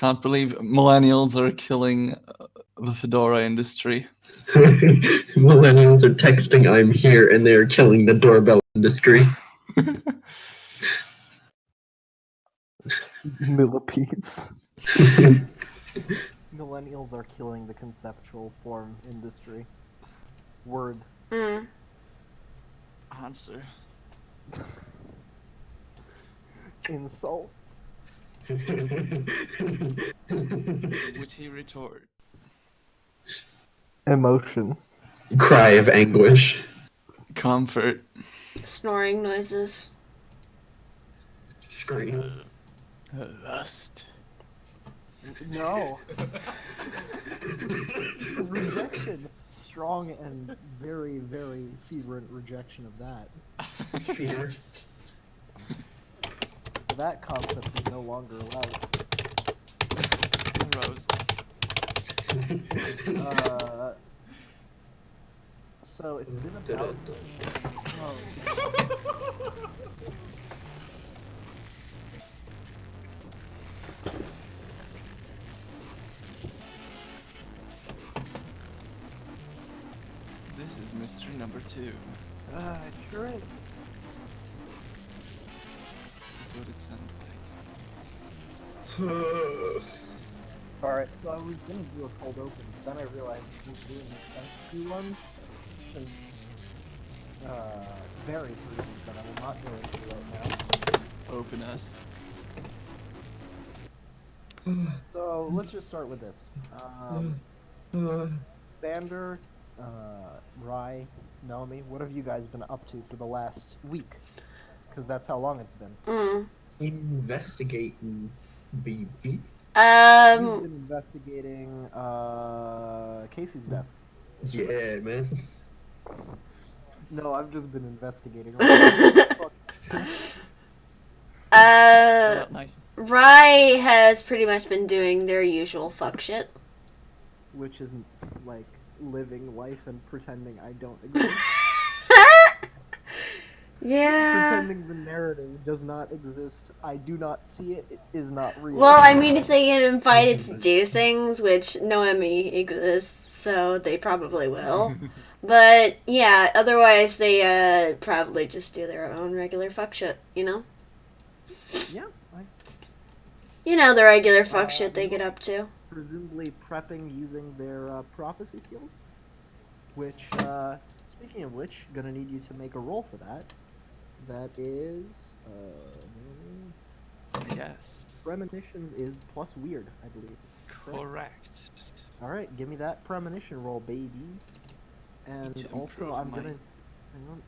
Can't believe millennials are killing the fedora industry. Millennials are texting "I'm here" and they're killing the doorbell industry. Millipedes. Millennials are killing the conceptual form industry. Word. Answer. Insult. Witty retort. Emotion. Cry of anguish. Comfort. Snoring noises. Scream. Lust. No. Rejection. Strong and very, very fervent rejection of that. Fear. That concept is no longer allowed. Rose. So it's been about. Oh. This is mystery number 2. It sure is. This is what it sounds like. Alright, so I was gonna do a cold open, but then I realized it didn't make sense to do one, since various reasons that I will not go into right now. Open us. So let's just start with this. Bander, Rye, Naomi, what have you guys been up to for the last week? Because that's how long it's been. Investigating BB. You've been investigating Casey's death. Yeah, man. No, I've just been investigating. Nice. Rye has pretty much been doing their usual fuck shit. Which isn't like living life and pretending I don't exist. Yeah. Pretending the narrative does not exist. I do not see it. It is not real. Well, I mean, if they get invited to do things, which Noemi exists, so they probably will. But, yeah, otherwise they probably just do their own regular fuck shit, you know? Yeah. You know, the regular fuck shit they get up to. Presumably prepping using their prophecy skills. Which, speaking of which, gonna need you to make a roll for that. That is, Yes. premonitions is plus weird, I believe. Correct. Alright, give me that premonition roll, baby. And to also, improve I'm my- gonna... Hang on.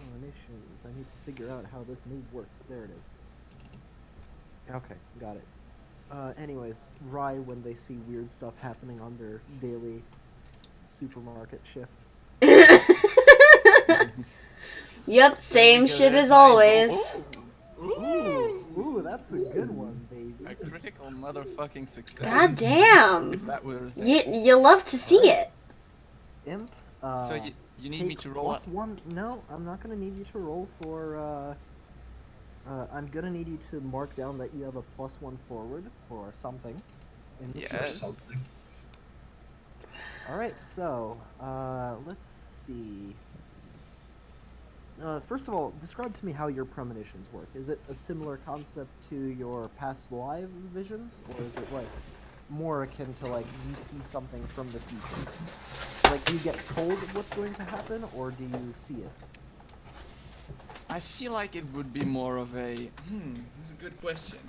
Premonitions. I need to figure out how this move works. There it is. Okay, got it. Anyways, Rye, when they see weird stuff happening on their daily supermarket shift. Yep, same shit as always. Ooh, that's a good one, baby. A critical motherfucking success. God damn. If that were a thing. You love to see it. Imp, So you need me take to roll up. +1. No, I'm not gonna need you to roll for, I'm gonna need you to mark down that you have a +1 forward for something. Yes. Alright, so, let's see. First of all, describe to me how your premonitions work. Is it a similar concept to your past lives visions, or is it, like, more akin to, like, you see something from the future? Like, you get told what's going to happen, or do you see it? I feel like it would be more of a, that's a good question.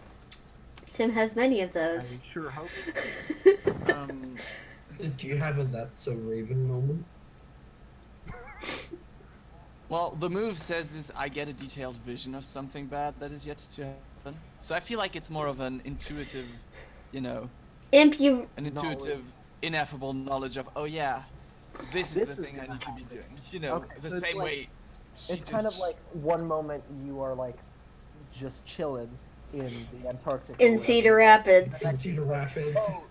Tim has many of I those. sure hope. Do you have a "That's So Raven" moment? Well, the move says is I get a detailed vision of something bad that is yet to happen. So I feel like it's more of an intuitive, you know, Imp, you... an intuitive, ineffable knowledge of, oh yeah, this is the thing I need to be doing. You know, Okay, the so it's same like- way. It's kind of like one moment you are, like, just chilling in the Antarctic. In Cedar Rapids. Cedar Rapids. Oh,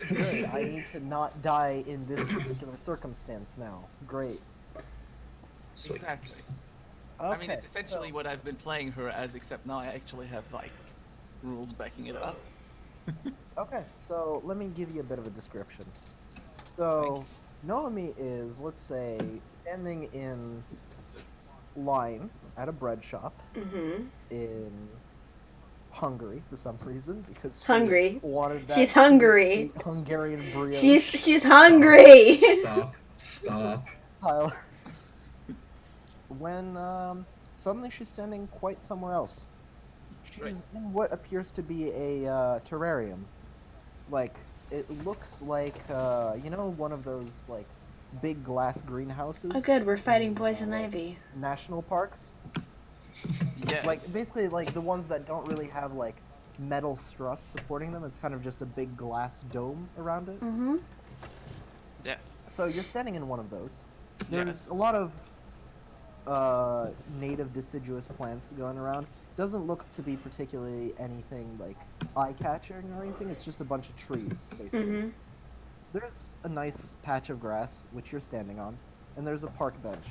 good. I need to not die in this particular circumstance now. Great. Exactly. Okay, I mean, it's essentially what I've been playing her as, except now I actually have, like, rules backing it up. Okay, so let me give you a bit of a description. So, Noemi is, let's say, standing in line at a bread shop Mm-hmm. in Hungary for some reason because she Hungry. wanted that She's hungry. sweet Hungarian brioche. She's hungry. Stop. Tyler. When suddenly she's standing quite somewhere else. She's in what appears to be a terrarium. Like it looks like one of those like big glass greenhouses. Oh, good. We're fighting in, poison ivy. National parks. Yes. Like basically like the ones that don't really have like metal struts supporting them. It's kind of just a big glass dome around it. Mm-hmm. Yes. So you're standing in one of those. There's Yes. a lot of native deciduous plants going around. Doesn't look to be particularly anything like eye-catching or anything. It's just a bunch of trees, basically. Mm-hmm. There's a nice patch of grass which you're standing on, and there's a park bench.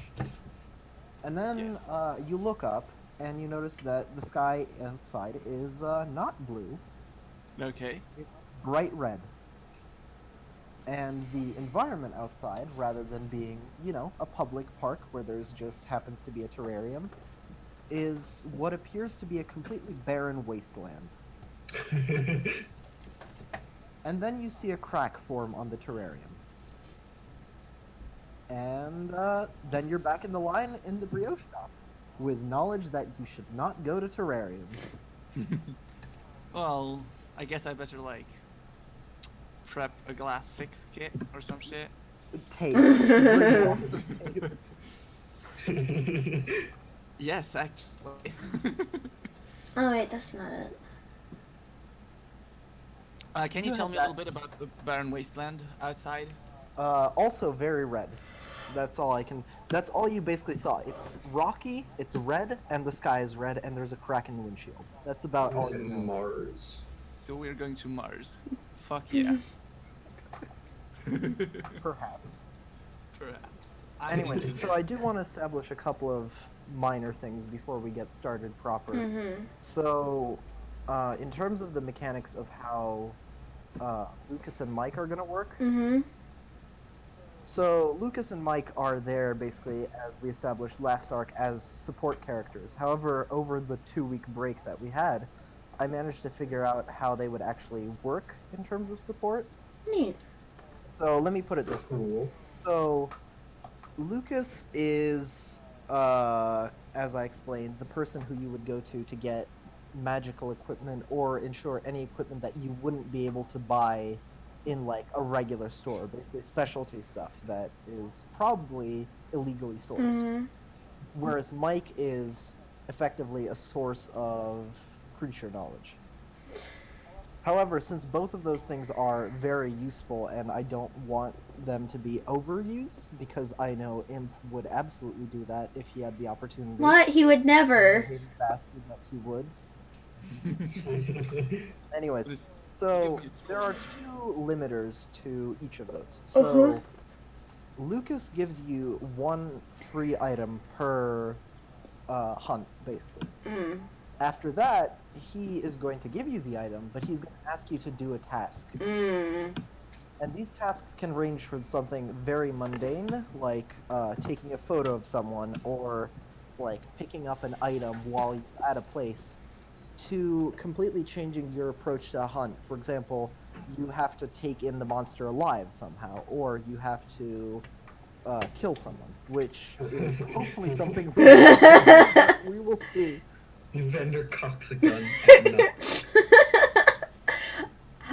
And then Yes. you look up and you notice that the sky outside is not blue, Okay. bright red. And the environment outside, rather than being, a public park where there's just happens to be a terrarium, is what appears to be a completely barren wasteland. And then you see a crack form on the terrarium. And then you're back in the line in the brioche shop, with knowledge that you should not go to terrariums. Well, I guess I better like prep a glass fix kit or some shit. Tape. Bring lots of tape. Yes, actually. Oh wait, that's not it. Can you tell me a little bit about the barren wasteland outside? Also very red. That's all I can. That's all you basically saw. It's rocky, it's red, and the sky is red, and there's a crack in the windshield. That's about all you know. Mars. So we're going to Mars. Fuck yeah. Perhaps. Perhaps. Anyways, so I do want to establish a couple of minor things before we get started proper. Mm-hmm. So, in terms of the mechanics of how Lucas and Mike are going to work, Mm-hmm. so Lucas and Mike are there basically, as we established last arc, as support characters. However, over the 2-week break that we had, I managed to figure out how they would actually work in terms of support. Neat. So let me put it this way. Cool. So Lucas is, as I explained, the person who you would go to get magical equipment or ensure any equipment that you wouldn't be able to buy in like a regular store, basically specialty stuff that is probably illegally sourced. Mm-hmm. Whereas Mike is effectively a source of creature knowledge. However, since both of those things are very useful and I don't want them to be overused, because I know Imp would absolutely do that if he had the opportunity. What? He would never. The bastard that he would. Anyways, Just so give me a there are tour. 2 limiters to each of those. So Lucas gives you 1 free item per hunt, basically. Mm. After that, he is going to give you the item, but he's going to ask you to do a task. Mm. And these tasks can range from something very mundane, like taking a photo of someone, or like picking up an item while you're at a place, to completely changing your approach to a hunt. For example, you have to take in the monster alive somehow, or you have to kill someone, which is hopefully something we will see. Vendor cocks a gun.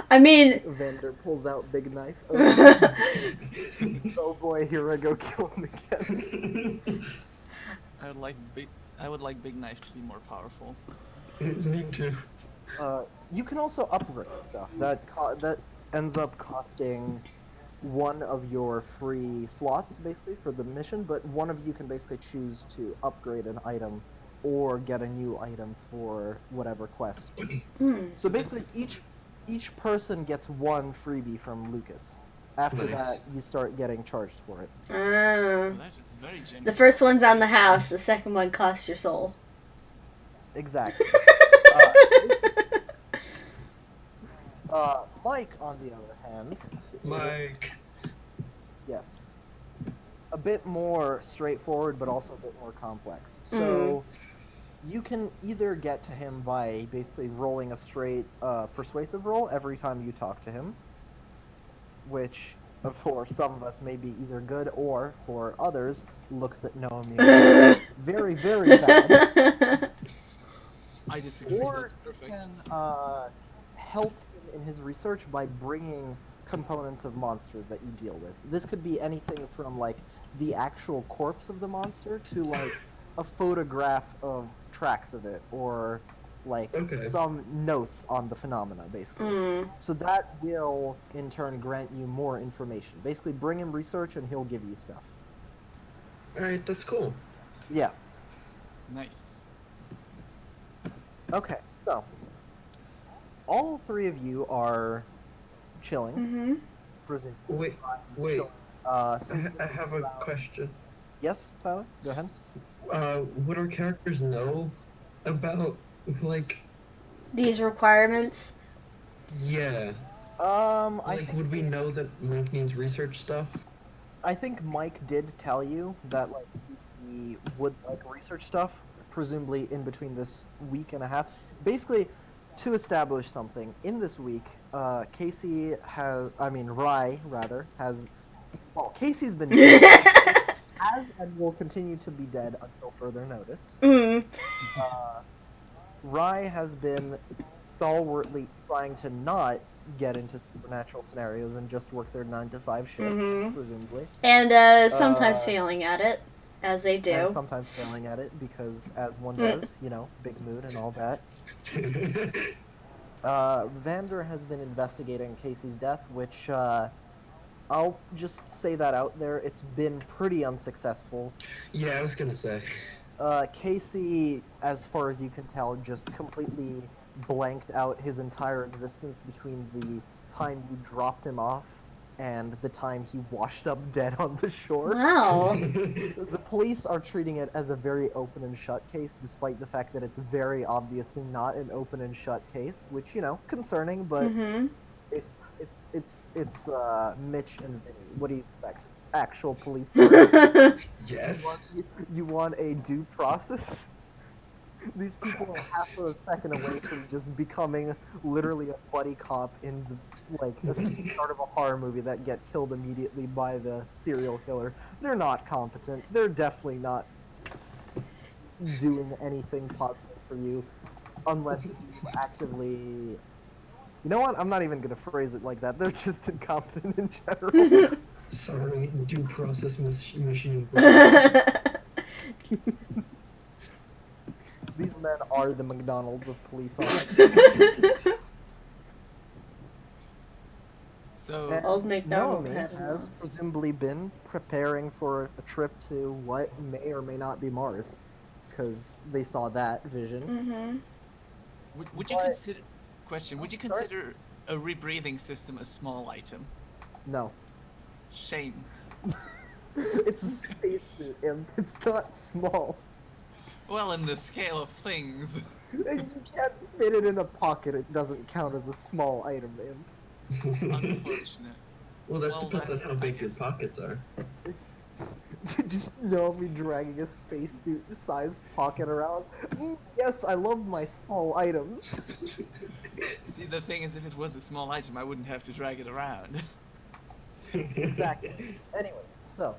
I mean, Vander pulls out big knife. Oh boy, here I go kill him again. I would like Big Knife to be more powerful. Me too. You can also upgrade stuff. That ends up costing 1 of your free slots, basically, for the mission, but one of you can basically choose to upgrade an item or get a new item for whatever quest. mm. So basically, each person gets 1 freebie from Lucas. After Nice. that, you start getting charged for it. Well, that is very generous. The first one's on the house. The second one costs your soul. Exactly. Mike, on the other hand, Mike. yes, a bit more straightforward, but also a bit more complex. So you can either get to him by basically rolling a straight persuasive roll every time you talk to him, which for some of us may be either good or for others looks at Noemi very, very bad. I disagree. Or That's you perfect. can help him in his research by bringing components of monsters that you deal with. This could be anything from like the actual corpse of the monster to like a photograph of tracks of it or like Okay. some notes on the phenomena basically. So that will in turn grant you more information. Basically bring him research and he'll give you stuff. Alright, that's cool. Yeah. Nice. Okay, so all three of you are chilling. Mm-hmm. Presumably. Wait, wait. Since I have a question. Yes, Tyler, go ahead. Would our characters know about, like, These requirements. yeah. I Like, think would we know that Mike needs research stuff? I think Mike did tell you that like he would like research stuff, presumably in between this week and a half. Basically, to establish something in this week, Rye rather has. Well, Casey's been dead, has and will continue to be dead until further notice. Rye has been stalwartly trying to not get into supernatural scenarios and just work their 9 to 5 shift, presumably. And sometimes failing at it, as they do. And sometimes failing at it because, as one does, you know, big mood and all that. Vander has been investigating Casey's death, which I'll just say that out there. It's been pretty unsuccessful. Yeah, I was gonna say. Casey, as far as you can tell, just completely blanked out his entire existence between the time you dropped him off and the time he washed up dead on the shore. Wow. The police are treating it as a very open and shut case, despite the fact that it's very obviously not an open and shut case, which, you know, concerning, but it's Mitch and Vinny. What do you expect? Actual police. Yes. You want a due process? These people are half a second away from just becoming literally a buddy cop in like a start of a horror movie that get killed immediately by the serial killer. They're not competent. They're definitely not doing anything positive for you unless you actively. You know what? I'm not even gonna phrase it like that. They're just incompetent in general. Sorry, due process machine. These men are the McDonald's of police officers. So And Old MacDonald Nomi had has presumably been preparing for a trip to what may or may not be Mars, because they saw that vision. would you But- consider? Question: would you Sorry? consider a rebreathing system a small item? No. Shame. It's a spacesuit, Imp. It's not small. Well, in the scale of things. And you can't fit it in a pocket. It doesn't count as a small item, Imp. Unfortunate. Well, that Well, depends on that- how I big your guess- pockets are. Just know me dragging a spacesuit-sized pocket around. Yes, I love my small items. See, the thing is, if it was a small item, I wouldn't have to drag it around. Exactly. Anyways, so.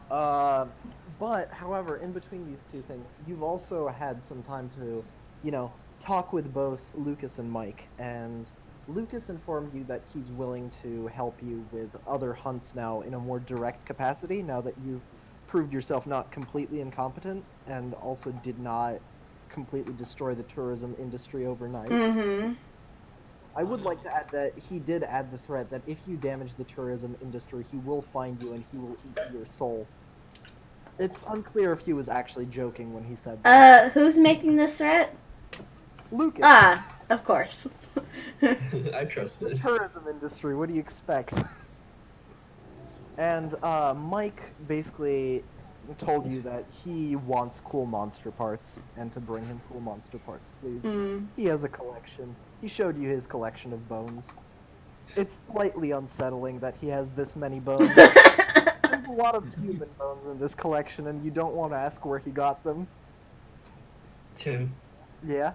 But, however, in between these two things, you've also had some time to, you know, talk with both Lucas and Mike, and Lucas informed you that he's willing to help you with other hunts now in a more direct capacity, now that you've proved yourself not completely incompetent, and also did not completely destroy the tourism industry overnight. I would like to add that he did add the threat that if you damage the tourism industry, he will find you and he will eat your soul. It's unclear if he was actually joking when he said that. Who's making this threat? Lucas, Ah, of course. I trust the it. tourism industry, what do you expect? And Mike basically told you that he wants cool monster parts, and to bring him cool monster parts, please. Mm. He has a collection. He showed you his collection of bones. It's slightly unsettling that he has this many bones. There's a lot of human bones in this collection, and you don't want to ask where he got them. Tim, Yeah?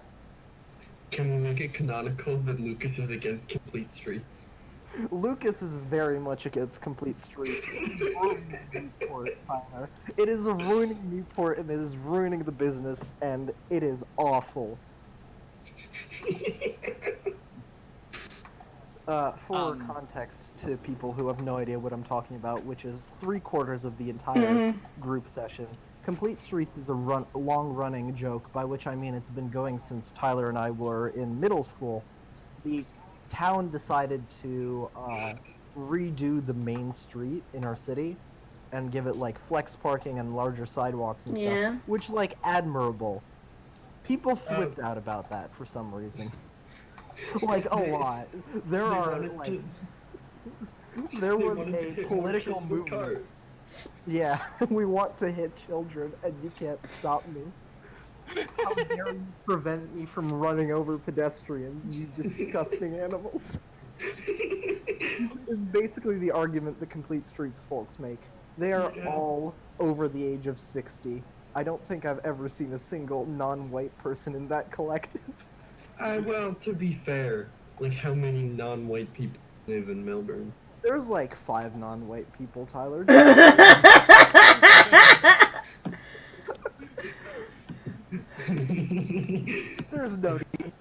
can we make it canonical that Lucas is against complete streets? Lucas is very much against complete streets. It is ruining Newport, Tyler. It is ruining Newport, and it is ruining the business, and it is awful. For context to people who have no idea what I'm talking about, which is 3/4 of the entire group session, Complete Streets is a long-running joke, by which I mean it's been going since Tyler and I were in middle school. The town decided to redo the main street in our city and give it like flex parking and larger sidewalks and Yeah. stuff, which like admirable. People flipped out about that for some reason. Like a lot. There are like there was a political movement. Yeah, we want to hit children, and you can't stop me. How dare you prevent me from running over pedestrians, you disgusting animals? Is basically the argument the Complete Streets folks make. They are all over the age of 60. I don't think I've ever seen a single non-white person in that collective. Well, to be fair, like how many non-white people live in Melbourne? There's like 5 non-white people, Tyler. There's no need.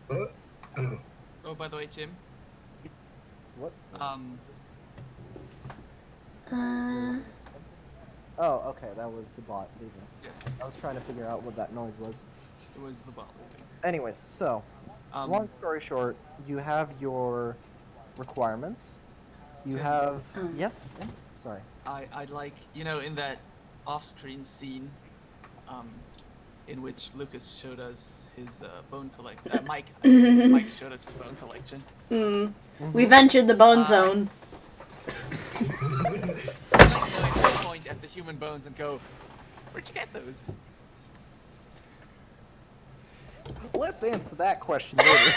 What? Oh. Oh, by the way, Tim. What? Oh, okay, that was the bot leaving. Yes, I was trying to figure out what that noise was. it was the bot leaving. Anyways, so, long story short, you have your requirements. You Tim. have... Yes? Yeah? Sorry. I'd like, you know, in that off-screen scene, in which Lucas showed us his bone collection. Mike showed us his bone collection. We ventured the bone zone. I'd like to point at the human bones and go, "Where'd you get those?" Let's answer that question later.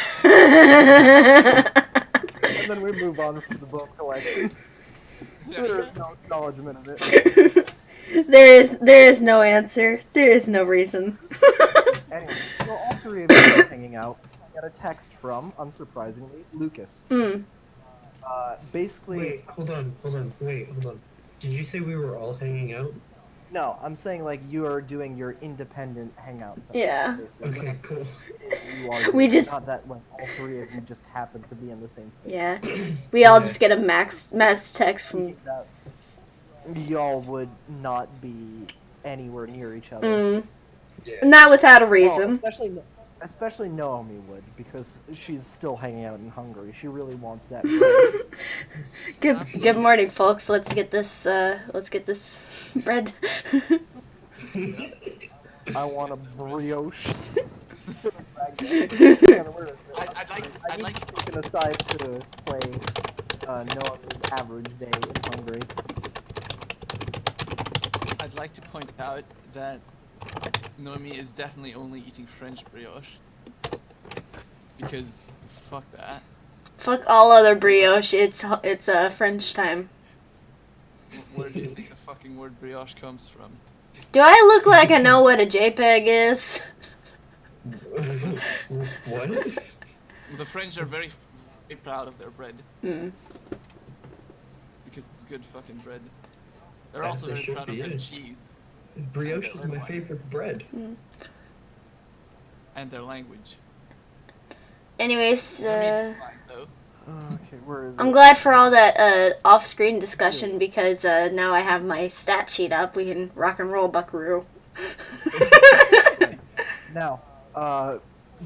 And then we move on from the bone collection. There is no acknowledgement of it. There is no answer. There is no reason. Anyway, so all 3 of you are hanging out. I get a text from, unsurprisingly, Lucas. Basically... Wait, hold on. Did you say we were all hanging out? No, I'm saying like you are doing your independent hangout session. Yeah. Basically. Okay, cool. You are We just- not that like all 3 of you just happen to be in the same space. Yeah. We all just get a mass text from... That y'all would not be anywhere near each other. Yeah. Not without a Well, reason. especially Naomi would, because she's still hanging out in Hungary. She really wants that. Good morning, folks. Let's get this bread. I want a brioche. I'd like to take an aside to play Naomi's average day in Hungary. I'd like to point out that Noemi is definitely only eating French brioche. Because fuck that. Fuck all other brioche. It's French time. Where do you think the fucking word brioche comes from? Do I look like I know what a JPEG is? What? The French are very proud of their bread. Because it's good fucking bread. They're As also they very should proud of be, their yeah. cheese. Brioche is my favorite bread. And their language. Anyways, Noemi's fine, though. Okay, where is I'm it? glad for all that off-screen discussion because now I have my stat sheet up. We can rock and roll, buckaroo. Now,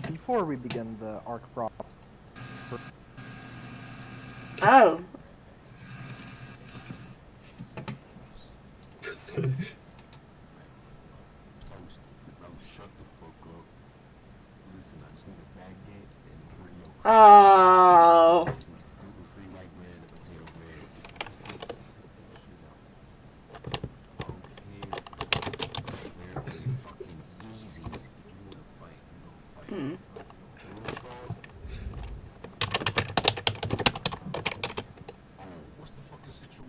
before we begin the arc prop, Oh. Oh. Hmm. What's the fucking situation?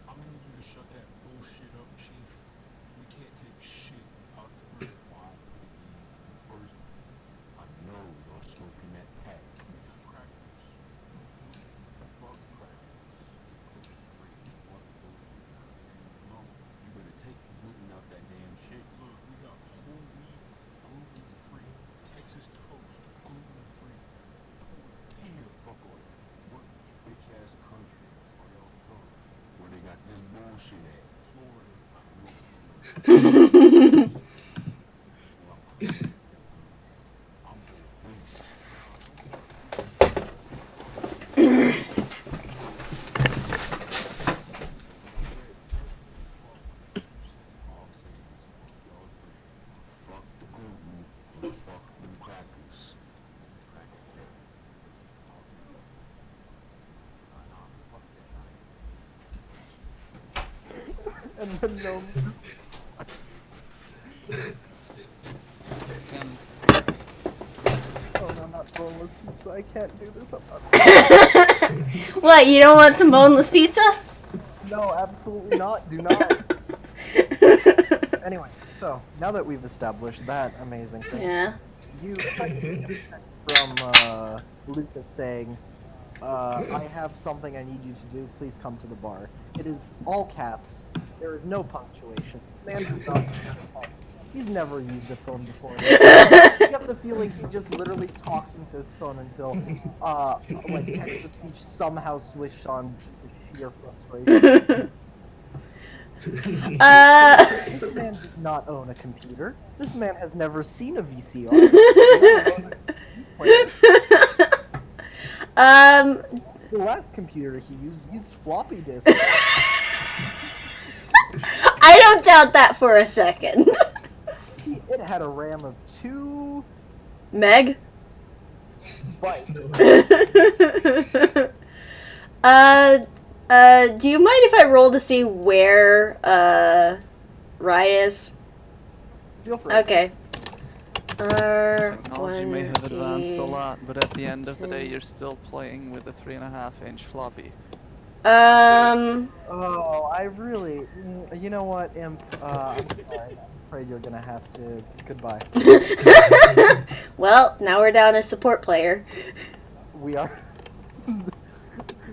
I'm gonna need you to shut that bullshit up, Chief. We can't take shit out the grid. First, I know you're smoking that pack. We got crackers. Fuck crackers. It's free. Fuck gluten. No, you better take the gluten out that damn shit. Look, we got whole wheat, gluten free. Texas toast, gluten free. Damn. Fuck all that. What bitch ass country are y'all from? Where they got this bullshit at? Florida. I'm obese. Fuck the gluten and fuck them crackers. And then no. Oh no, not boneless pizza. I can't do this. I'm not. What, you don't want some boneless pizza? No, absolutely not. Do not. Anyway, so now that we've established that amazing thing, Yeah. you get a text from Lucas saying, I have something I need you to do. Please come to the bar. It is all caps. There is no punctuation. Man does not use a text. He's never used a phone before. You get the feeling he just literally talked into his phone until, like, text-to-speech somehow switched on due to sheer frustration. This man does not own a computer. This man has never seen a VCR. The last computer he used floppy disks. I don't doubt that for a second. It had a RAM of 2 Meg? bytes. Do you mind if I roll to see where, Rye is? Feel free. Okay. Technology may have advanced a 1, lot, but at the end of the day, you're still playing with a 3.5-inch floppy. Oh, I really. You know what, Imp? I'm sorry. I'm afraid you're gonna have to. Goodbye. Well, now we're down a support player. We are.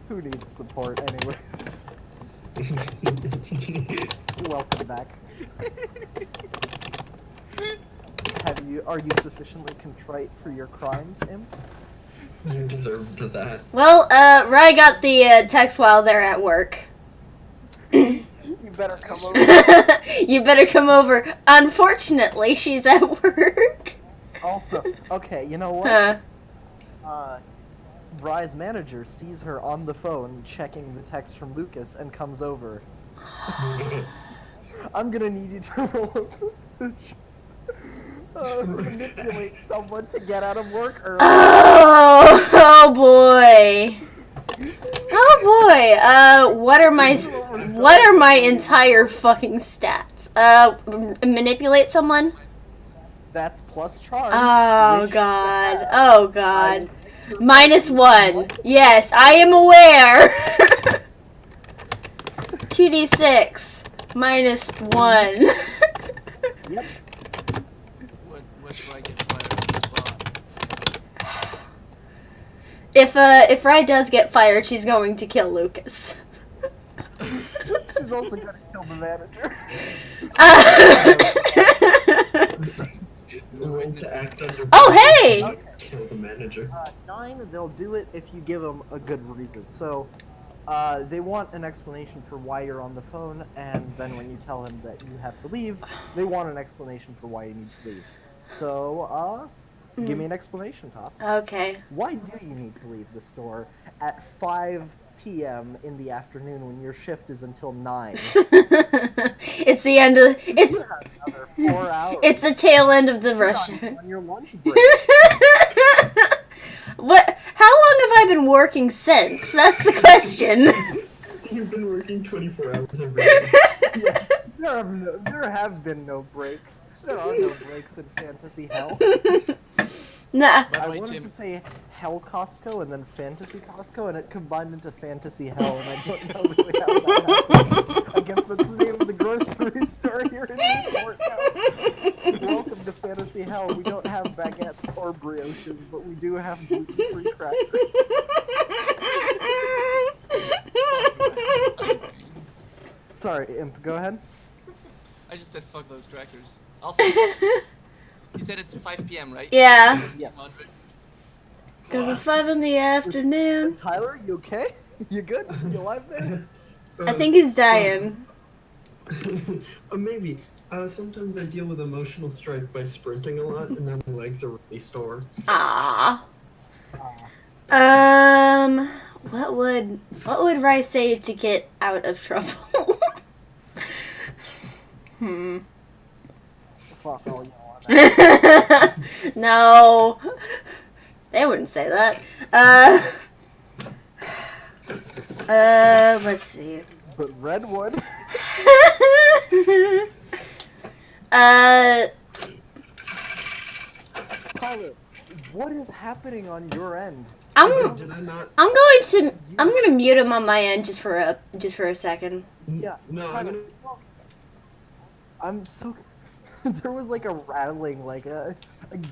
Who needs support, anyways? Welcome back. Are you sufficiently contrite for your crimes, Imp? You deserve that. Well, Rye got the text while they're at work. You better come over. You better come over. Unfortunately, she's at work. Also, okay, you know what? Huh. Rye's manager sees her on the phone checking the text from Lucas and comes over. I'm gonna need you to manipulate someone to get out of work early. Oh boy. Oh boy. What are my entire fucking stats? Manipulate someone? That's plus charm. Oh which- god. Oh god. -1. Yes, I am aware. 2d6 -1. Yep. What should I get fired on the spot? If Rye does get fired, she's going to kill Lucas. She's also gonna kill the manager. Roll to act under. Oh hey! Kill the manager. 9, they'll do it if you give them a good reason. So, they want an explanation for why you're on the phone, and then when you tell him that you have to leave, they want an explanation for why you need to leave. So, give me an explanation, Tops. Okay. Why do you need to leave the store at 5 p.m. in the afternoon when your shift is until 9? It's the end of You it's have another 4 hours. it's the tail end of the You're rush. not even on your lunch break. What? How been working since? That's the question. You've been working 24 hours every day. Yeah, there have been no breaks. There are no breaks in fantasy hell. Nah. By I the way, wanted Tim, to say Hell Costco and then Fantasy Costco, and it combined into Fantasy Hell, and I don't know really how that happened. I guess that's the name of the grocery store here in Newport now. Welcome to Fantasy Hell. We don't have baguettes or brioches, but we do have gluten-free crackers. Sorry, Imp, go ahead. I just said fuck those crackers. Also, you said it's 5 p.m., right? Yeah, Yes. 100. because it's 5 in the afternoon. Tyler, you okay? You good? You alive there? I think he's dying. Maybe. Sometimes I deal with emotional strife by sprinting a lot, and then my legs are really sore. Ah. What would Rice say to get out of trouble? Fuck all you want. No, they wouldn't say that. Let's see. But Redwood. Tyler, what is happening on your end? Did I not? I'm gonna mute him on my end just for a second. Yeah. No, Tyler, I'm so. There was like a rattling, like a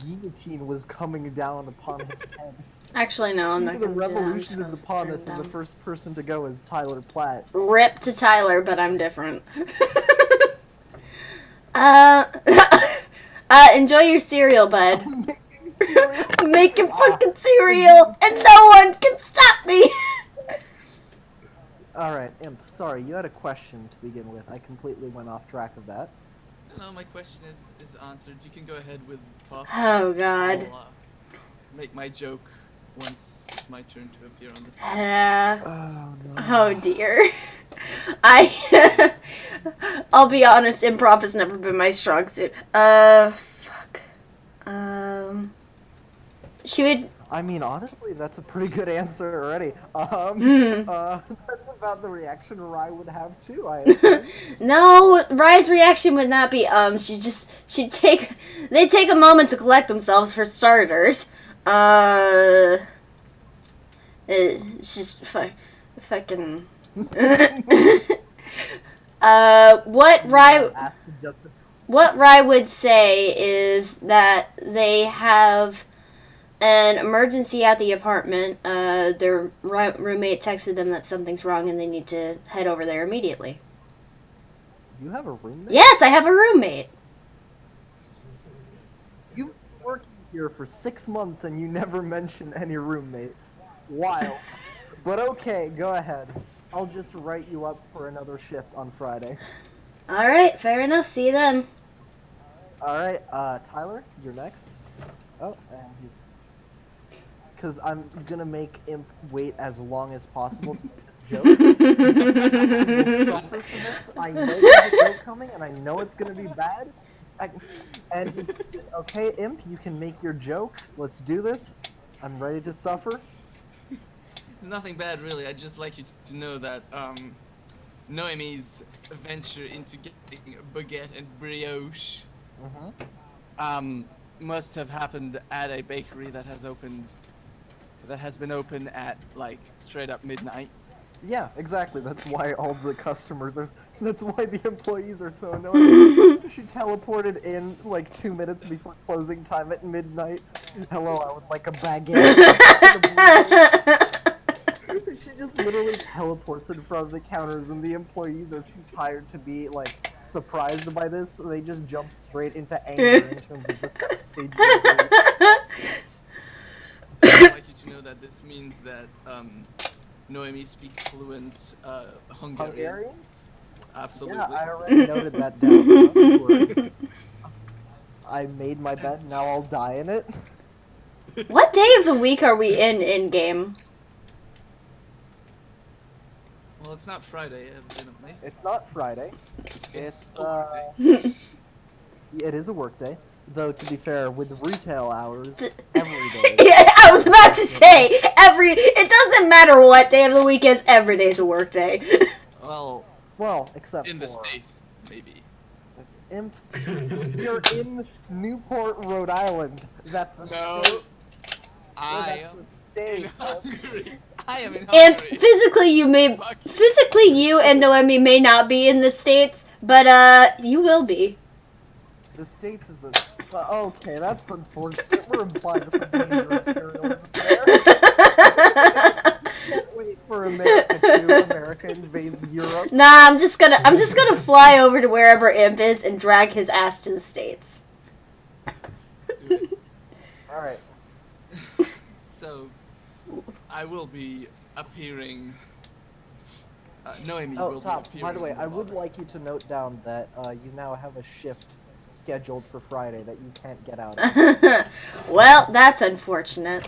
guillotine was coming down upon his head. Actually, no, I'm not The gonna do that. I'm revolution just is gonna upon turn us, it and the down. first person to go is Tyler Platt. Rip to Tyler, but I'm different. Enjoy your cereal, bud. Making fucking cereal, and no one can stop me. Alright, Imp, sorry, you had a question to begin with. I completely went off track of that. No, my question is answered. You can go ahead with talk. Oh God. I'll make my joke once it's my turn to appear on the stage. Oh, no. Oh dear. I'll be honest, improv has never been my strong suit. Fuck. She would. I mean, honestly, that's a pretty good answer already. That's about the reaction Rai would have too, I assume. No, Rai's reaction would not be they'd take a moment to collect themselves for starters. It's just fucking. What Rai would say is that they have an emergency at the apartment. Their roommate texted them that something's wrong and they need to head over there immediately. You have a roommate? Yes, I have a roommate. You've been working here for 6 months and you never mention any roommate. Wild. But okay, go ahead. I'll just write you up for another shift on Friday. Alright, fair enough. See you then. Alright, Tyler, you're next. Oh, and he's... Because I'm gonna make Imp wait as long as possible to make this joke. I suffer for this. I know there's a joke coming, and I know it's gonna be bad. And he's okay, Imp, you can make your joke. Let's do this. I'm ready to suffer. It's nothing bad, really. I'd just like you to know that Noemi's venture into getting baguette and brioche must have happened at a bakery that has been open at like straight up midnight. Yeah, exactly. That's why all the customers are. That's why the employees are so annoying. She teleported in like 2 minutes before closing time at midnight. Hello, I would like a baguette. She just literally teleports in front of the counters, and the employees are too tired to be like surprised by this. So they just jump straight into anger in terms of this kind of stage. I'd like you to know that this means that Noemi speaks fluent Hungarian. Hungarian? Absolutely. Yeah, I already noted that down. I made my bed, now I'll die in it. What day of the week are we in game? Well, it's not Friday, evidently. It's not Friday. It's It is a work day. Though to be fair, with retail hours, every day. Yeah, I was about to say it doesn't matter what day of the week is, every day's a work day. Well, Well, except in the for States, maybe. Imp. You're in Newport, Rhode Island. That's a No, state. I That's am a state. in Hungary. I am in And Hungary. physically you and Noemi may not be in the States, but you will be. The States is a. Okay, that's unfortunate. We're implying some major imperialism there. Can't wait for America too. America invades Europe. Nah, I'm just gonna fly over to wherever Imp is and drag his ass to the States. Dude. All right. So, I will be appearing. Noemi Oh, will Tops, be appearing. by the way, in I would Valhalla. like you to note down that you now have a shift scheduled for Friday that you can't get out of. Well, that's unfortunate.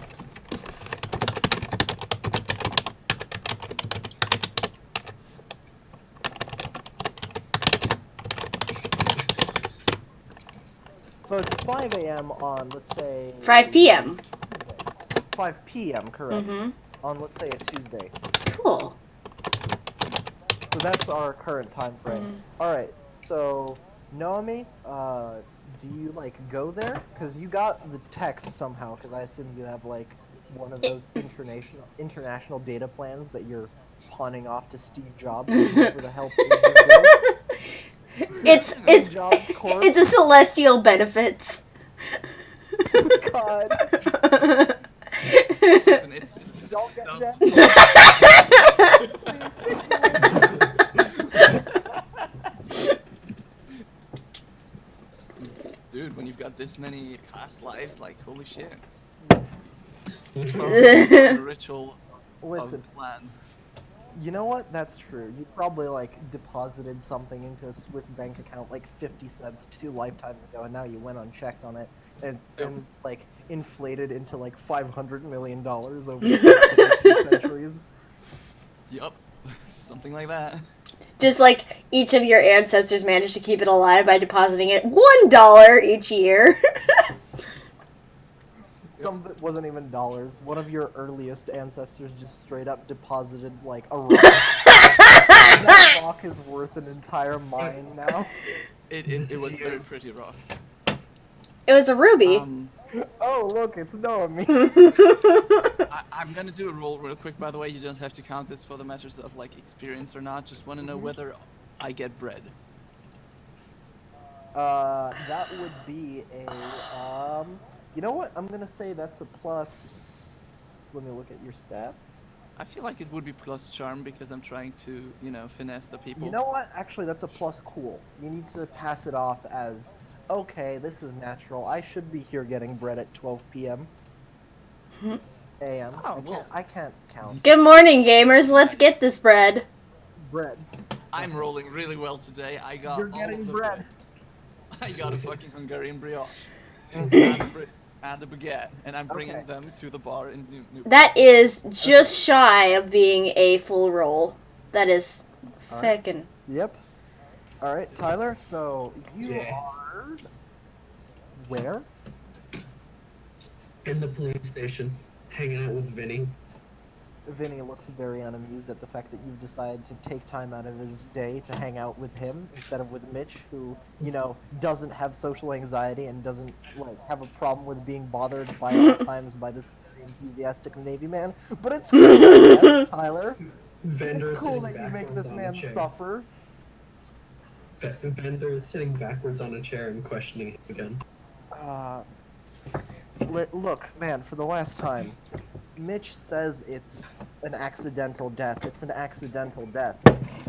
So it's 5 a.m. on, let's say... 5 p.m. 5 p.m., correct. Mm-hmm. On, let's say, a Tuesday. Cool. So that's our current time frame. Alright, so, Noemi, do you, like, go there? Because you got the text somehow, because I assume you have, like, one of those international data plans that you're pawning off to Steve Jobs, or whoever the hell pays your bills. It's Jobs Corp. it's a celestial benefits. God. Listen, it's Don't get stuff- Dude, when you've got this many past lives, like, holy shit. The ritual Listen, of the plan. you know what? That's true. You probably, like, deposited something into a Swiss bank account like 50 cents 2 lifetimes ago, and now you went unchecked on it, and it's been, like, inflated into, like, $500 million over the 2 centuries. Yup. Something like that. Just like each of your ancestors managed to keep it alive by depositing it $1 each year. Some of it wasn't even dollars. One of your earliest ancestors just straight up deposited, like, a rock. That rock is worth an entire mine now. It was very pretty rough. It was a ruby. Oh, look, it's Noemi. I'm gonna do a roll real quick, by the way. You don't have to count this for the matters of, like, experience or not. Just want to know whether I get bread. That would be a, you know what? I'm gonna say that's a plus... Let me look at your stats. I feel like it would be plus charm because I'm trying to, you know, finesse the people. You know what? Actually, that's a plus cool. You need to pass it off as, okay, this is natural. I should be here getting bread at 12 p.m. a.m. Oh, well. I can't count. Good morning, gamers. Let's get this bread. Bread. I'm rolling really well today. I got You're all getting of the bread. I got a fucking Hungarian brioche and a baguette, and I'm bringing Okay. them to the bar in New. That is just shy of being a full roll. That is Alright. feckin'. Yep. Alright, Tyler, so you Yeah. are... Where? In the police station, hanging out with Vinny. Vinny looks very unamused at the fact that you've decided to take time out of his day to hang out with him instead of with Mitch, who, you know, doesn't have social anxiety and doesn't, like, have a problem with being bothered by at times by this very enthusiastic Navy man. But it's cool, yes, Tyler. Vendor It's cool sitting that you make backwards this on a man chair. suffer. Vendor is sitting backwards on a chair and questioning him again. Look, man, for the last time, Mitch says it's an accidental death. It's an accidental death.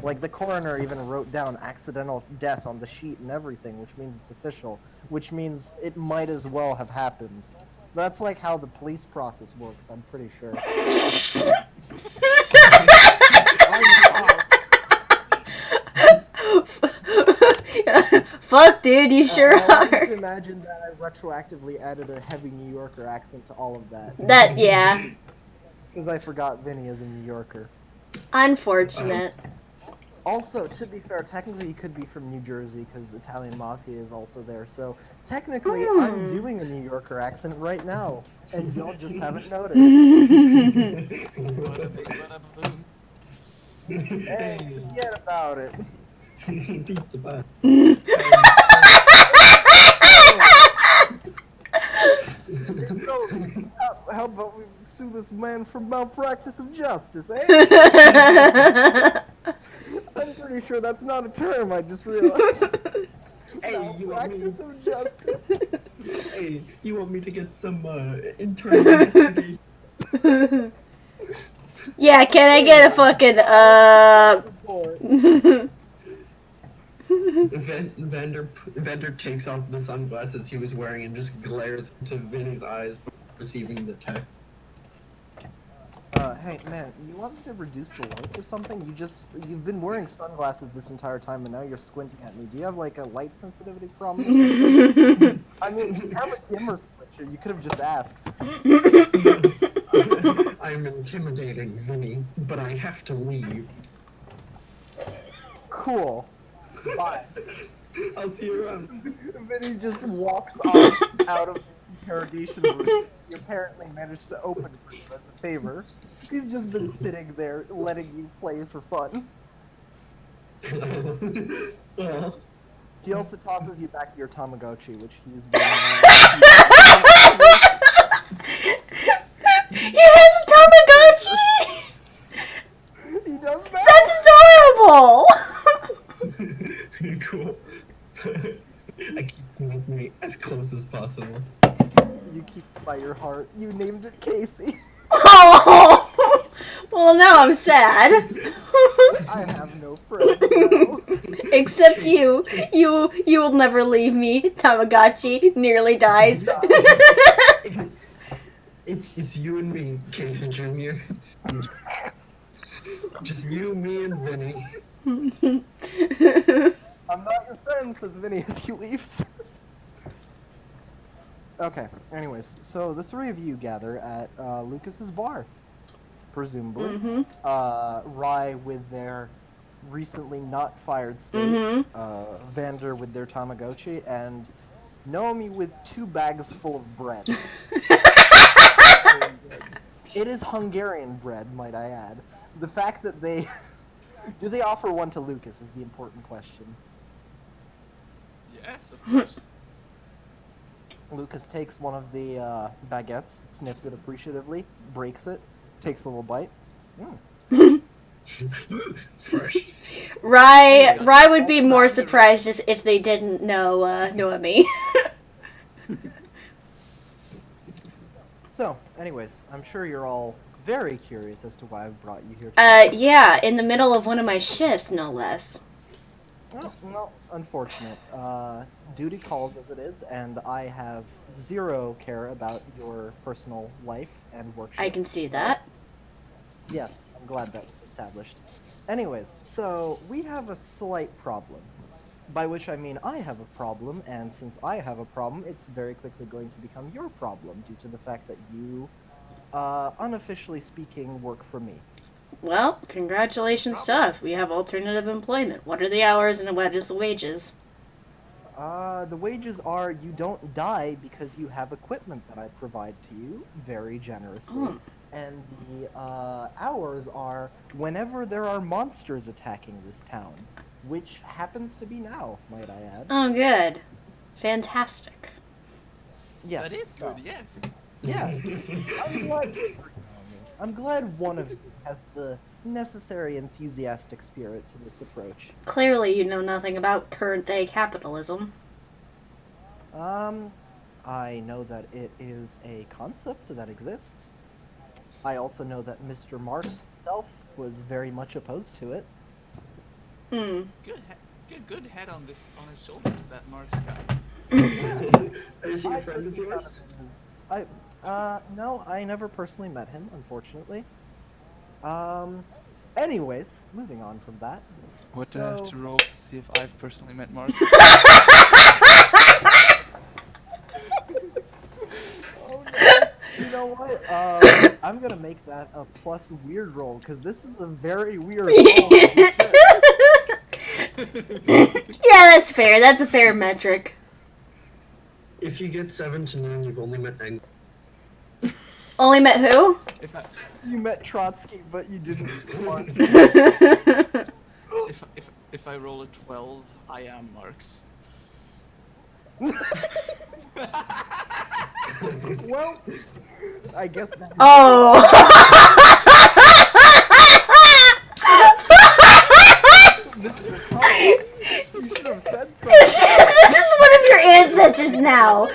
Like, the coroner even wrote down accidental death on the sheet and everything, which means it's official. Which means it might as well have happened. That's like how the police process works, I'm pretty sure. Fuck, dude, you sure I want you are. to imagine that I retroactively added a heavy New Yorker accent to all of that. That, yeah. Because I forgot Vinny is a New Yorker. Unfortunate. Also, to be fair, technically he could be from New Jersey because Italian Mafia is also there. So technically, I'm doing a New Yorker accent right now, and y'all just haven't noticed. Bada bing, bada boom. Hey, forget about it. Pizza bus. So, how about we sue this man for malpractice of justice, eh? I'm pretty sure that's not a term, I just realized. Hey, you want me? Malpractice of justice. Hey, you want me to get some internal investigation? Yeah, can I get a fucking Vander takes off the sunglasses he was wearing and just glares into Vinny's eyes before receiving the text. Hey, man, you want me to reduce the lights or something? You've been wearing sunglasses this entire time and now you're squinting at me. Do you have, like, a light sensitivity problem or something? I mean, we have a dimmer switcher. You could have just asked. I'm intimidating, Vinny, but I have to leave. Cool. Bye. I'll see you around. Vinny just walks off out of the interrogation room. He apparently managed to open for you as a favor. He's just been sitting there, letting you play for fun. Well, He also tosses you back your Tamagotchi, which he's been... He has a Tamagotchi! He does that? That's adorable! cool. I keep me as close as possible. You keep it by your heart. You named it Casey. Oh! Well, now I'm sad. I have no friends now. Except you. You will never leave me. Tamagotchi nearly dies. It's you and me, Casey Jr. Just you, me, and Vinny. I'm not your friend, says Vinny as he leaves. Okay, anyways, so the three of you gather at Lucas's bar, presumably. Rye with their recently not fired state, Vander with their Tamagotchi, and Naomi with 2 bags full of bread. It is Hungarian bread, might I add. The fact that they... Do they offer one to Lucas is the important question. Yes, of course. Lucas takes one of the baguettes, sniffs it appreciatively, breaks it, takes a little bite. Rye would be more surprised if they didn't know Noemi. So, anyways, I'm sure you're all very curious as to why I've brought you here today. Yeah, in the middle of one of my shifts, no less. Well, unfortunate. Duty calls as it is, and I have zero care about your personal life and work. I can see so- that. Yes, I'm glad that was established. Anyways, so we have a slight problem. By which I mean I have a problem, and since I have a problem, it's very quickly going to become your problem due to the fact that you, unofficially speaking, work for me. Well, congratulations to us. We have alternative employment. What are the hours and what is the wages? The wages are you don't die because you have equipment that I provide to you very generously. Oh. And the hours are whenever there are monsters attacking this town, which happens to be now, might I add. Oh, good. Fantastic. Yes. That is good, yes. Yeah. I'm glad one of you has the necessary enthusiastic spirit to this approach. Clearly you know nothing about current-day capitalism. I know that it is a concept that exists. I also know that Mr. Marx himself was very much opposed to it. Hmm. Good head on his shoulders, that Mark's got. Is he a friend of yours? No, I never personally met him, unfortunately. Anyways, moving on from that. What do I have to roll to see if I've personally met Mark? Oh no. You know what? I'm gonna make that a plus weird roll, because this is a very weird roll. Yeah, that's fair. That's a fair metric. If you get 7 to 9, you've only met Ang. Only met who? If I You met Trotsky, but you didn't. if I roll a 12, I am Marks. Well, I guess that. Oh. Mr. Cole, you should have said something. This is one of your ancestors now.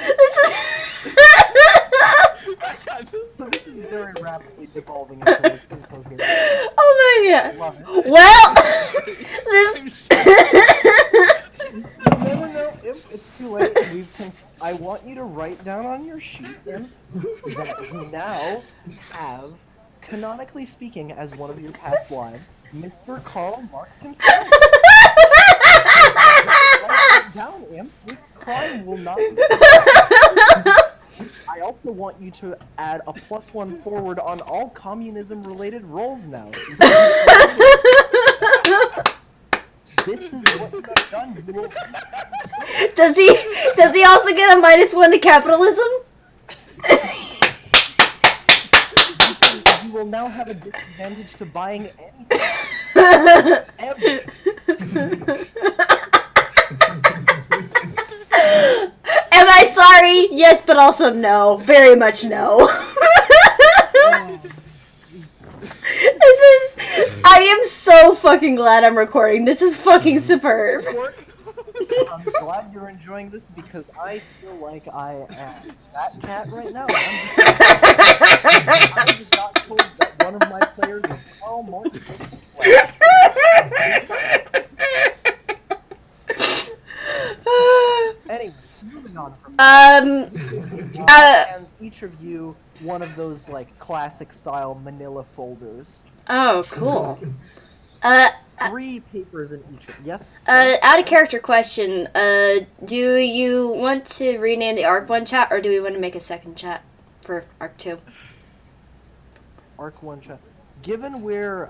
So this is very rapidly devolving into a incoherent. Oh my god. Love it. Well, this. No, Imp, it's too late. I want you to write down on your sheet, Imp, that you now have, canonically speaking, as one of your past lives, Mr. Karl Marx himself. Write it down, Imp. This crime will not be. I also want you to add a +1 forward on all communism-related roles now. This is what you have done. You will... Does he also get a -1 to capitalism? You will now have a disadvantage to buying anything. Ever. Am I sorry? Yes, but also no. Very much no. I am so fucking glad I'm recording. This is fucking superb. I'm glad you're enjoying this because I feel like I am that cat right now. I just got told that one of my players is Karl Marx. Anyway, moving on from hands each of you one of those like classic style manila folders. Oh, cool. 3 papers in each of yes? Out of character question, do you want to rename the ARC 1 chat, or do we want to make a second chat for ARC 2? ARC 1 chat. Given we're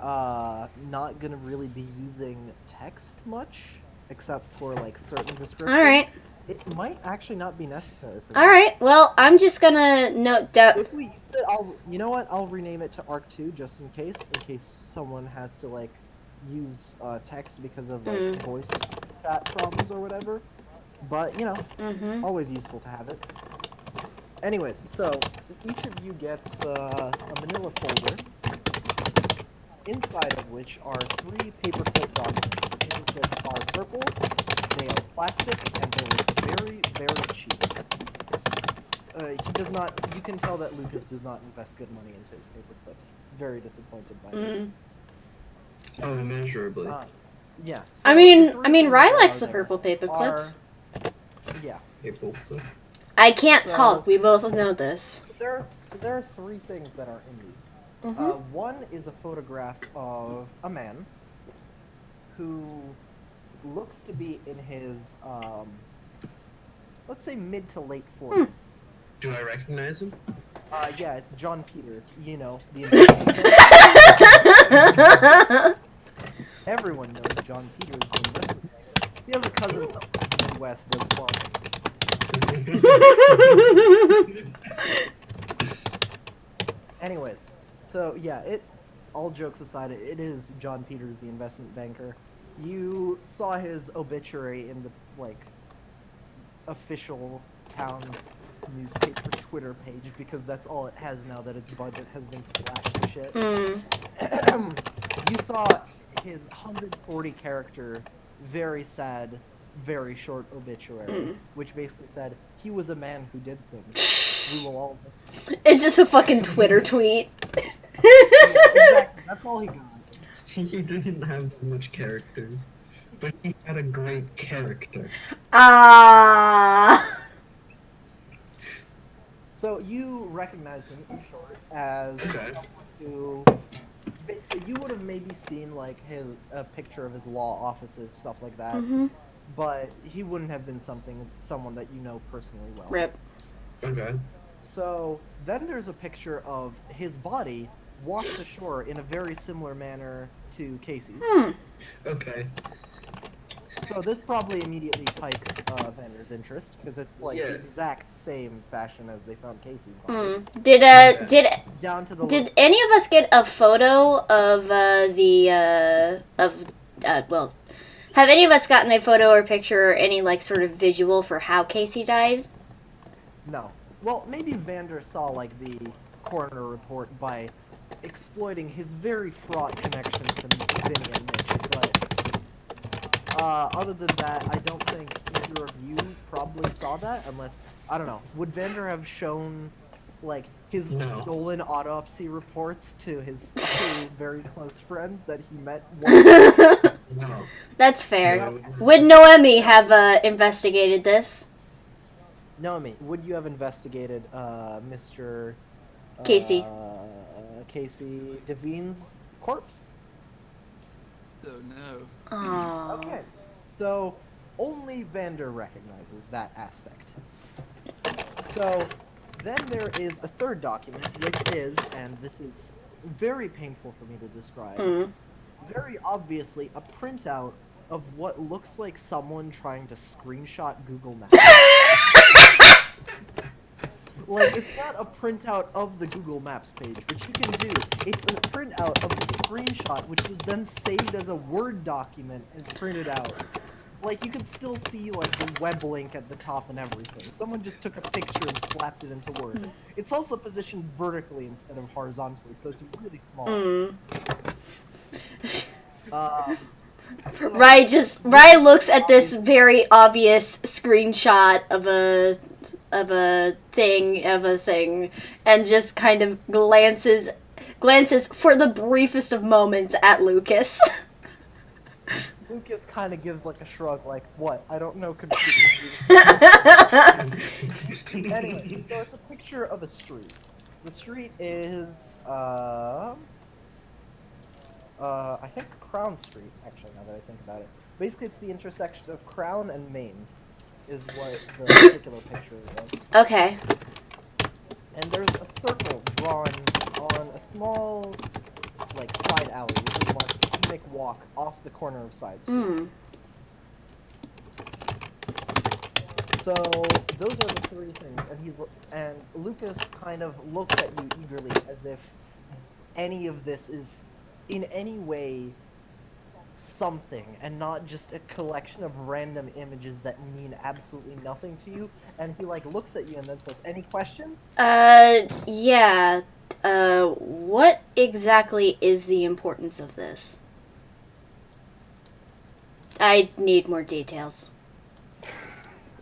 not gonna really be using text much, except for like certain descriptions, Alright. it might actually not be necessary for Alright, well, I'm just gonna note down... If we use it, you know what, I'll rename it to ARC 2 just in case someone has to like use text because of like voice chat problems or whatever. But you know, always useful to have it. Anyways, so each of you gets a manila folder, inside of which are 3 paperclip documents. The paperclips are purple, they are plastic, and they are very, very cheap. He does not. You can tell that Lucas does not invest good money into his paperclips. Very disappointed by this. Oh, immeasurably. Yeah. So I the mean, 3 things Rye that likes are the there purple paper clips. Yeah. People. I can't So- talk, we both know this. There are 3 things that are in these. One is a photograph of a man who looks to be in his, let's say mid to late 40s. Do I recognize him? Yeah, it's John Peters. You know, the everyone knows John Peters. The investment banker. He has a cousin somewhere in the Midwest does farming. Anyways, so yeah, all jokes aside, it is John Peters, the investment banker. You saw his obituary in the like official town newspaper Twitter page because that's all it has now that its budget has been slashed to shit. You saw his 140 character, very sad, very short obituary, which basically said he was a man who did things. We will all. It's just a fucking Twitter tweet. Exactly. That's all he got. He didn't have much characters, but he had a great character. So you recognize him in short as someone who you would have maybe seen like a picture of his law offices, stuff like that. But he wouldn't have been someone that you know personally well. Rip. Okay. So then there's a picture of his body washed ashore in a very similar manner to Casey's. Okay. So this probably immediately pikes Vander's interest because it's like Yeah. the exact same fashion as they found Casey's body. Hmm. Did Down to the Did any of us get a photo of well, have any of us gotten a photo or picture or any like sort of visual for how Casey died? No. Well, maybe Vander saw like the coroner report by exploiting his very fraught connections to Vinny and Mitch, but other than that, I don't think either of you probably saw that, unless, I don't know, would Vander have shown, like, his No. stolen autopsy reports to his two very close friends that he met once? No. That's fair. No. Would Noemi have investigated this? Naomi, would you have investigated Mr. Casey. Casey Devine's corpse? So no. Oh. Okay. So, only Vander recognizes that aspect. So, then there is a third document, which is, and this is very painful for me to describe, Mm. very obviously a printout of what looks like someone trying to screenshot Google Maps. Like, it's not a printout of the Google Maps page, which you can do. It's a printout of the screenshot, which was then saved as a Word document and printed out. Like, you can still see, like, the web link at the top and everything. Someone just took a picture and slapped it into Word. It's also positioned vertically instead of horizontally, so it's really small. Mm. So, Rai looks at this very obvious screenshot of a thing and just kind of glances for the briefest of moments at Lucas. Lucas kind of gives, like, a shrug, like, what? I don't know computers. Anyway, so it's a picture of a street. The street is, I think Crown Street, actually, now that I think about it. Basically, it's the intersection of Crown and Main, is what the particular picture is. Okay. And there's a circle drawn on a small, like, side alley, which is marked Scenic Walk off the corner of Side Street. Mm. So those are the three things, and Lucas kind of looks at you eagerly as if any of this is in any way something and not just a collection of random images that mean absolutely nothing to you. And he like looks at you and then says, "Any questions?" Yeah. What exactly is the importance of this? I need more details.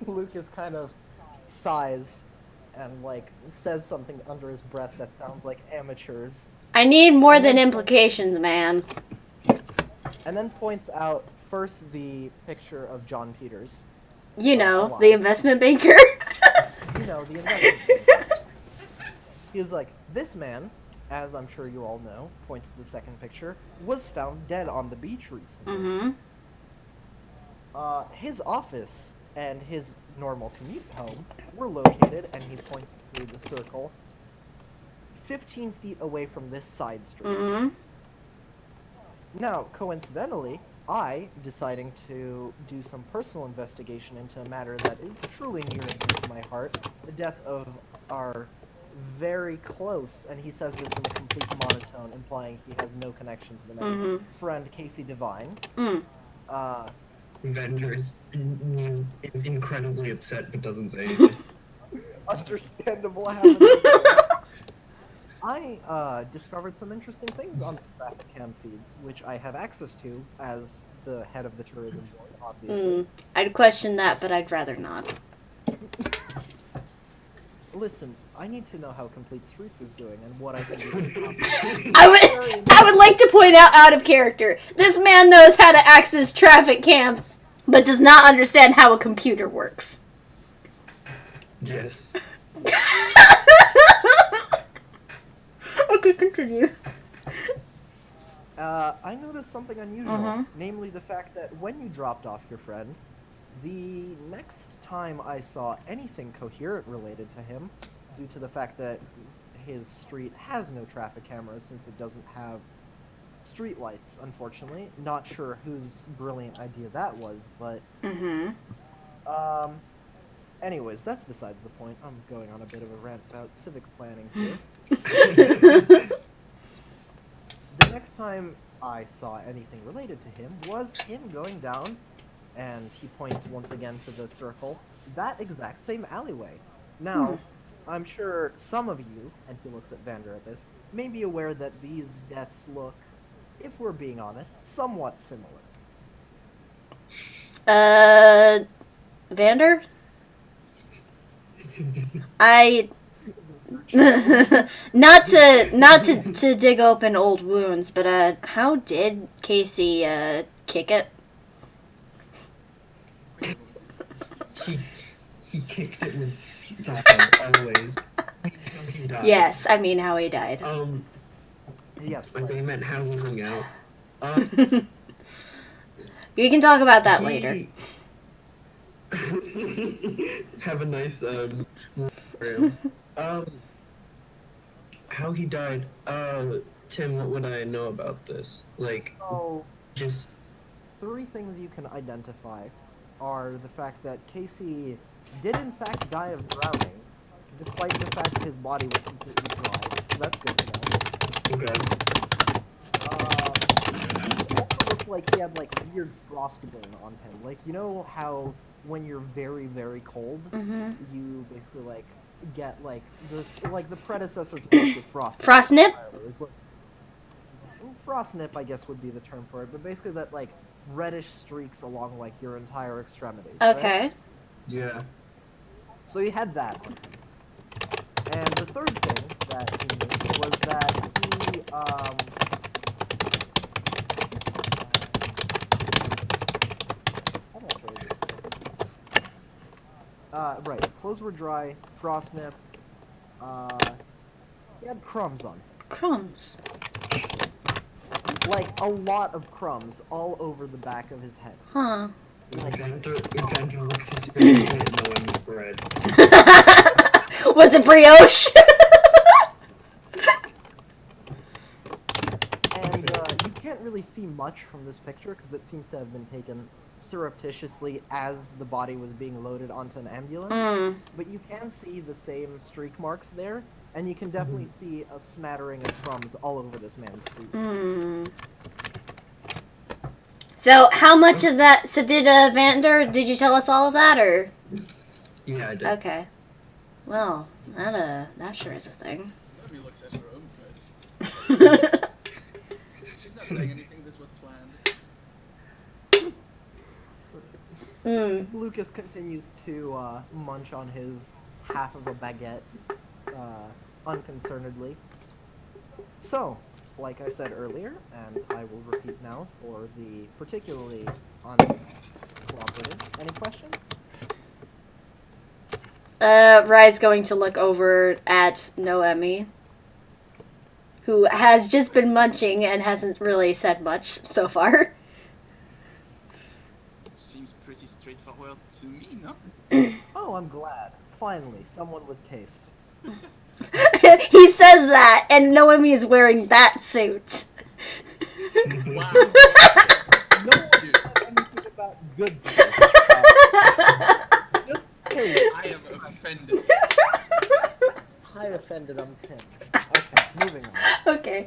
Lucas kind of sighs and like says something under his breath that sounds like amateurs, I need more than implications, man. and then points out first the picture of John Peters. You know, alive. the investment banker. You know, the investment banker. He was like, this man, as I'm sure you all know, points to the second picture, was found dead on the beach recently. Mm-hmm. His office and his normal commute home were located, and he points through the circle, 15 feet away from this side street. Mm-hmm. Now, coincidentally, I, deciding to do some personal investigation into a matter that is truly near and dear to my heart, the death of our very close, and he says this in a complete monotone, implying he has no connection to the matter, Mhm. friend Casey Devine. Mm. Vendor is incredibly upset but doesn't say anything. Understandable habit. I discovered some interesting things on the traffic cam feeds, which I have access to as the head of the tourism board, obviously. I'd question that, but I'd rather not. Listen, I need to know how Complete Streets is doing and what I can do. I would like to point out of character, this man knows how to access traffic cams, but does not understand how a computer works. Yes. Okay, continue. I noticed something unusual, Mhm. namely the fact that when you dropped off your friend, the next time I saw anything coherent related to him, due to the fact that his street has no traffic cameras since it doesn't have streetlights, unfortunately. Not sure whose brilliant idea that was, but Mm-hmm. anyways, that's besides the point. I'm going on a bit of a rant about civic planning here. The next time I saw anything related to him was him going down, and he points once again to the circle, that exact same alleyway. Now, I'm sure some of you, and he looks at Vander at this, may be aware that these deaths look, if we're being honest, somewhat similar. Vander? I not to dig open old wounds, but how did Casey kick it? He kicked it with style, always. He died. Yes, I mean how he died. Yes. I think he meant how he hung out. We can talk about that later. Have a nice memorial. How he died. Tim, what would I know about this? Like, So, just 3 things you can identify are the fact that Casey did in fact die of drowning, despite the fact that his body was completely dry. So that's good to know. okay. It also looked like he had like weird frostburn on him. Like, you know how when you're very, very cold, you basically like get like the predecessor to this with frost. Frostnip? It's like, frostnip, I guess, would be the term for it, but basically that like reddish streaks along like your entire extremities. Okay. Right? Yeah. So he had that. And the third thing that he knew was that he how do I show you this? Right. Clothes were dry, frostnip. He had crumbs on him. Crumbs. Like a lot of crumbs all over the back of his head. Huh. Like, Vander looks suspiciously at Noah's bread. Was it brioche? and you can't really see much from this picture because it seems to have been taken surreptitiously as the body was being loaded onto an ambulance. But you can see the same streak marks there, and you can definitely see a smattering of crumbs all over this man's suit. So how much of that? So did Vander? Did you tell us all of that, or? Yeah, I did. Okay. Well, that sure is a thing. Nobody looks at her own bed. She's not saying anything. This was planned. Lucas continues to munch on his half of a baguette unconcernedly. So, like I said earlier, and I will repeat now for the particularly uncooperative, any questions? Rye's going to look over at Noemi, who has just been munching and hasn't really said much so far. Seems pretty straightforward to me, no? Oh, I'm glad. Finally, someone with taste. He says that, and Noemi is wearing that suit. Wow. No one said anything about good taste. Just taste. I am offended. Hi, offended, I'm Tim. Okay, moving on. Okay.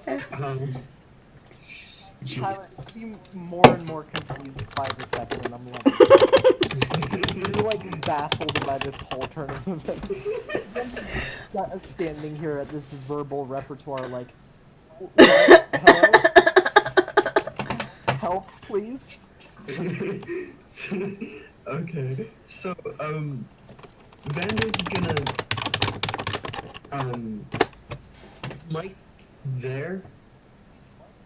Tyler, you seem more and more confused by the second, and I'm loving it. You're like baffled by this whole turn of events. Standing here at this verbal repertoire, like, hello? Help, please? Okay, so, Vander's gonna, Mike there?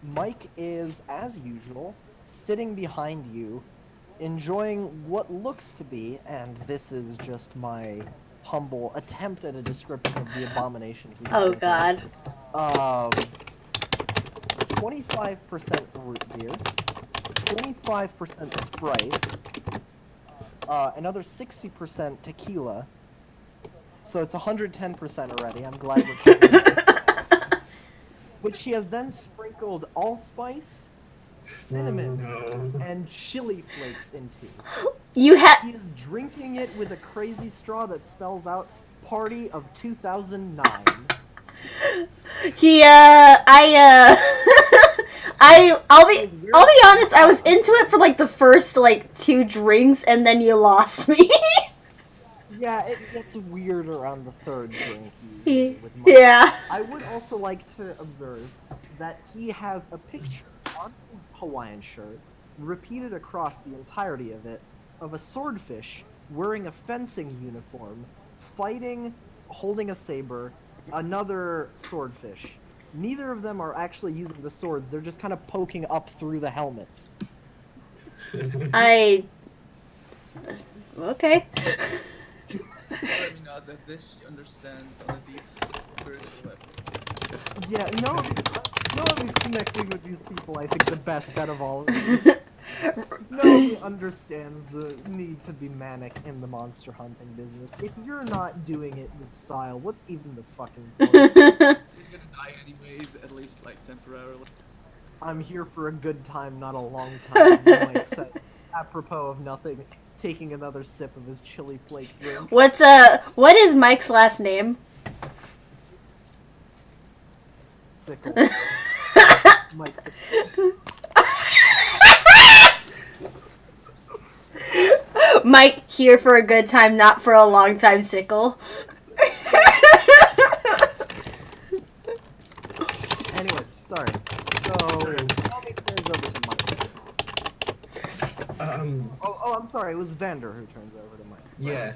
Mike is, as usual, sitting behind you, enjoying what looks to be, and this is just my humble attempt at a description of the abomination he's Oh drinking. God. 25% root beer, 25% Sprite, another 60% tequila. So it's 110% already. I'm glad we're covering it. Which he has then sprinkled sprinkled allspice, cinnamon, No. and chili flakes into. You had. He is drinking it with a crazy straw that spells out Party of 2009. I'll be honest, I was into it for like the first like 2 drinks and then you lost me. Yeah, it gets weird around the third drink usually with Mike. Yeah. I would also like to observe that he has a picture on his Hawaiian shirt, repeated across the entirety of it, of a swordfish wearing a fencing uniform, fighting, holding a saber, another swordfish. Neither of them are actually using the swords, they're just kind of poking up through the helmets. Okay. Let me know that this she understands on a deep spiritual level. Yeah, Noami's connecting with these people, I think, the best out of all of them. Noami understands the need to be manic in the monster hunting business. If you're not doing it with style, what's even the fucking point? You're gonna die anyways, at least like temporarily. I'm here for a good time, not a long time, Mike said. Apropos of nothing, he's taking another sip of his chili flake drink. What is Mike's last name? Sickle. Mike Sickle. Mike, here for a good time, not for a long time, Sickle. Anyways, sorry. So, Tommy turns over to Mike. Oh, I'm sorry, it was Vander who turns over to Mike. Yeah.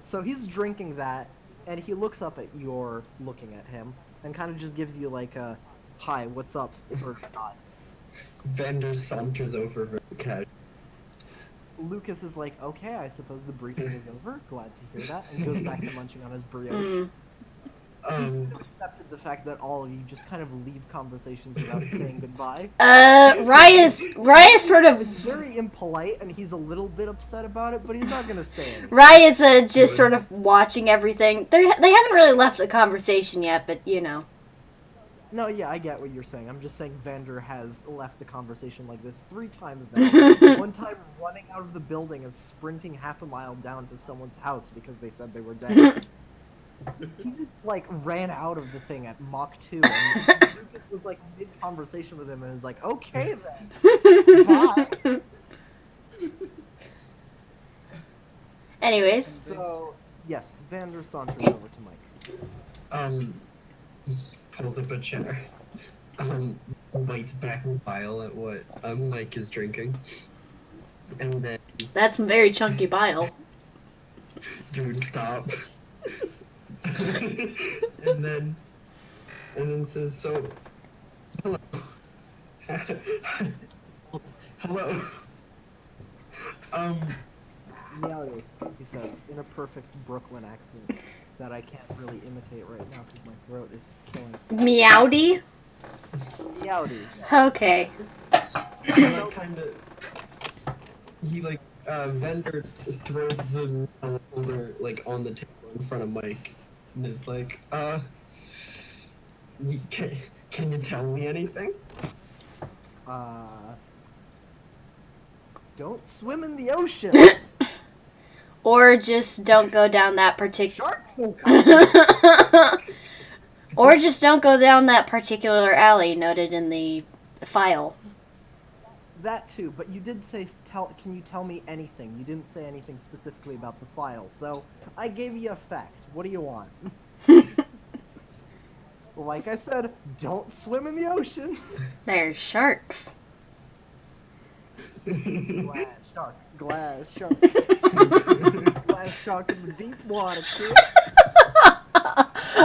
So he's drinking that, and he looks up at your looking at him, and kind of just gives you like a, hi, what's up, or nod. Vander saunters over very casually. Lucas is like, okay, I suppose the briefing is over, glad to hear that, and goes back to munching on his brioche. He's accepted the fact that all of you just kind of leave conversations without saying goodbye. Raya's sort It's of. very impolite, and he's a little bit upset about it, but he's not gonna say anything. Raya's just sort of watching everything. They haven't really left the conversation yet, but you know. No, yeah, I get what you're saying. I'm just saying Vander has left the conversation like this 3 times now. One time running out of the building and sprinting half a mile down to someone's house because they said they were dead. He just, like, ran out of the thing at Mach 2, and Lucas was, like, mid-conversation with him, and was like, okay then, bye. Anyways. So, yes, Vander saunters over to Mike. He pulls up a chair. Bites back a while at what Mike is drinking. And then... That's some very chunky bile. Dude, stop. and then says, so, hello. Hello. Meowdy, he says, in a perfect Brooklyn accent that I can't really imitate right now because my throat is killing me. Meowdy? Meowdy. Okay. Vendor throws the folder, like, on the table in front of Mike, and is like, can you tell me anything? Don't swim in the ocean! Or just don't go down that particular... Sharks will come! Or just don't go down that particular alley noted in the file. That too, but you did say, can you tell me anything? You didn't say anything specifically about the file, so I gave you a fact. What do you want? Like I said, don't swim in the ocean! There's sharks. Glass shark, glass shark. Glass shark in the deep water, kid.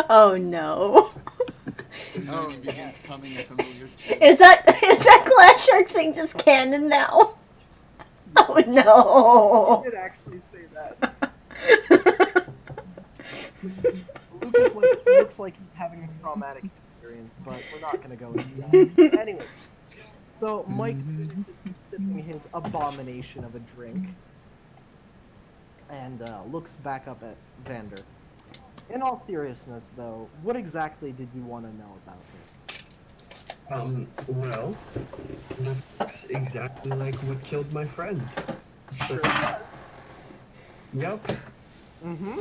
Oh no. Oh, begins coming a familiar tune. Is that glass shark thing just canon now? Oh no. I did actually say that. Lucas looks like he's having a traumatic experience, but we're not gonna go into that. Anyways, so Mike is sipping his abomination of a drink and looks back up at Vander. In all seriousness, though, what exactly did you want to know about this? Well, this looks exactly like what killed my friend. Sure does. Yep. Mm-hmm.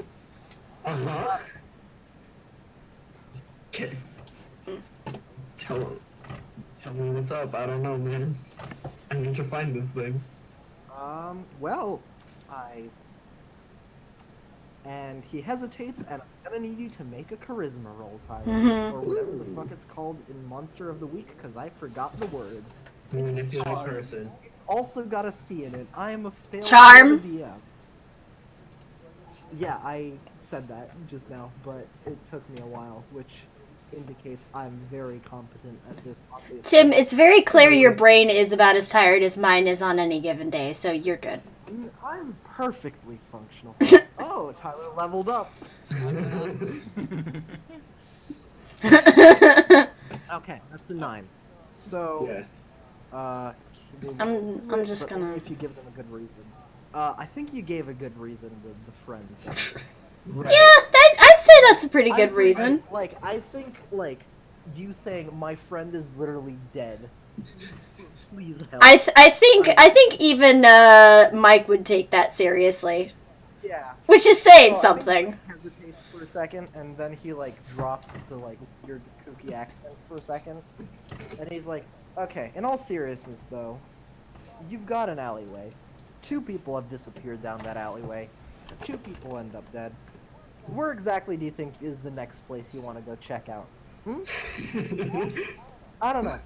Uh-huh. Okay. Tell, tell me what's up. I don't know, man. I need to find this thing. Well, and he hesitates, and I'm gonna need you to make a charisma roll, Tyler, or whatever the fuck it's called in Monster of the Week, because I forgot the word. Manipulate person. Also got a C in it. I am a failure Charm? as a DM. Yeah, I said that just now, but it took me a while, which indicates I'm very competent at this. Obviously. Tim, it's very clear your brain is about as tired as mine is on any given day, so you're good. I'm perfectly functional. Oh, Tyler leveled up. Okay, that's a 9. So, Yeah. I'm just but only gonna. if you give them a good reason. I think you gave a good reason with the friend thing. Right. Yeah, I'd say that's a pretty good reason. I think, you saying my friend is literally dead. Please help. I think even Mike would take that seriously, Yeah. which is saying Well, I think something. he hesitates for a second, and then he, drops the, weird kooky accent for a second. And he's like, okay, in all seriousness, though, you've got an alleyway. 2 people have disappeared down that alleyway. 2 people end up dead. Where exactly do you think is the next place you want to go check out? I don't know.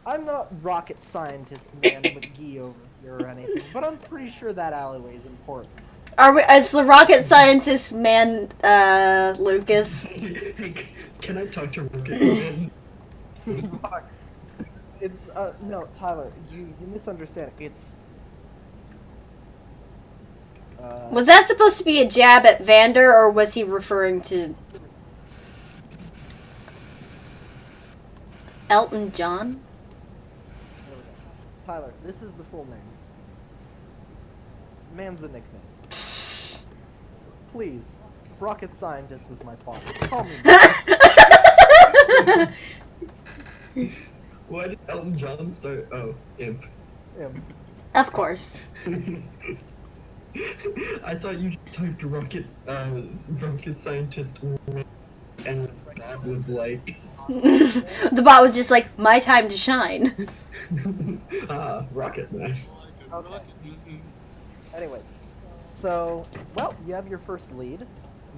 I'm not rocket scientist man McGee over here or anything, but I'm pretty sure that alleyway is important. Is the rocket scientist man Lucas? Hey, can I talk to Rocket Man? It's no, Tyler, you misunderstand. It's Was that supposed to be a jab at Vander, or was he referring to Elton John? Tyler, this is the full name. Man's a nickname. Please, rocket scientist is my father. Call me. Why did Elton John start? Oh, Imp. Of course. I thought you typed rocket scientist, and Bob was like, The bot was just like, my time to shine. Rocket Man. Okay. Anyways, so, well, you have your first lead.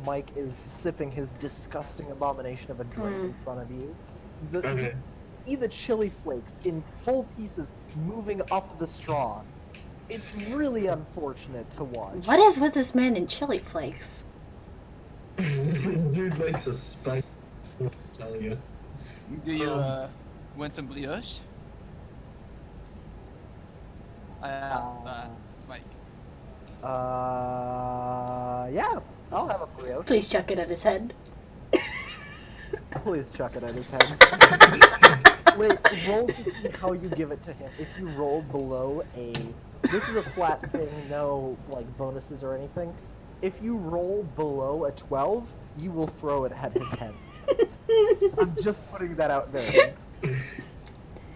Mike is sipping his disgusting abomination of a drink in front of you. Okay. See the chili flakes in full pieces moving up the straw. It's really unfortunate to watch. What is with this man in chili flakes? Dude likes a spice. I'll tell you. Do you want some brioche? I have Mike. Yeah, I'll have a brioche. Please chuck it at his head. Please chuck it at his head. Wait, roll to see how you give it to him. If you roll below a... This is a flat thing, no, bonuses or anything. If you roll below a 12, you will throw it at his head. I'm just putting that out there. Do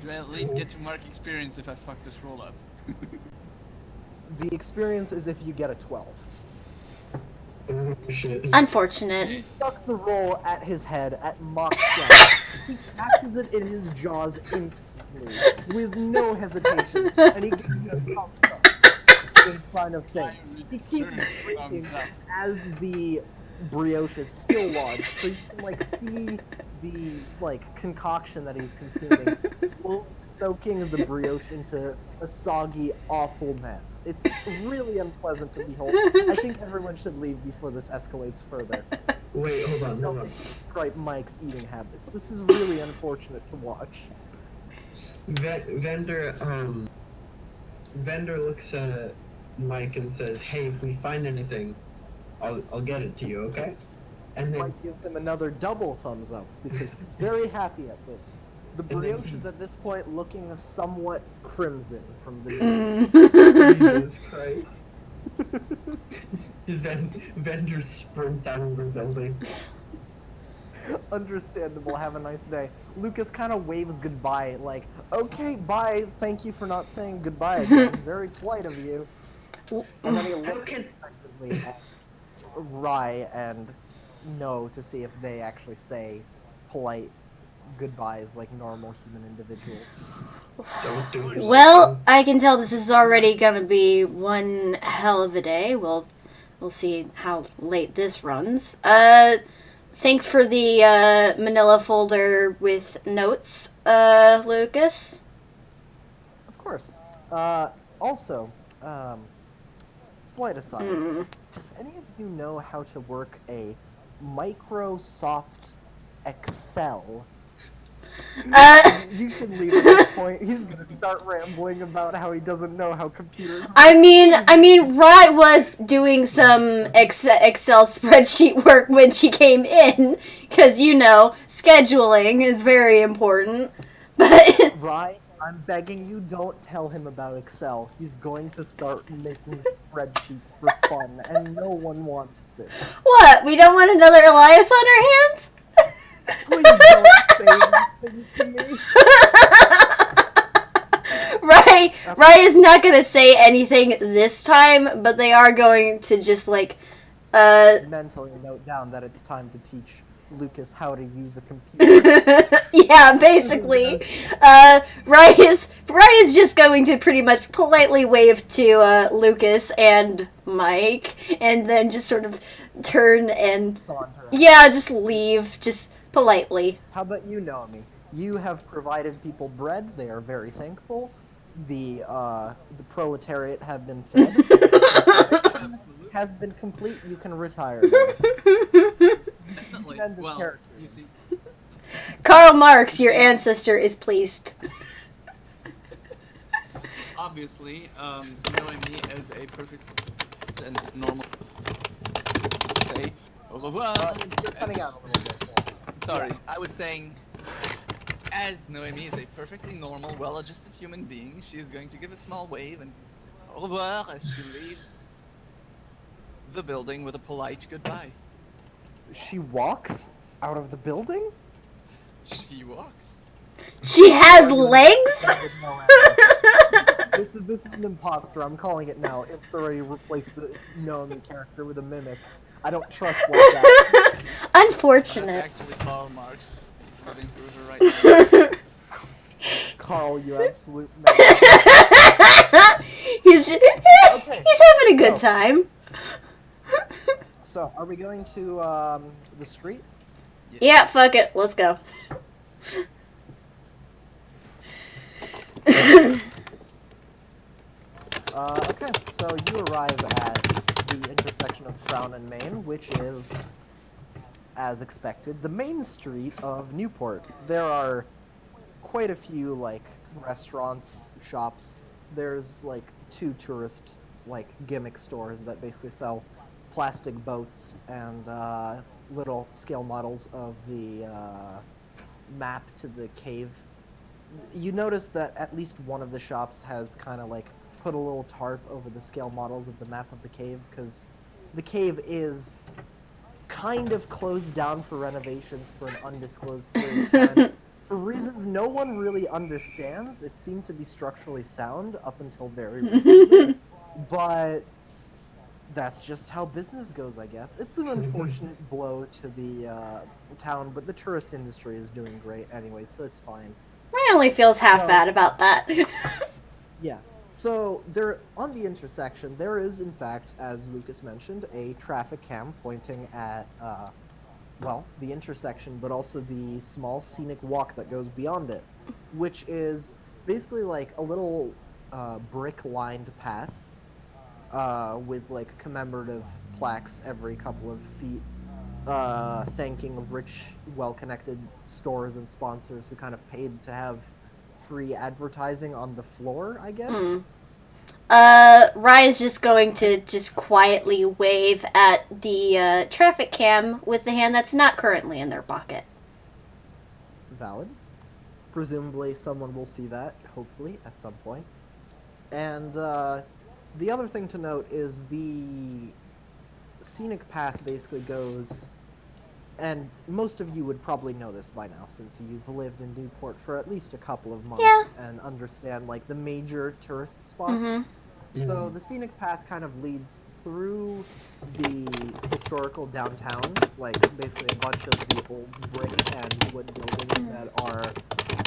I at least get to mark experience if I fuck this roll up? The experience is if you get a 12. Oh, shit. Unfortunate. Stuck the roll at his head at Mach 12. He catches it in his jaws instantly, with no hesitation, and he gives you a thumbs up in front of thing. He keeps drinking as the brioche is still lodged, so you can see the concoction that he's consuming slowly soaking the brioche into a soggy, awful mess. It's really unpleasant to behold. I think everyone should leave before this escalates further. Wait, hold on. Describe Mike's eating habits. This is really unfortunate to watch. Vendor looks at Mike and says, "Hey, if we find anything, I'll get it to you, okay?" And then Mike gives him another double thumbs up because he's very happy at this. The brioche is at this point looking somewhat crimson from the Jesus Christ. Vendor sprints out of the building. Understandable. Have a nice day. Lucas kind of waves goodbye, like, okay, bye. Thank you for not saying goodbye again. Very polite of you. And then he looks Okay. effectively at Rye and No to see if they actually say polite goodbyes like normal human individuals. Don't do it. Well, I can tell this is already gonna be one hell of a day. We'll see how late this runs. Thanks for the manila folder with notes, Lucas. Of course. Also, slight aside. Mm. Does any of you know how to work a Microsoft Excel? You should leave at this point. He's gonna start rambling about how he doesn't know how computers. I mean, Rye was doing some Excel spreadsheet work when she came in, because scheduling is very important. But Rye, I'm begging you, don't tell him about Excel. He's going to start making spreadsheets for fun, and no one wants this. what? We don't want another Elias on our hands? Please don't say these things to me. Rye is not gonna say anything this time, but they are going to just Mentally note down that it's time to teach Lucas how to use a computer. yeah, basically. Rye is just going to pretty much politely wave to Lucas and Mike, and then just sort of turn and Saunter. yeah, just leave, just politely. How about you, Naomi? You have provided people bread. They are very thankful. The proletariat have been fed. Absolutely. Has been complete. You can retire now. Definitely. End this Well, character. you see, Karl Marx, your ancestor, is pleased. obviously, knowing me as a perfect and normal, say, au revoir. You're cutting out a little bit. Sorry, I was saying, as Noemi is a perfectly normal, well-adjusted human being, she is going to give a small wave and say au revoir as she leaves the building with a polite goodbye. She walks out of the building? She walks. She has legs? This is an imposter. I'm calling it now. It's already replaced the Naomi character with a mimic. I don't trust like that. That's Unfortunate. actually Karl Marx living through her right now. Carl, you absolute he's having a good time. So, are we going to the street? Yeah, fuck it. Let's go. Okay, so you arrive at the intersection of Crown and Main, which is, as expected, the main street of Newport. There are quite a few, like, restaurants, shops. There's, like, 2 tourist, like, gimmick stores that basically sell plastic boats and little scale models of the map to the cave. You notice that at least one of the shops has kind of like put a little tarp over the scale models of the map of the cave, because the cave is kind of closed down for renovations for an undisclosed period of time. For reasons no one really understands. It seemed to be structurally sound up until very recently, but that's just how business goes, I guess. It's an unfortunate blow to the town, but the tourist industry is doing great anyway, so it's fine. Ryan only feels half No. bad about that. Yeah. So there, on the intersection, there is, in fact, as Lucas mentioned, a traffic cam pointing at, well, the intersection, but also the small scenic walk that goes beyond it, which is basically like a little brick-lined path with like commemorative plaques every couple of feet, thanking rich, well-connected stores and sponsors who kind of paid to have free advertising on the floor, I guess. Rye is just going to just quietly wave at the traffic cam with the hand that's not currently in their pocket. Valid. Presumably someone will see that, hopefully, at some point. And the other thing to note is the scenic path basically goes and most of you would probably know this by now since you've lived in Newport for at least a couple of Yeah. months and understand like the major tourist spots. Mm-hmm. So the scenic path kind of leads through the historical downtown, like basically a bunch of the old brick and wood buildings that are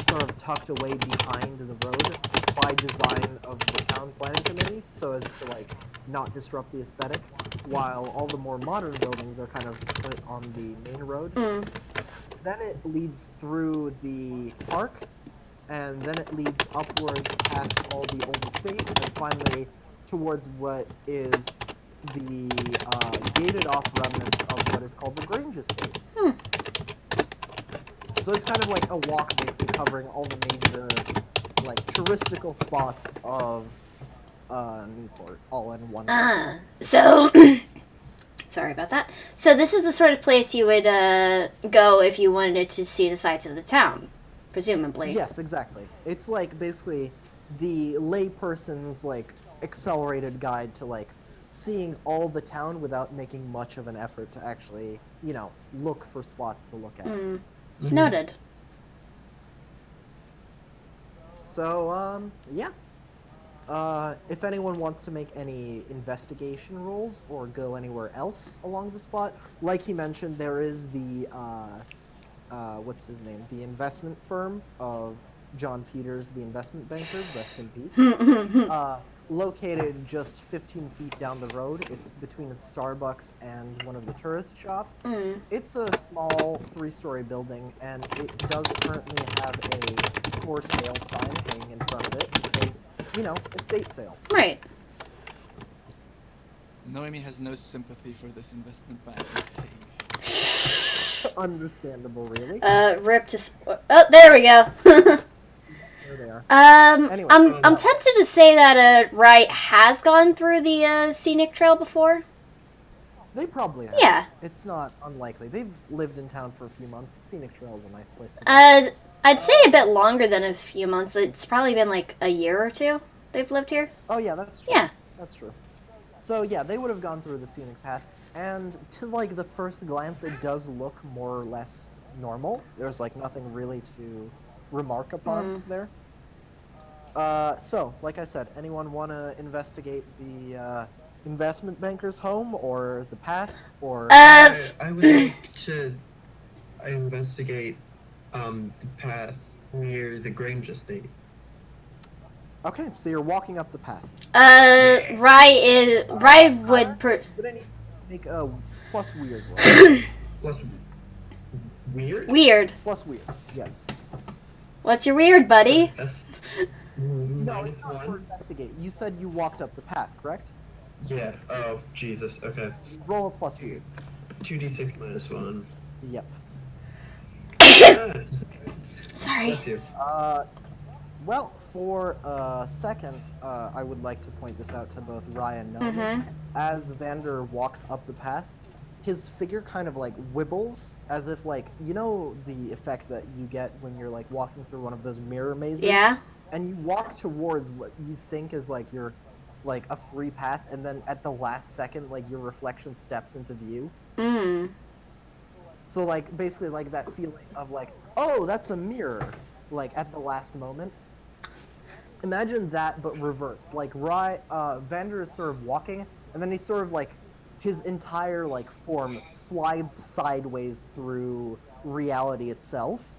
sort of tucked away behind the road by design of the town planning committee, so as to like not disrupt the aesthetic, while all the more modern buildings are kind of put on the main road. Mm. Then it leads through the park, and then it leads upwards past all the old estates, and finally towards what is the gated off remnants of what is called the Grange Estate. Hmm. So it's kind of like a walk basically covering all the major like touristical spots of Newport all in one walk. So sorry about that. So this is the sort of place you would go if you wanted to see the sights of the town, presumably. Yes, exactly. It's like basically the layperson's like accelerated guide to like seeing all the town without making much of an effort to actually, you know, look for spots to look at. Mm. Noted. So, yeah. If anyone wants to make any investigation rolls or go anywhere else along the spot, like he mentioned, there is the, what's his name? The investment firm of John Peters, the investment bankers, rest in peace. Located just 15 feet down the road. It's between a Starbucks and one of the tourist shops. Mm. It's a small 3-story building, and it does currently have a for sale sign hanging in front of it because, you know, estate sale. Right. Noemi has no sympathy for this investment bank. Understandable, really. Rip to oh, there we go. There they are. I'm Anyway, tempted to say that Wright has gone through the scenic trail before. They probably have. Yeah. It's not unlikely. They've lived in town for a few months. Scenic Trail is a nice place to go. I'd say a bit longer than a few months. It's probably been like a year or two they've lived here. Oh yeah, that's true. Yeah. That's true. So yeah, they would have gone through the scenic path, and to like the first glance, it does look more or less normal. There's like nothing really to remark upon there. So, like I said, anyone want to investigate the investment banker's home or the path, or? I would like to investigate the path near the Grange Estate. Okay, so you're walking up the path. Rye would Would any make a plus weird roll? Plus, weird? weird. Plus weird, yes. What's your weird, buddy? That's No, minus it's not for one. investigate. You said you walked up the path, correct? Yeah. Oh, Jesus. Okay. Roll a plus weird. 2d6 minus 1. Yep. Ah, Sorry. bless you. Well, for a second, I would like to point this out to both Ryan and Nomi. Mm-hmm. As Vander walks up the path, his figure kind of like wibbles, as if like, you know the effect that you get when you're like walking through one of those mirror mazes? Yeah. And you walk towards what you think is like your, like a free path, and then at the last second, like your reflection steps into view. Mm. So like basically like that feeling of like, oh, that's a mirror, like at the last moment. Imagine that, but reversed. Like Vander is sort of walking, and then he's sort of like his entire like form slides sideways through reality itself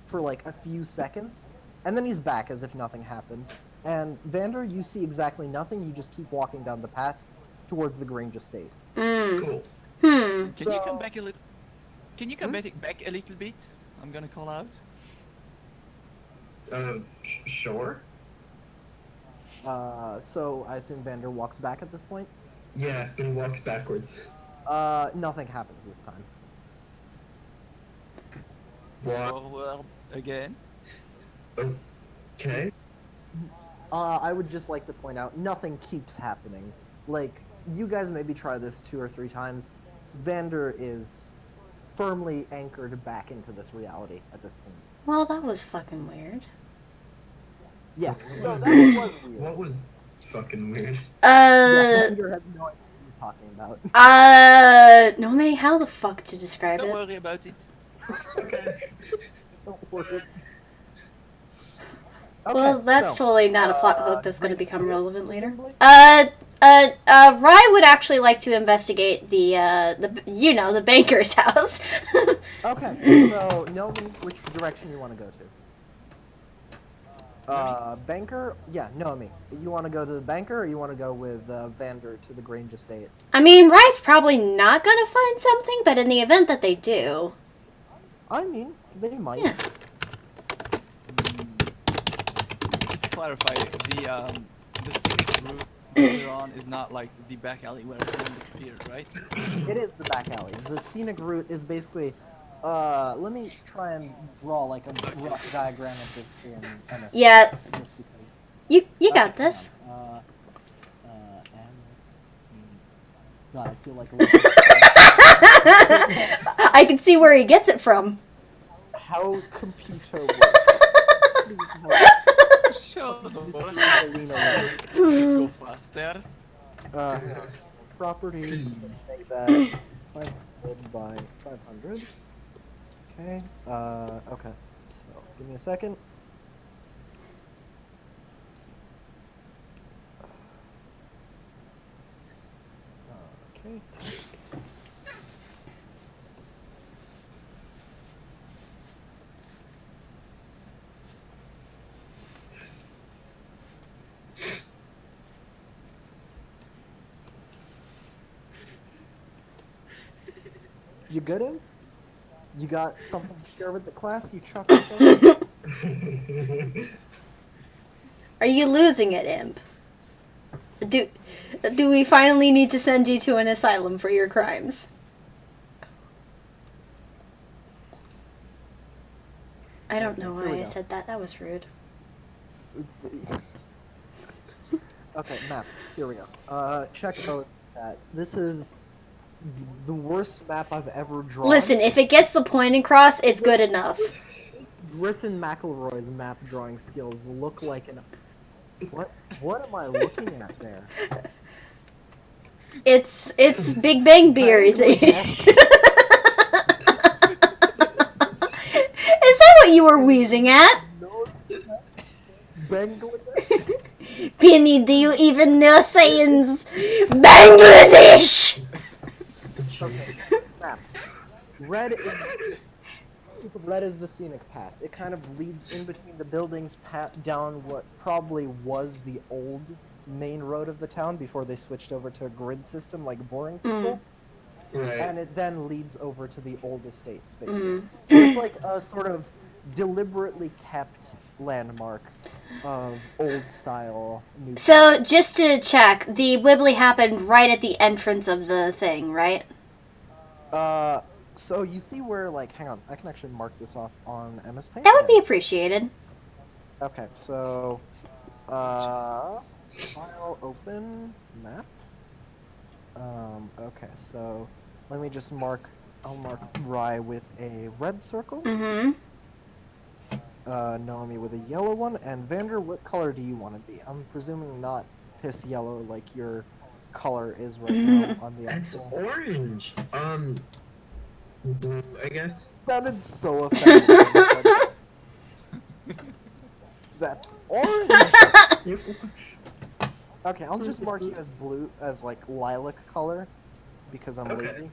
for like a few seconds, and then he's back as if nothing happened. And Vander, you see exactly nothing. You just keep walking down the path towards the Grange Estate. Mm. Cool. Hmm. Can you come back a little? Can you come back a little bit? I'm gonna call out. Sure. So I assume Vander walks back at this point. Yeah, and he walks backwards. Nothing happens this time. What? Forward again. Okay. I would just like to point out, nothing keeps happening. Like, you guys maybe try this 2 or 3 times. Vander is firmly anchored back into this reality at this point. Well, that was fucking weird. Yeah, no, that was weird. What was fucking weird? Yeah, Vander has no idea what talking about. Nome, how the fuck to describe Don't it? worry about it. Don't worry. Well, that's so, totally not a plot hook that's going to Granger become State, relevant later. presumably? Rye would actually like to investigate the banker's house. Okay, so know me which direction you want to go to. Banker? Yeah, know me. You want to go to the banker, or you want to go with Vander to the Grange Estate? I mean, Rye's probably not going to find something, but in the event that they do, I mean, they might. yeah. Just to clarify, the scenic route that we're on is not like the back alley where everyone disappeared, right? It is the back alley. The scenic route is basically. Let me try and draw like a rough diagram of this in MS. Yeah. Just because. You got Okay, this. hang on. MS. God, I feel like. I can see where he gets it from. How computer works. Please help. Sure. Alina, Go faster. property, make that 500 by 500. Okay, okay. So, give me a second. Okay. You good, Im? You got something to share with the class? You chuckled there? Are you losing it, Imp? Do we finally need to send you to an asylum for your crimes? I don't know Here we why I go. said that. That was rude. Okay, map. Here we go. Check those. This is the worst map I've ever drawn. Listen, if it gets the point across, it's good enough. Griffin McElroy's map drawing skills look like an. What am I looking at there? It's Big Bang Theory thing. Bangladesh. Is that what you were wheezing at? No, Bangladesh. Penny, do you even know science? Bangladesh! Okay, map. Red is the scenic path. It kind of leads in between the buildings down what probably was the old main road of the town before they switched over to a grid system like boring people. Right. And it then leads over to the old estates, basically. Mm. So it's like a sort of deliberately kept landmark of old style. So, just to check, the Wibbly happened right at the entrance of the thing, right? So you see where, like, hang on, I can actually mark this off on MS Paint. That would be appreciated. Okay, so, file open map. Okay, so let me just I'll mark Rye with a red circle, Mm-hmm. Naomi with a yellow one, and Vander, what color do you want to be? I'm presuming not piss yellow like your color is right now on the That's actual. orange. Blue, I guess. Sounded so offended when you said that. That's orange! Okay, I'll just mark you as blue, as like lilac color, because I'm Okay. lazy.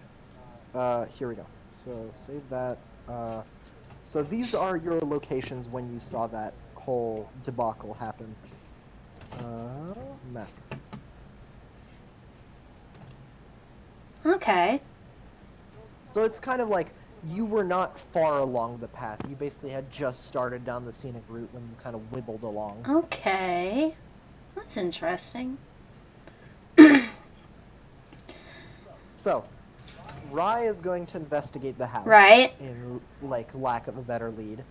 Here we go. So save that. So these are your locations when you saw that whole debacle happen. Map. Okay. So it's kind of like you were not far along the path. You basically had just started down the scenic route when you kind of wibbled along. Okay. That's interesting. So, Rye is going to investigate the house. Right. In, like, lack of a better lead.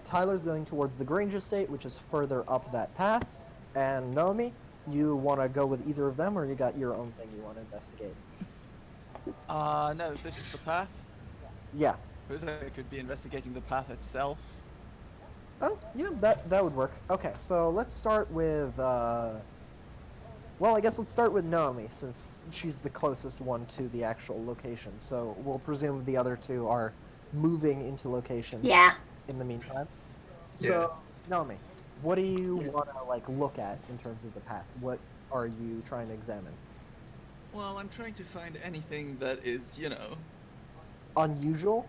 Tyler's going towards the Grange Estate, which is further up that path. And Naomi, you want to go with either of them, or you got your own thing you want to investigate? No, this is the path. Yeah. Because I could be investigating the path itself. Oh, yeah, that would work. Okay, so let's start with, Well, I guess let's start with Naomi, since she's the closest one to the actual location. So we'll presume the other two are moving into location Yeah. in the meantime. Yeah. So, Naomi, what do you Yes. want to like look at in terms of the path? What are you trying to examine? Well, I'm trying to find anything that is, Unusual?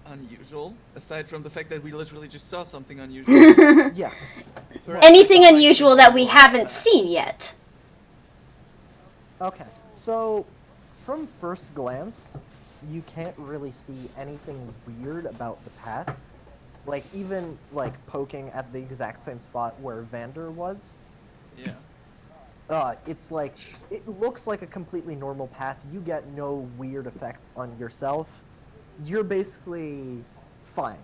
unusual. Aside from the fact that we literally just saw something unusual. Yeah. Perhaps I Anything can find unusual something that we more haven't about that. seen yet. Okay. So, from first glance, you can't really see anything weird about the path. Like even like poking at the exact same spot where Vander was, Yeah. it's like it looks like a completely normal path. You get no weird effects on yourself. You're basically fine.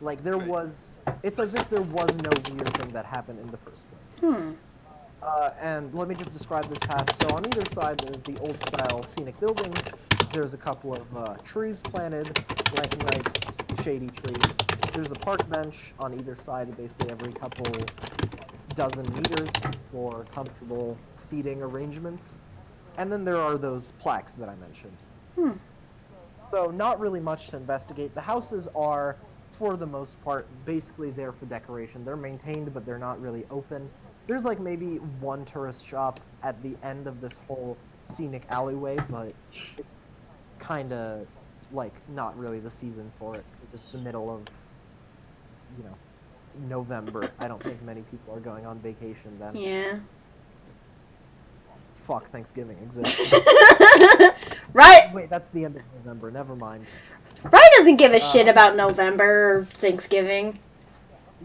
Like there Great. was, it's as if there was no weird thing that happened in the first place. Hmm. And let me just describe this path. So on either side, there's the old-style scenic buildings. There's a couple of trees planted, like nice shady trees. There's a park bench on either side, basically every couple dozen meters for comfortable seating arrangements. And then there are those plaques that I mentioned. Hmm. So not really much to investigate. The houses are, for the most part, basically there for decoration. They're maintained, but they're not really open. There's like maybe one tourist shop at the end of this whole scenic alleyway, but it's kind of like not really the season for it because it's the middle of, you know, November. I don't think many people are going on vacation then. Yeah. Fuck, Thanksgiving exists. Right. Wait, that's the end of November. Never mind. Ryan doesn't give a shit okay. about November or Thanksgiving.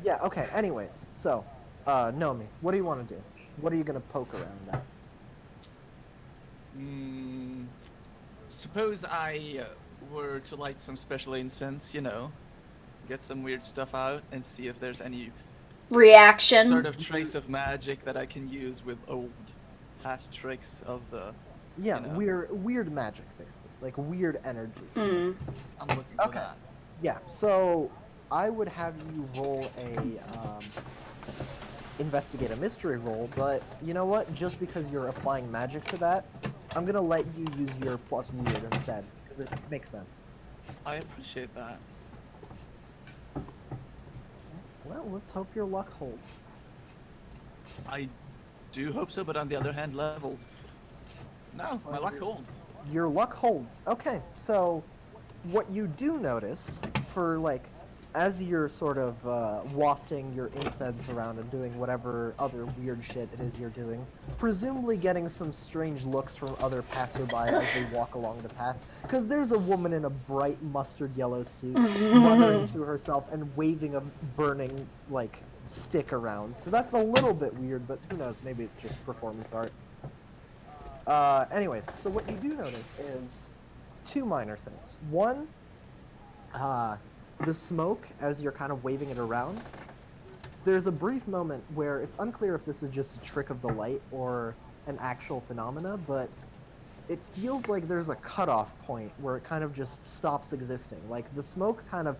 Yeah, okay. Anyways, so, Nomi, what do you want to do? What are you going to poke around at? Suppose I were to light some special incense, get some weird stuff out and see if there's any Reaction. sort of trace of magic that I can use with old past tricks of the. Yeah, You know. weird magic, basically. Like, weird energies. Hmm. I'm looking for Okay. that. Yeah, so, I would have you roll a, investigate a mystery roll, but you know what? Just because you're applying magic to that, I'm gonna let you use your plus weird instead, because it makes sense. I appreciate that. Well, let's hope your luck holds. I do hope so, but on the other hand, levels. No, my luck holds. Your luck holds. Okay, so what you do notice for like as you're sort of wafting your incense around and doing whatever other weird shit it is you're doing, presumably getting some strange looks from other passerby as they walk along the path, because there's a woman in a bright mustard yellow suit muttering to herself and waving a burning like stick around. So that's a little bit weird, but who knows, maybe it's just performance art. Anyways, so what you do notice is two minor things. One, the smoke, as you're kind of waving it around, there's a brief moment where it's unclear if this is just a trick of the light or an actual phenomena, but it feels like there's a cutoff point where it kind of just stops existing. Like, the smoke kind of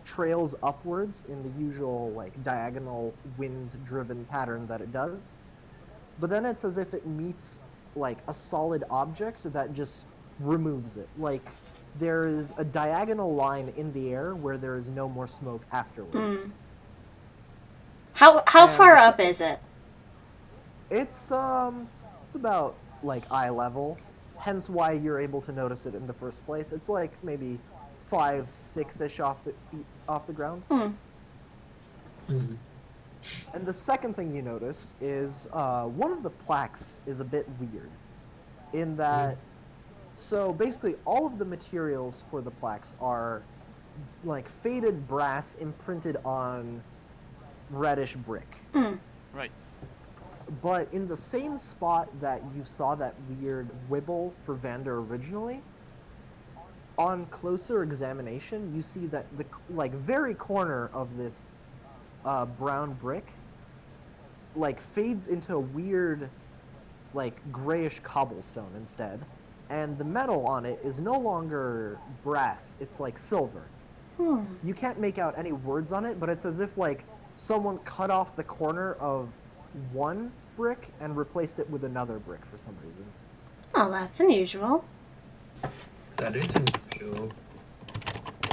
trails upwards in the usual, like, diagonal wind-driven pattern that it does, but then it's as if it meets like a solid object that just removes it. Like there is a diagonal line in the air where there is no more smoke afterwards. How And far the up second- is it? It's about like eye level, hence why you're able to notice it in the first place. It's like maybe 5-6-ish off the ground. Mhm. And the second thing you notice is one of the plaques is a bit weird in that so basically all of the materials for the plaques are like faded brass imprinted on reddish brick. Right. But in the same spot that you saw that weird wibble for Vander originally, on closer examination you see that the like very corner of this brown brick like fades into a weird like grayish cobblestone instead, and the metal on it is no longer brass, it's like silver. You can't make out any words on it, but it's as if like someone cut off the corner of one brick and replaced it with another brick for some reason. Oh, that's unusual. That is unusual.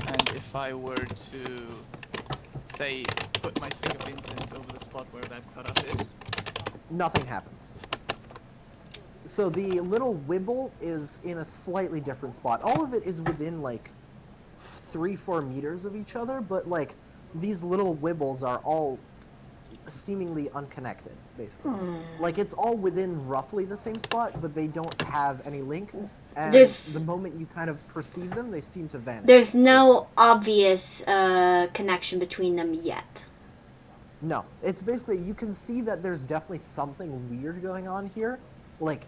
And if I were to, say, put my stick of incense over the spot where that cutoff is, Nothing happens. So the little wibble is in a slightly different spot. All of it is within like 3-4 meters of each other, but like these little wibbles are all seemingly unconnected, basically. Like it's all within roughly the same spot, but they don't have any link. And There's- the moment you kind of perceive them, they seem to vanish. There's no obvious connection between them yet. No, it's basically, you can see that there's definitely something weird going on here. Like,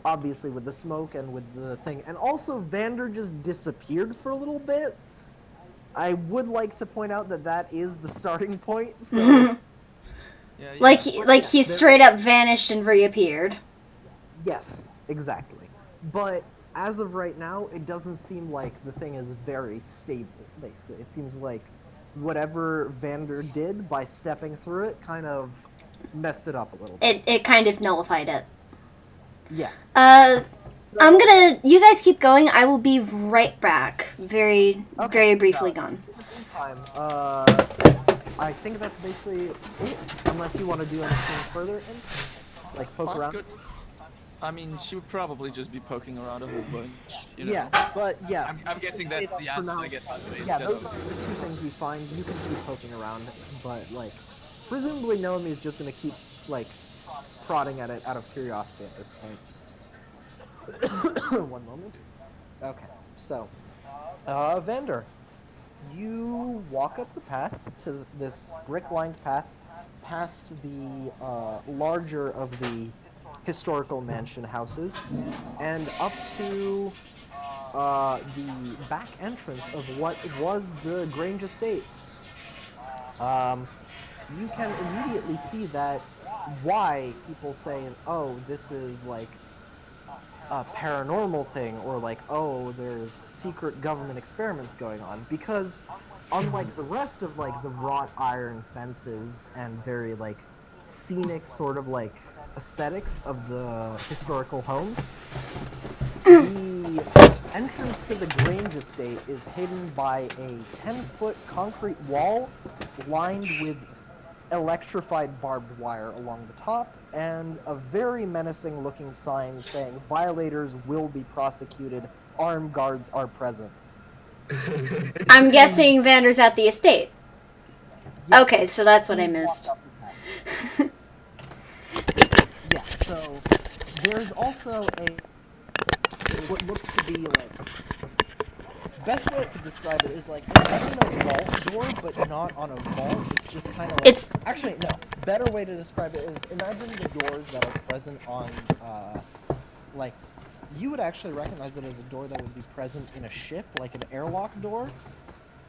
obviously with the smoke and with the thing. And also, Vander just disappeared for a little bit. I would like to point out that that is the starting point, so... yeah, Like yeah, he there- straight up vanished and reappeared. Yes, exactly. But as of right now, it doesn't seem like the thing is very stable, basically. It seems like whatever Vander did by stepping through it kind of messed it up a little bit. It kind of nullified it. Yeah. I'm gonna. You guys keep going. I will be right back. Very briefly gone. Time. I think that's basically it, unless you want to do anything further, like poke that's around. good. I mean, she would probably just be poking around a whole bunch, you know? Yeah, but yeah. I'm guessing that's the For answers now- I get out of it. Yeah, instead those of- are the two things you find. You can keep poking around, but like, presumably Noemi is just gonna keep like prodding at it out of curiosity at this point. One moment. Okay, so, Vander, you walk up the path to this brick-lined path past the larger of the historical mansion houses and up to the back entrance of what was the Grange estate. You can immediately see that why people say, oh, this is like a paranormal thing, or like, oh, there's secret government experiments going on, because unlike the rest of like the wrought iron fences and very like scenic sort of like aesthetics of the historical homes, the entrance to the Grange estate is hidden by a 10-foot concrete wall lined with electrified barbed wire along the top, and a very menacing looking sign saying violators will be prosecuted, armed guards are present. I'm guessing Vander's at the estate. Yes. Okay, so that's what I You walk missed. up the path. Yeah, so there's also what looks to be like, best way I could describe it is like imagine a vault door, but not on a vault. It's just kind of like, It's- actually no. Better way to describe it is imagine the doors that are present on like, you would actually recognize it as a door that would be present in a ship, like an airlock door.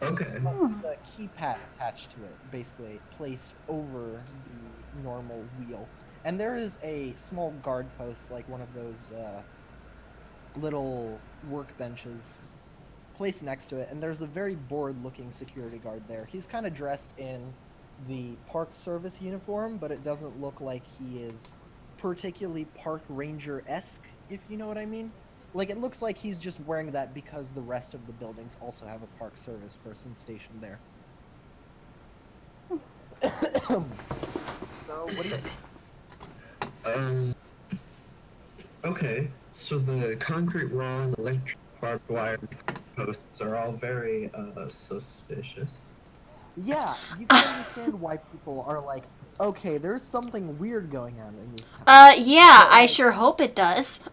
Okay. With a keypad attached to it, basically placed over the normal wheel. And there is a small guard post, like one of those little workbenches, placed next to it, and there's a very bored-looking security guard there. He's kind of dressed in the Park Service uniform, but it doesn't look like he is particularly Park Ranger-esque, if you know what I mean. Like, it looks like he's just wearing that because the rest of the buildings also have a Park Service person stationed there. So, what do you think? Okay, so the concrete wall and electric barbed wire posts are all very suspicious. Yeah, you can understand why people are like, okay, there's something weird going on in this town. Yeah, I sure hope it does.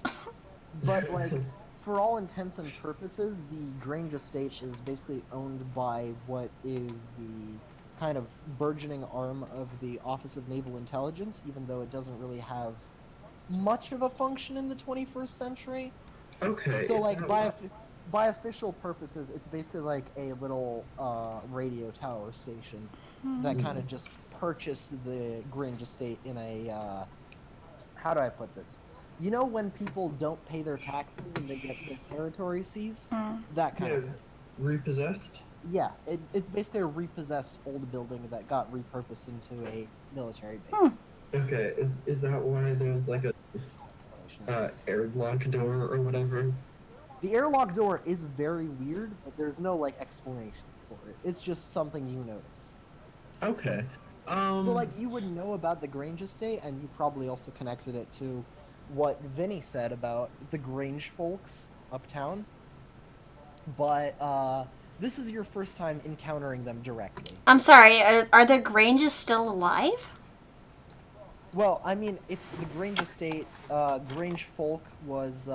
But, like, for all intents and purposes, the Grange estate is basically owned by what is the kind of burgeoning arm of the Office of Naval Intelligence, even though it doesn't really have much of a function in the 21st century. Okay. So, like, by official purposes, it's basically like a little radio tower station that kind of just purchased the Grange estate in a, how do I put this? You know when people don't pay their taxes and they get their territory seized? That kind of thing. Repossessed? Yeah, it's basically a repossessed old building that got repurposed into a military base. Okay, is that why there's like a airlock door or whatever? The airlock door is very weird, but there's no like explanation for it. It's just something you notice. Okay. So like you would know about the Grange estate, and you probably also connected it to what Vinny said about the Grange folks uptown. But this is your first time encountering them directly. I'm sorry, are the Granges still alive? Well, I mean, it's the Grange estate. Grange folk was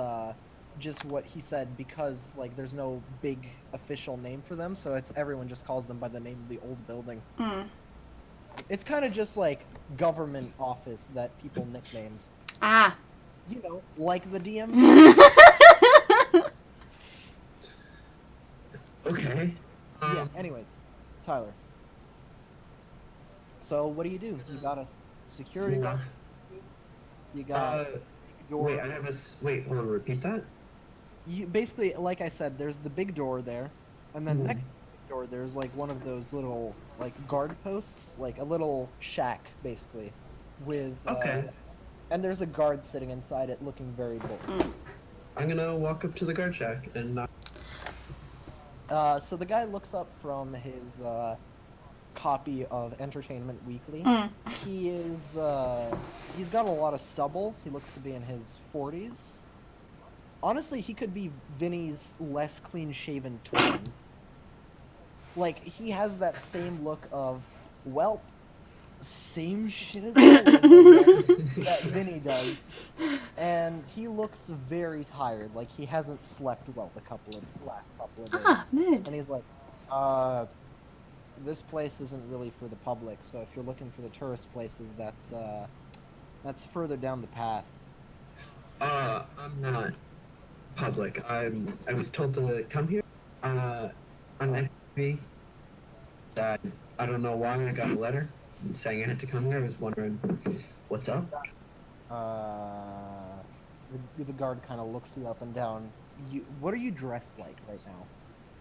just what he said because like there's no big official name for them, so it's everyone just calls them by the name of the old building. Hmm. It's kind of just like government office that people nicknamed. Ah. You know, like the DM. Okay. Yeah. Anyways, Tyler. So what do? You got a security Yeah. guard. You got your. Wait, wait, hold on, repeat that? You basically, like I said, there's the big door there, and then next to the big door there's like one of those little like guard posts, like a little shack basically, with Okay. and there's a guard sitting inside it looking very bored. I'm gonna walk up to the guard shack and knock. So the guy looks up from his copy of Entertainment Weekly. He's got a lot of stubble. He looks to be in his 40s. Honestly, he could be Vinny's less clean-shaven twin. Like, he has that same look of, well, same shit as always, I guess, that Vinny does. And he looks very tired, like he hasn't slept well the last couple of days. Ah, mood. And he's like, this place isn't really for the public, so if you're looking for the tourist places, that's further down the path. I'm not public. I was told to come here. On NTV. That I don't know why I got a letter saying I had to come here. I was wondering what's up. The guard kind of looks you up and down. What are you dressed like right now?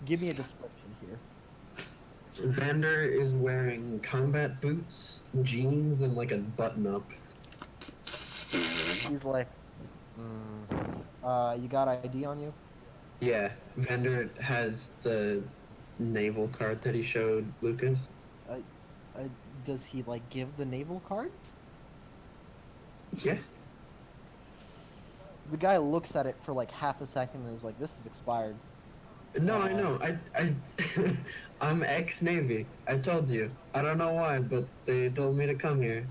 Give me a description here. Vander is wearing combat boots, jeans, and like a button-up. He's like, you got ID on you? Yeah, Vander has the naval card that he showed Lucas. Does he like give the naval card? Yeah. The guy looks at it for like half a second and is like, "This is expired." No, I know. I'm ex-Navy. I told you. I don't know why, but they told me to come here.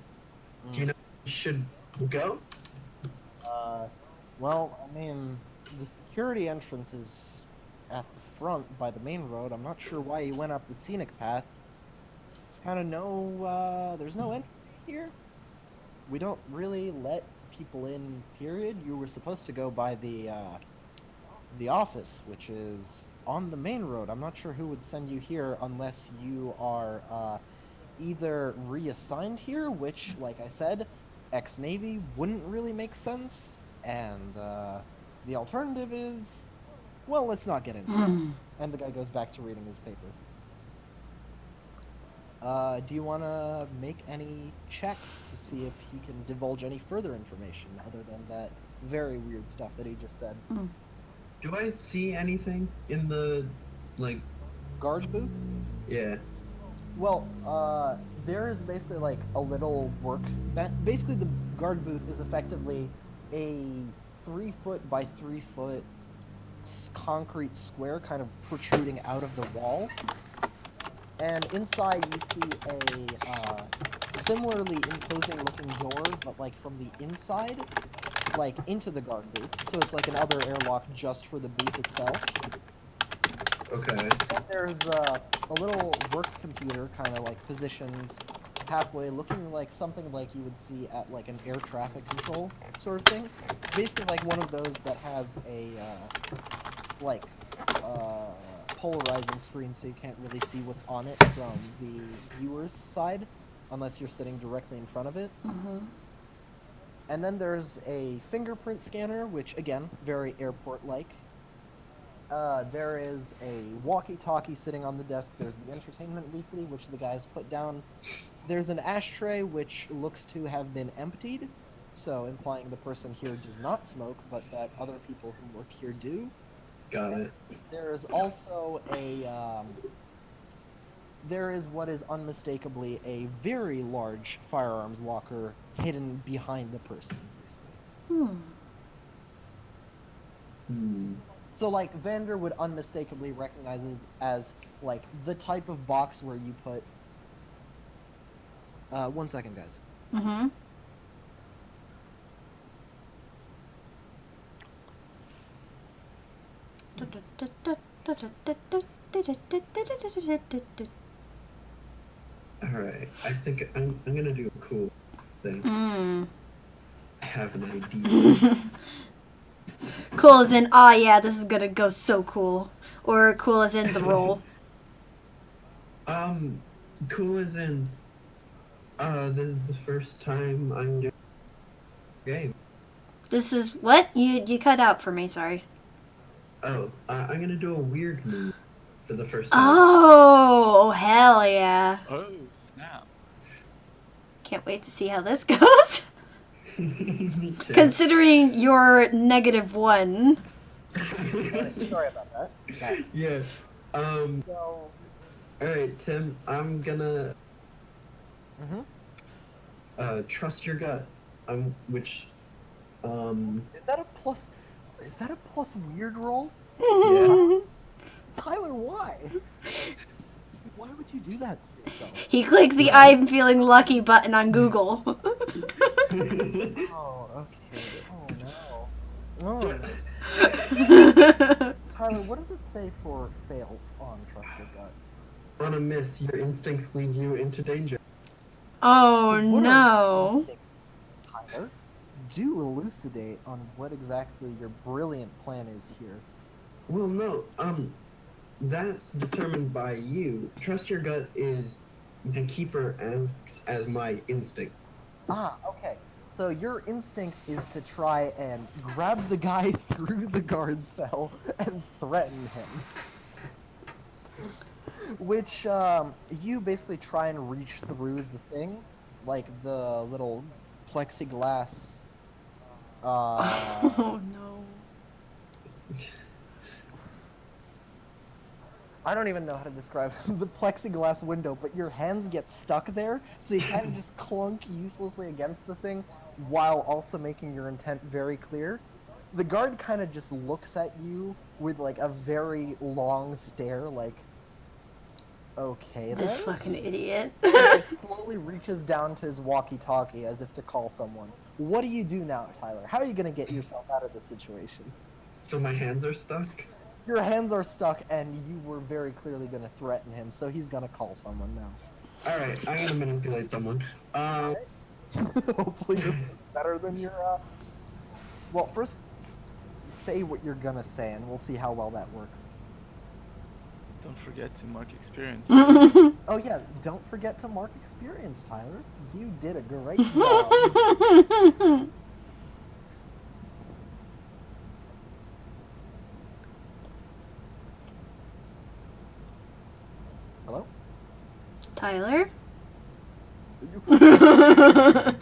Do you know I should go? Well, I mean, the security entrance is at the front by the main road. I'm not sure why you went up the scenic path. There's kind of there's no entry here. We don't really let people in, period. You were supposed to go by the office, which is on the main road. I'm not sure who would send you here unless you are either reassigned here, which, like I said, ex-Navy wouldn't really make sense, and the alternative is, well, let's not get into it. And the guy goes back to reading his paper. Do you want to make any checks to see if he can divulge any further information other than that very weird stuff that he just said? Do I see anything in the, like... Guard booth? Yeah. Well, there is basically like a little basically the guard booth is effectively a 3 foot by 3 foot concrete square kind of protruding out of the wall. And inside you see a similarly imposing looking door, but like from the inside, like into the guard booth. So it's like another airlock just for the booth itself. Okay. And there's a little work computer kind of like positioned halfway, looking like something like you would see at like an air traffic control sort of thing. Basically like one of those that has a polarizing screen, so you can't really see what's on it from the viewer's side unless you're sitting directly in front of it. And then there's a fingerprint scanner, which again, very airport-like. There is a walkie-talkie sitting on the desk. There's the Entertainment Weekly, which the guys put down. There's an ashtray which looks to have been emptied, so implying the person here does not smoke, but that other people who work here do. Got it. There is also there is what is unmistakably a very large firearms locker hidden behind the person, basically. So, like, Vander would unmistakably recognize it as, like, the type of box where you put... 1 second, guys. Mm-hmm. Alright, I think I'm gonna do a cool thing. I have an idea. Cool as in, yeah, this is gonna go so cool. Or cool as in the role. Cool as in, this is the first time I'm doing a game. This is what? You cut out for me, sorry. Oh, I'm gonna do a weird move for the first time. Oh, hell yeah. Oh, snap. Can't wait to see how this goes. Me too. Considering you're -1. Sorry about that. Okay. Yeah. So... Alright, Tim, I'm gonna trust your gut. Which Is that a plus... Is that a plus weird roll? yeah. Tyler, why? Why would you do that to yourself? He clicked the I'm feeling lucky button on Google. Oh, okay. Oh, no. Oh. Tyler, what does it say for fails on Trust Your Gut? On a miss, your instincts lead you into danger. Oh So what are no. instincts, Tyler, do elucidate on what exactly your brilliant plan is here. Well, no, that's determined by you. Trust your gut is the keeper acts as my instinct. Ah, okay. So your instinct is to try and grab the guy through the guard cell and threaten him. Which, you basically try and reach through the thing, like the little plexiglass, Oh no. I don't even know how to describe the plexiglass window, but your hands get stuck there, so you kind of just clunk uselessly against the thing, while also making your intent very clear. The guard kind of just looks at you with, like, a very long stare, like, okay, then? This fucking idiot. Like, slowly reaches down to his walkie-talkie as if to call someone. What do you do now, Tyler? How are you gonna get yourself out of this situation? So my hands are stuck? Your hands are stuck, and you were very clearly gonna threaten him, so he's gonna call someone now. Alright, I'm gonna manipulate someone. Hopefully you're better than your, Well, first, say what you're gonna say, and we'll see how well that works. Don't forget to mark experience. Oh yeah, don't forget to mark experience, Tyler. You did a great job. Hello? Tyler? Hello?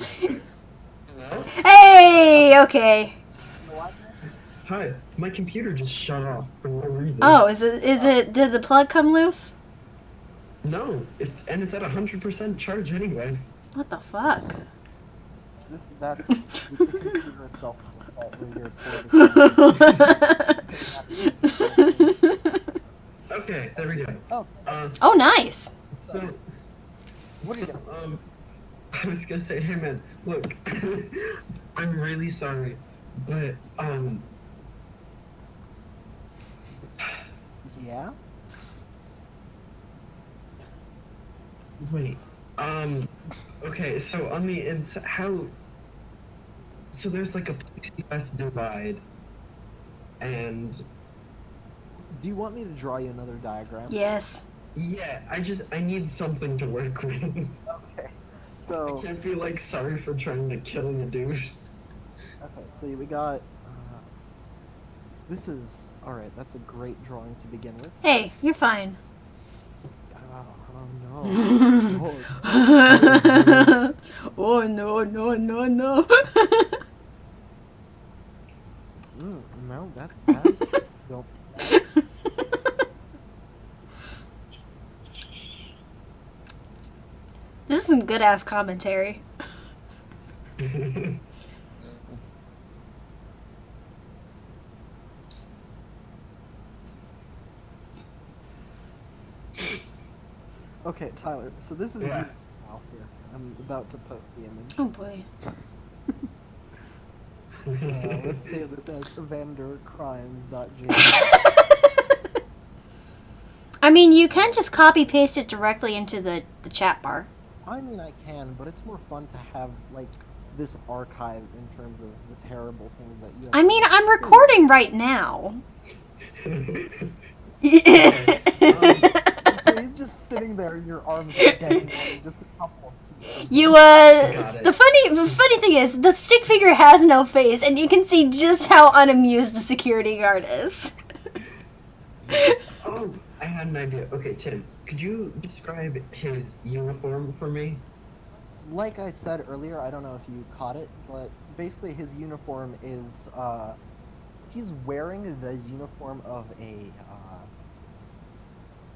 Hey, okay. Hi, my computer just shut off for no reason. Oh, is it did the plug come loose? No, it's at 100% charge anyway. What the fuck? That's the computer itself. Okay, there we go. Oh, Oh, nice. So, what are you doing? I was gonna say, hey man, look, I'm really sorry, but, Yeah? wait, okay, so on the inside, so there's like a plexiglass divide, and, Do you want me to draw you another diagram? Yes. yeah, I need something to work with. Okay. So, I can't be like sorry for trying to kill you, dude. okay, so we got, this is, alright, that's a great drawing to begin with. Hey, you're fine. no. Oh no, no, no, no. No, that's bad. Don't. This is some good ass commentary. Okay, Tyler. So this is Yeah. you now. Here, I'm about to post the image. Oh boy. Let's save this as vandercrimes.jpg. I mean, you can just copy paste it directly into the chat bar. I mean, I can, but it's more fun to have like this archive in terms of the terrible things that you. I mean, I'm recording right now. So he's just sitting there, your arms dangling, just a couple. You Got it. the funny thing is the stick figure has no face, and you can see just how unamused the security guard is. Oh, I had an idea. Okay, Tim, could you describe his uniform for me? Like I said earlier, I don't know if you caught it, but basically his uniform is he's wearing the uniform of a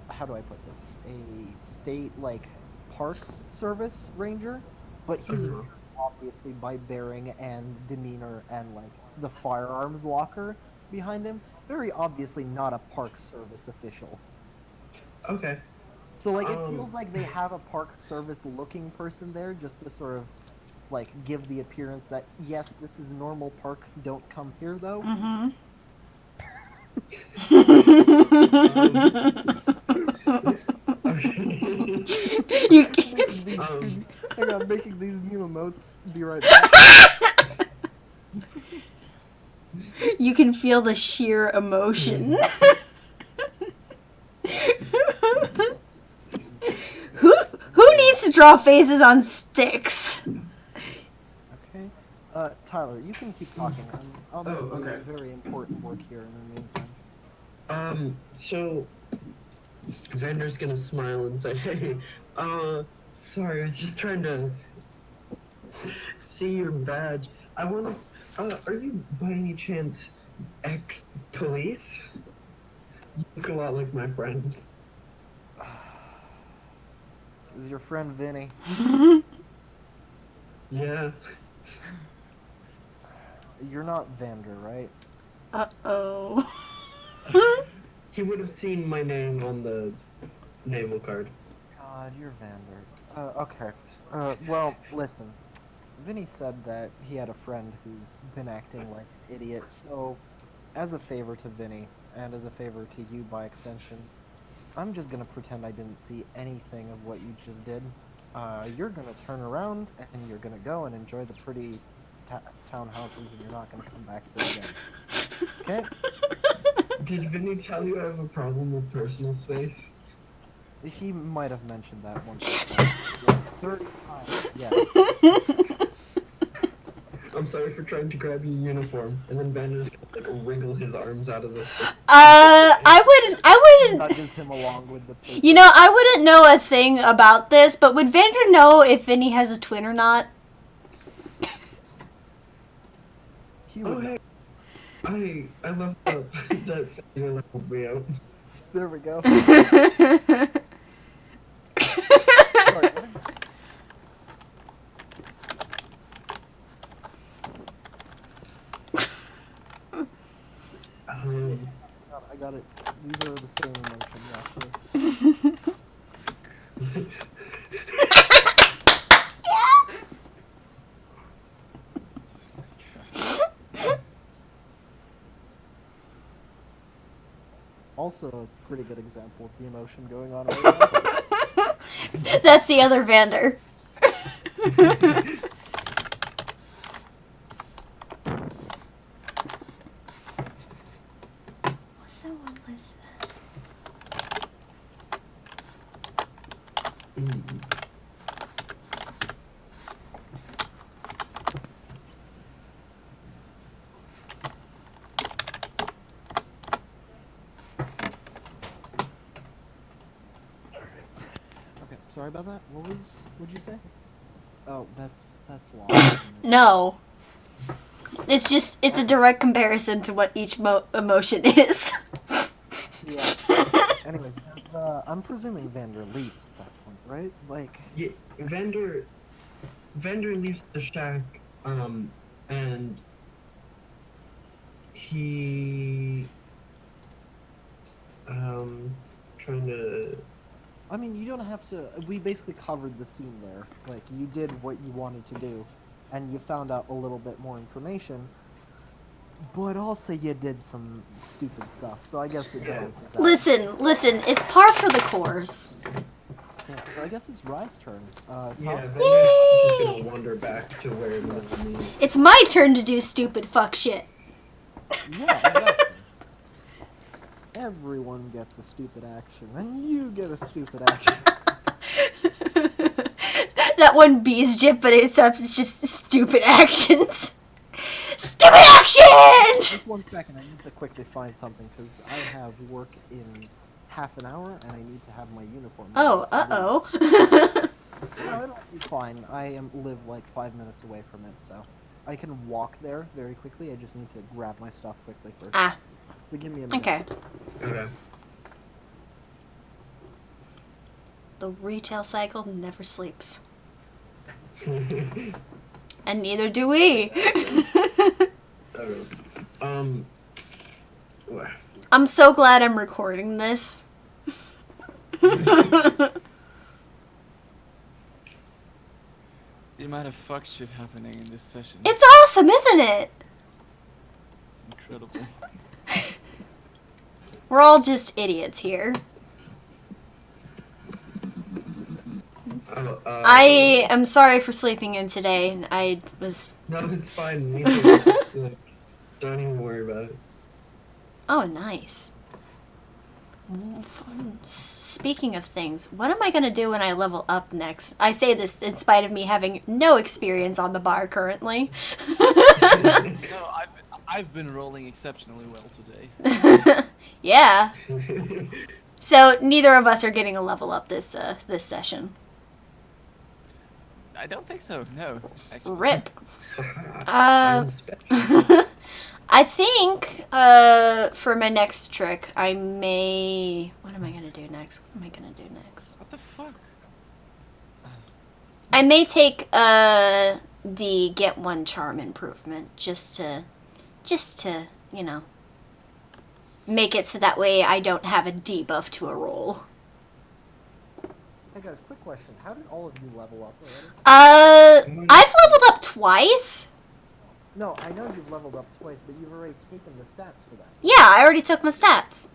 how do I put this? A state like parks service ranger, but he's obviously by bearing and demeanor and like the firearms locker behind him, very obviously not a park service official. Okay. So like it feels like they have a park service looking person there just to sort of like give the appearance that yes, this is normal park, don't come here though. Mm-hmm. You Hang on, making these new emotes. Be right back. You can feel the sheer emotion. Who needs to draw faces on sticks? Okay. Tyler, you can keep talking. I'll do okay. very important work here in the meantime. So Vander's gonna smile and say, "Hey, sorry, I was just trying to see your badge. I wanna, are you by any chance ex-police? You look a lot like my friend." Is your friend Vinny? Yeah. You're not Vander, right? Uh-oh. He would have seen my name on the naval card. God, you're Vander. Okay. Well, listen. Vinny said that he had a friend who's been acting like an idiot, so as a favor to Vinny, and as a favor to you by extension, I'm just gonna pretend I didn't see anything of what you just did. You're gonna turn around, and you're gonna go and enjoy the pretty townhouses, and you're not gonna come back here again. Okay? Did Vinny tell you I have a problem with personal space? He might have mentioned that once or twice. Yeah, 30 times, yes. I'm sorry for trying to grab your uniform, and then Vander's gonna like wriggle his arms out of this. I wouldn't. Nudges him along with the paper. You know, I wouldn't know a thing about this, but would Vander know if Vinny has a twin or not? He Oh, would. hey. I love that you leveled me out. There we go. I got it. These are the same emotions, actually. Also a pretty good example of the emotion going on right now. That's the other Vander. What's that one listed as? Sorry about that. What'd you say? Oh, that's lost. No. It's a direct comparison to what each emotion is. Yeah. Anyways, I'm presuming Vander leaves at that point, right? Like, Yeah, Vendor leaves the shack, and he, trying to. I mean, you don't have to. We basically covered the scene there. Like, you did what you wanted to do, and you found out a little bit more information. But also, you did some stupid stuff. So I guess it balances out. Listen, it's par for the course. Yeah, so I guess it's Rye's turn. Yeah, Top? Vender's just Yay! gonna wander back to where Naomi is. It's my turn to do stupid fuck shit. Yeah, exactly. Everyone gets a stupid action, and you get a stupid action. That one bees jip, but it's just stupid actions. Stupid actions! Just 1 second, I need to quickly find something, because I have work in half an hour, and I need to have my uniform. Oh, ready. uh-oh. No, it'll be fine. I live like 5 minutes away from it, so I can walk there very quickly. I just need to grab my stuff quickly first. Ah, So give me a minute. okay. Okay. The retail cycle never sleeps. Okay. And neither do we. What? I'm so glad I'm recording this. The amount of fuck shit happening in this session. It's awesome, isn't it? It's incredible. We're all just idiots here. I am sorry for sleeping in today. I was... No, it's fine. Me too. Like, don't even worry about it. Oh, nice. Speaking of things, what am I going to do when I level up next? I say this in spite of me having no experience on the bar currently. No, I've been rolling exceptionally well today. Yeah. So neither of us are getting a level up this session. I don't think so. No. Actually. Rip. I'm special. I think for my next trick, I may. What am I gonna do next? What the fuck? I may take the get one charm improvement just to make it so that way I don't have a debuff to a roll. Hey guys, quick question. How did all of you level up already? I've leveled up twice. No, I know you've leveled up twice, but you've already taken the stats for that. Yeah, I already took my stats.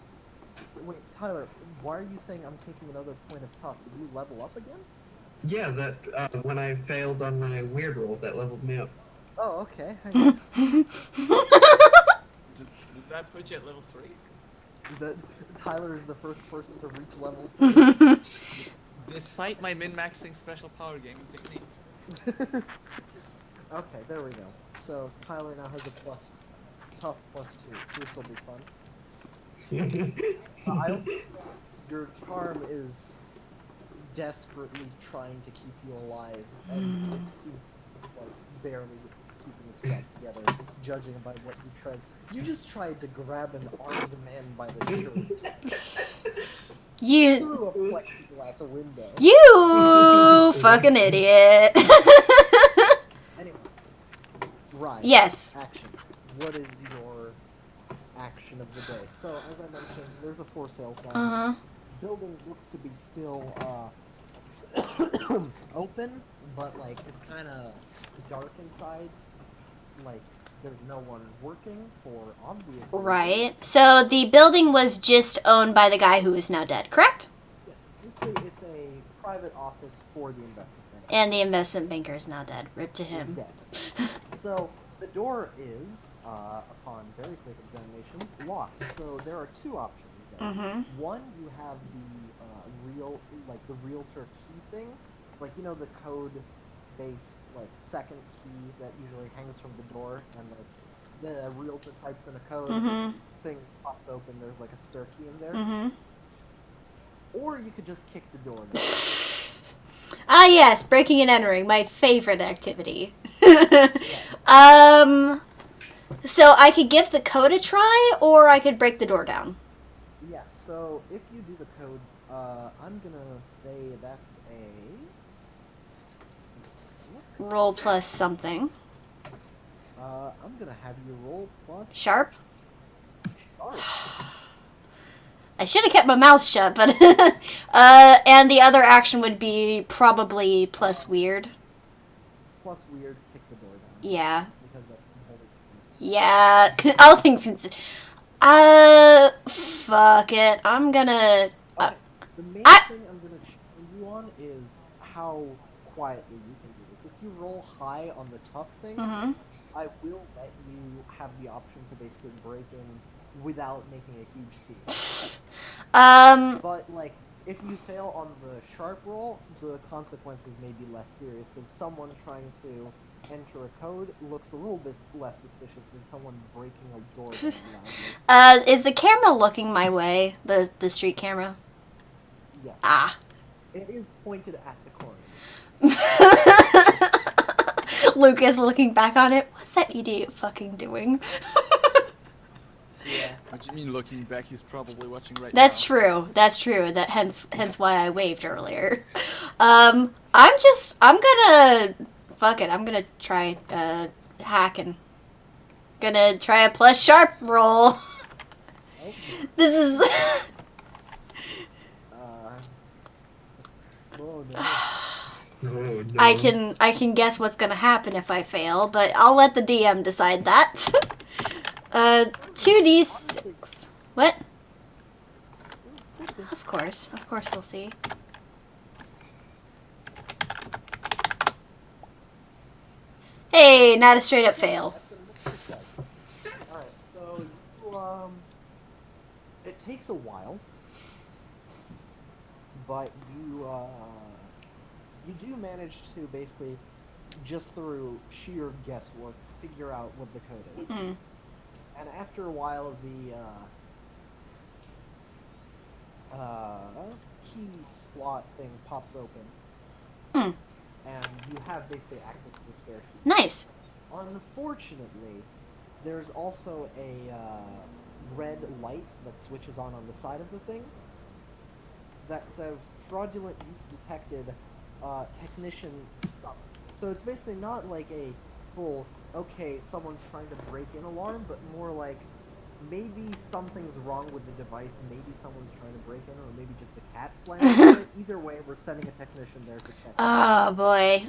Wait, Tyler, why are you saying I'm taking another point of tough? Did you level up again? Yeah, that when I failed on my weird roll, that leveled me up. Oh, okay. Does that put you at level 3? Tyler is the first person to reach level 3. Despite my min-maxing special power gaming techniques. Okay, there we go. So Tyler now has a tough plus 2. So this will be fun. I don't think your charm is desperately trying to keep you alive, and it seems like barely keeping its crap together, judging by what you tried. You just tried to grab an armed man by the shirt. You Through a plexiglass window. fucking idiot. Anyway, right. Yes. Actions. What is your action of the day? So, as I mentioned, there's a for sale sign. Uh-huh. Building looks to be still open, but like it's kind of dark inside. Like there's no one working for obvious reasons. Right. So the building was just owned by the guy who is now dead, correct? Yeah, it's a private office for the investment bank. And the investment banker is now dead. Rip to him. Dead. So the door is, upon very quick examination, locked. So there are two options there. Mm-hmm. One, you have the realtor key thing, like you know the code-based like second key that usually hangs from the door, and the realtor types in a code, Mm-hmm. thing pops open. There's like a spare key in there. Mm-hmm. Or you could just kick the door down. Ah, yes, breaking and entering, my favorite activity. So I could give the code a try, or I could break the door down. Yeah, so if you do the code, I'm gonna say that's a... Roll plus something. I'm gonna have you roll plus... Sharp? Sharp. I should have kept my mouth shut, but... and the other action would be probably plus weird. Plus weird, kick the door down. Yeah. Because that's completely Yeah, all things considered. Fuck it. I'm gonna... Okay. The main I- thing I'm gonna challenge you on is how quietly you can do this. If you roll high on the tough thing, Mhm. I will let you have the option to basically break in without making a huge scene. But, like, if you fail on the sharp roll, the consequences may be less serious, because someone trying to enter a code looks a little bit less suspicious than someone breaking a door down loudly. Is the camera looking my way? The street camera? Yes. Ah. It is pointed at the corner. Luke is looking back on it. What's that idiot fucking doing? Yeah. What do you mean looking back? He's probably watching right That's now. true. That's true. That hence why I waved earlier. I'm gonna fuck it. I'm gonna try hacking. Gonna try a plus sharp roll. Okay. This is Oh no. Oh, no. I can guess what's gonna happen if I fail, but I'll let the DM decide that. 2d6. What? Of course we'll see. Hey, not a straight up fail. Alright, so you, it takes a while, but you do manage to basically, just through sheer guesswork, figure out what the code is. Mm. And after a while, the key slot thing pops open, Mm. and you have basically access to the spare key. Nice. Unfortunately, there's also a red light that switches on the side of the thing that says fraudulent use detected, technician summoned. So it's basically not like a full, okay, someone's trying to break in alarm, but more like maybe something's wrong with the device, maybe someone's trying to break in, or maybe just a cat slammed it. Either way, we're sending a technician there to check. Oh boy.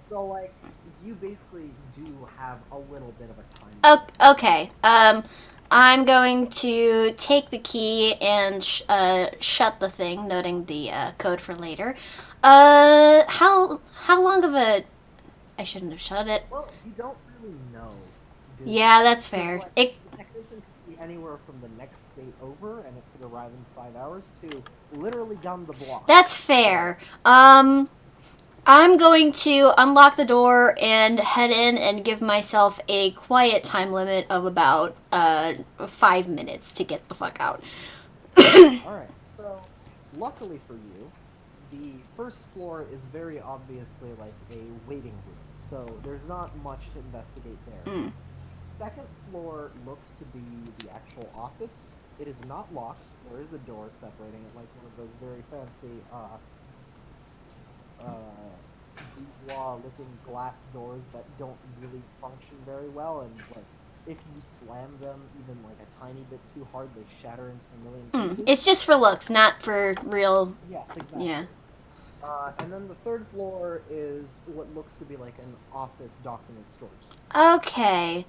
So, like, you basically do have a little bit of a time. Okay. I'm going to take the key and shut the thing, noting the code for later. How long of a... I shouldn't have shut it. Well, you don't really know. Do Yeah, you? that's 'Cause, fair. like, It... the technician could be anywhere from the next state over, and it could arrive in 5 hours, to literally down the block. That's fair. I'm going to unlock the door and head in and give myself a quiet time limit of about 5 minutes to get the fuck out. Alright, so, luckily for you, the first floor is very obviously like a waiting room, so there's not much to investigate there. Mm. Second floor looks to be the actual office. It is not locked. There is a door separating it, like one of those very fancy, bourgeois-looking glass doors that don't really function very well, and like if you slam them even like a tiny bit too hard, they shatter into a million pieces. It's just for looks, not for real... Yes, exactly. Yeah. And then the third floor is what looks to be like an office document storage. Okay.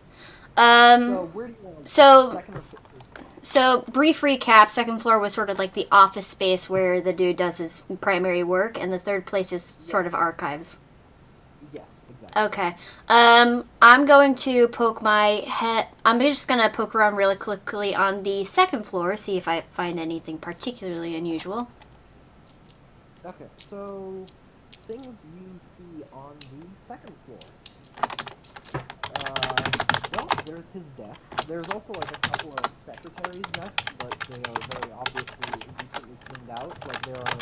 So where do you want to so- second or third? So, brief recap, second floor was sort of like the office space where the dude does his primary work, and the third place is sort of archives. Yes, exactly. Okay. I'm going to poke my head... I'm just going to poke around really quickly on the second floor, see if I find anything particularly unusual. Okay, so things you see on the second floor. Well, there's his desk. There's also like a couple of secretaries' desks, but they are very obviously recently cleaned out. Like there are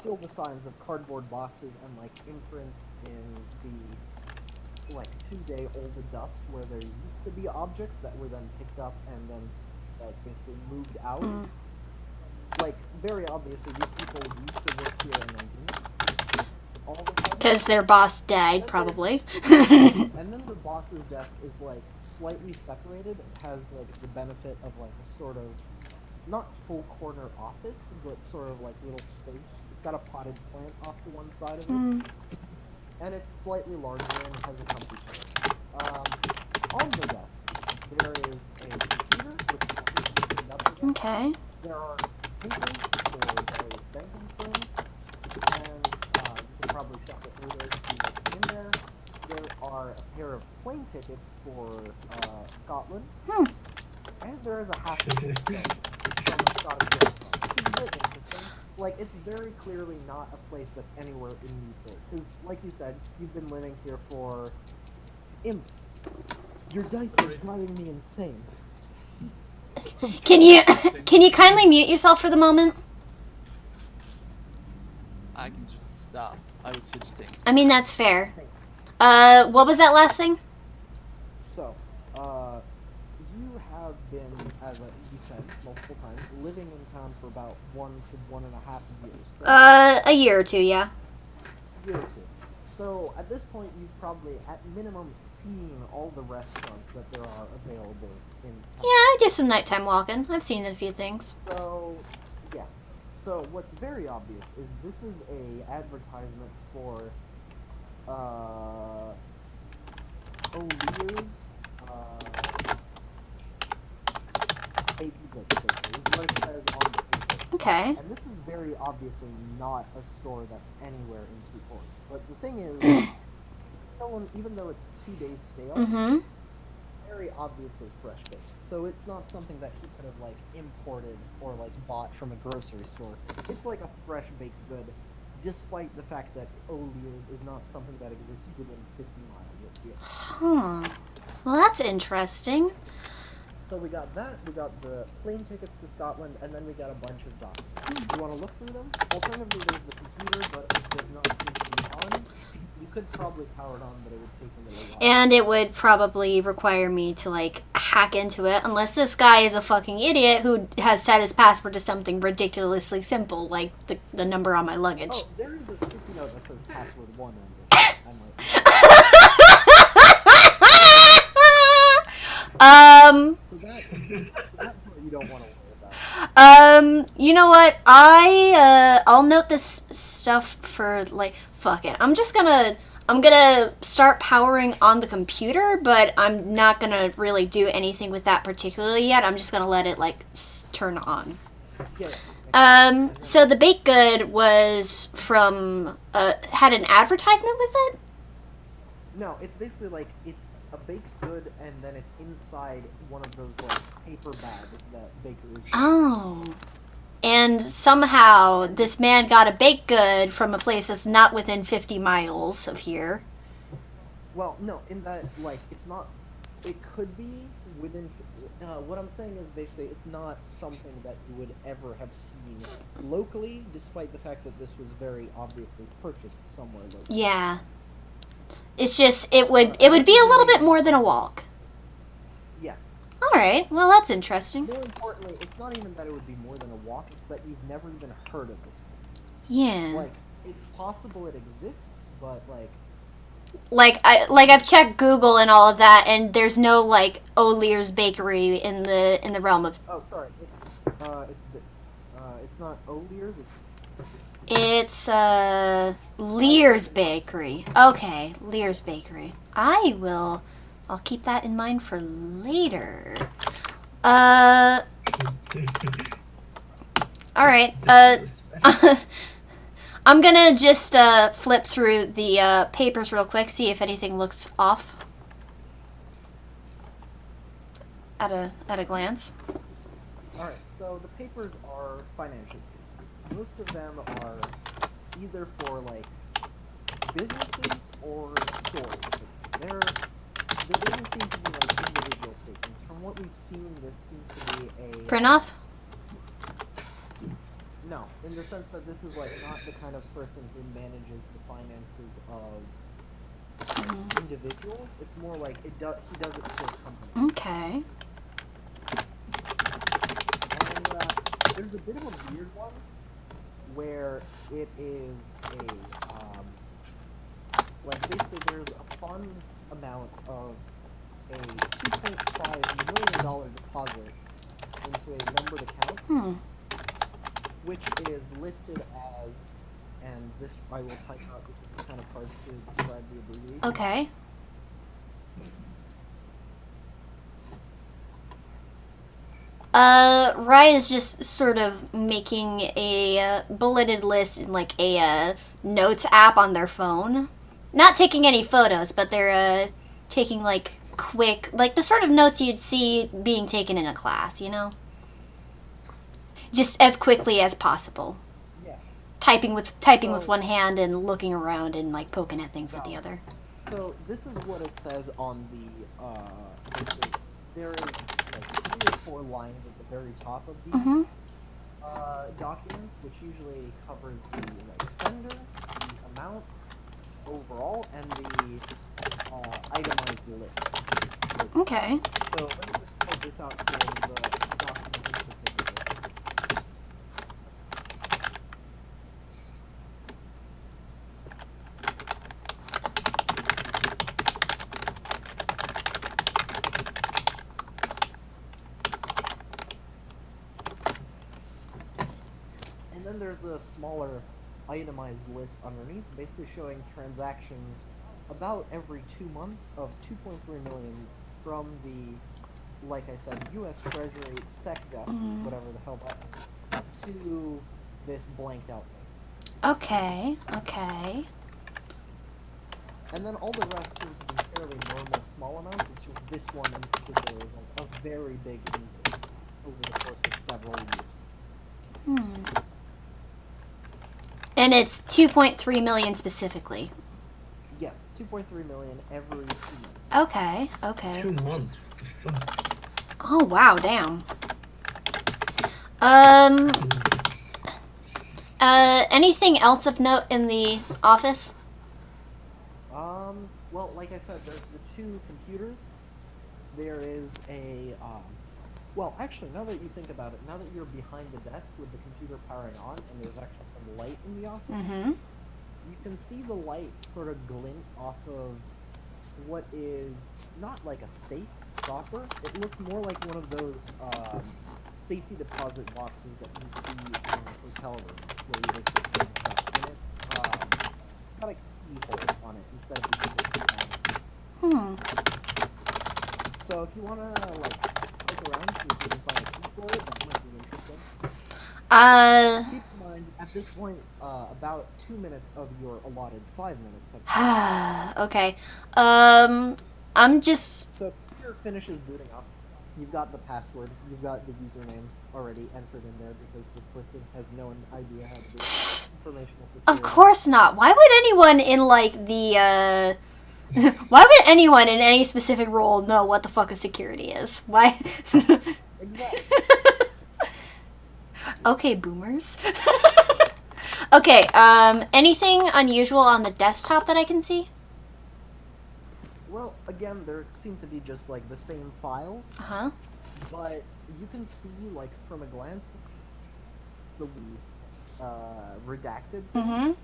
still the signs of cardboard boxes and like imprints in the like 2-day-old dust where there used to be objects that were then picked up and then like basically moved out. Mm. Like very obviously these people used to work here and then didn't. All of a sudden. Because their boss died, probably. And then the boss's desk is like slightly separated. It has like the benefit of like a sort of not full corner office, but sort of like little space. It's got a potted plant off to one side of it, and it's slightly larger and has a comfy chair. On the desk, there is a computer which is connected up to the desk. Okay. There are papers for various banking firms, and you can probably shuffle through those, see what's in there. There are a pair of plane tickets for Scotland, and there is a half-inch stone from a Scottish restaurant, which is a bit interesting. Like, it's very clearly not a place that's anywhere in Newport, because, like you said, you've been living here for... Your dice are driving me insane. Can you kindly mute yourself for the moment? I can just stop. I was fidgeting. I mean, that's fair. What was that last thing? So, you have been, as you said multiple times, living in town for about 1 to 1.5 years. Correct? A year or two, yeah. A year or two. So, at this point, you've probably, at minimum, seen all the restaurants that there are available in town. Yeah, I do some nighttime walking. I've seen a few things. So, yeah. So, what's very obvious is this is a advertisement for, O'Lear's, baked goods, basically, is what it says on the paper. Okay. And this is very obviously not a store that's anywhere in Twoport. But the thing is, even though it's 2 days stale, Mm-hmm. very obviously fresh baked. So it's not something that he could have like imported or like bought from a grocery store. It's like a fresh baked good, despite the fact that O'Lear's is not something that exists within 50 miles of here. Huh. Well, that's interesting. So we got that, we got the plane tickets to Scotland, and then we got a bunch of documents. Do you want to look through them? Alternatively, there's the computer, but it does not seem to be on. You could probably power it on, but it would take a little while. And it would probably require me to, like, hack into it, unless this guy is a fucking idiot who has set his password to something ridiculously simple, like the number on my luggage. Oh, there is a sticky note that says password 1 on this. So that part you don't want to worry about. You know what? I'll note this stuff for, like, fuck it. I'm gonna start powering on the computer, but I'm not gonna really do anything with that particularly yet. I'm just gonna let it, like, turn on. Yeah. So the baked good was from, had an advertisement with it? No, it's basically like, it's a baked good, and then it's inside one of those, like, paper bags that bakeries use. Oh. And somehow this man got a baked good from a place that's not within 50 miles of here. Well, no, in that, like, it's not, it could be within, what I'm saying is basically it's not something that you would ever have seen locally, despite the fact that this was very obviously purchased somewhere locally. Yeah. It's just, it would be a little bit more than a walk. Yeah. Alright, well that's interesting. More importantly, it's not even that it would be more than a walk, it's that you've never even heard of this place. Yeah. Like, it's possible it exists, but, Like I've checked Google and all of that, and there's no, like, O'Lear's Bakery in the realm of... oh, sorry, it's this. It's not O'Lear's, It's, Lear's Bakery. Okay, Lear's Bakery. I'll keep that in mind for later. Alright, I'm gonna just, flip through the, papers real quick, see if anything looks off. At a glance. Alright, so the papers are financial statements. Most of them are either for, like, businesses or stores. There doesn't seem to be, like, individual statements. From what we've seen, this seems to be a... Print off? No, No, in the sense that this is like not the kind of person who manages the finances of individuals. It's more like he does it for a company. Okay. And there's a bit of a weird one where it is like basically there's a fund amount of a $2.5 million deposit into a membered account, which is listed as, and this I will type out because it's kind of hard to describe the abbreviation. Okay. Rye is just sort of making a bulleted list in like a notes app on their phone. Not taking any photos, but they're taking like quick, like the sort of notes you'd see being taken in a class, you know? Just as quickly as possible. Yeah. Typing with one hand and looking around and like poking at things with the other. So this is what it says on the basically, there is like 3 or 4 lines at the very top of these documents, which usually covers the like sender, the amount overall, and the itemized list. Okay. So let me just pull this out for the document in particular. And then there's a smaller itemized list underneath, basically showing transactions about every 2 months of 2.3 millions from the, like I said, U.S. Treasury SecDef, whatever the hell that is, to this blanked out thing. Okay. Okay. And then all the rest seem to be fairly normal small amounts. It's just this one in particular is like a very big increase over the course of several years. And it's 2.3 million specifically. Yes, 2.3 million every 2 months. Okay. Okay. 2 months. What the fuck? Oh wow, damn. Anything else of note in the office? Well, like I said, there's the 2 computers. There is a, well, actually, now that you think about it, now that you're behind the desk with the computer powering on, and there's actually some light in the office, you can see the light sort of glint off of what is not like a safe proper. It looks more like one of those safety deposit boxes that you see in a hotel room, where you basically put stuff in it. It's got a keyhole on it instead of the keyhole. So if you want to like look around, see if you can find a key for it, that might be interesting. Keep in mind, at this point, about 2 minutes of your allotted 5 minutes have passed. Okay. I'm just... So if your finishes booting up, you've got the password, you've got the username already entered in there because this person has no idea how to do informational security. Of course not. Why would anyone in like the why would anyone in any specific role know what the fuck a security is? Why? Exactly. Okay, boomers. Okay, anything unusual on the desktop that I can see? Well, again, there seem to be just like the same files, but you can see, like, from a glance, the redacted thing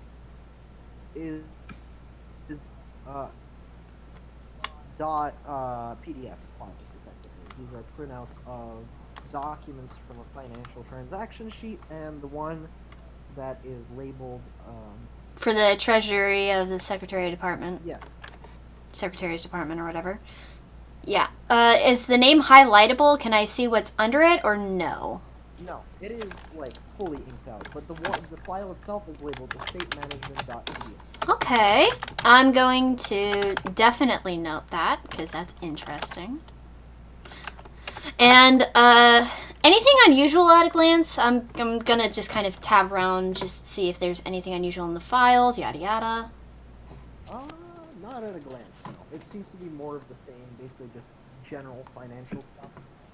is dot PDF files, effectively. These are printouts of documents from a financial transaction sheet, and the one that is labeled for the Treasury of the Secretary Department. Yes. Secretary's Department or whatever. Yeah. Is the name highlightable? Can I see what's under it or no? No, it is like fully inked out, but the file itself is labeled estatemanagement.pdf. Okay. I'm going to definitely note that because that's interesting. And anything unusual at a glance? I'm gonna just kind of tab around, just see if there's anything unusual in the files, yada yada. Not at a glance, no. It seems to be more of the same, basically just general financial stuff.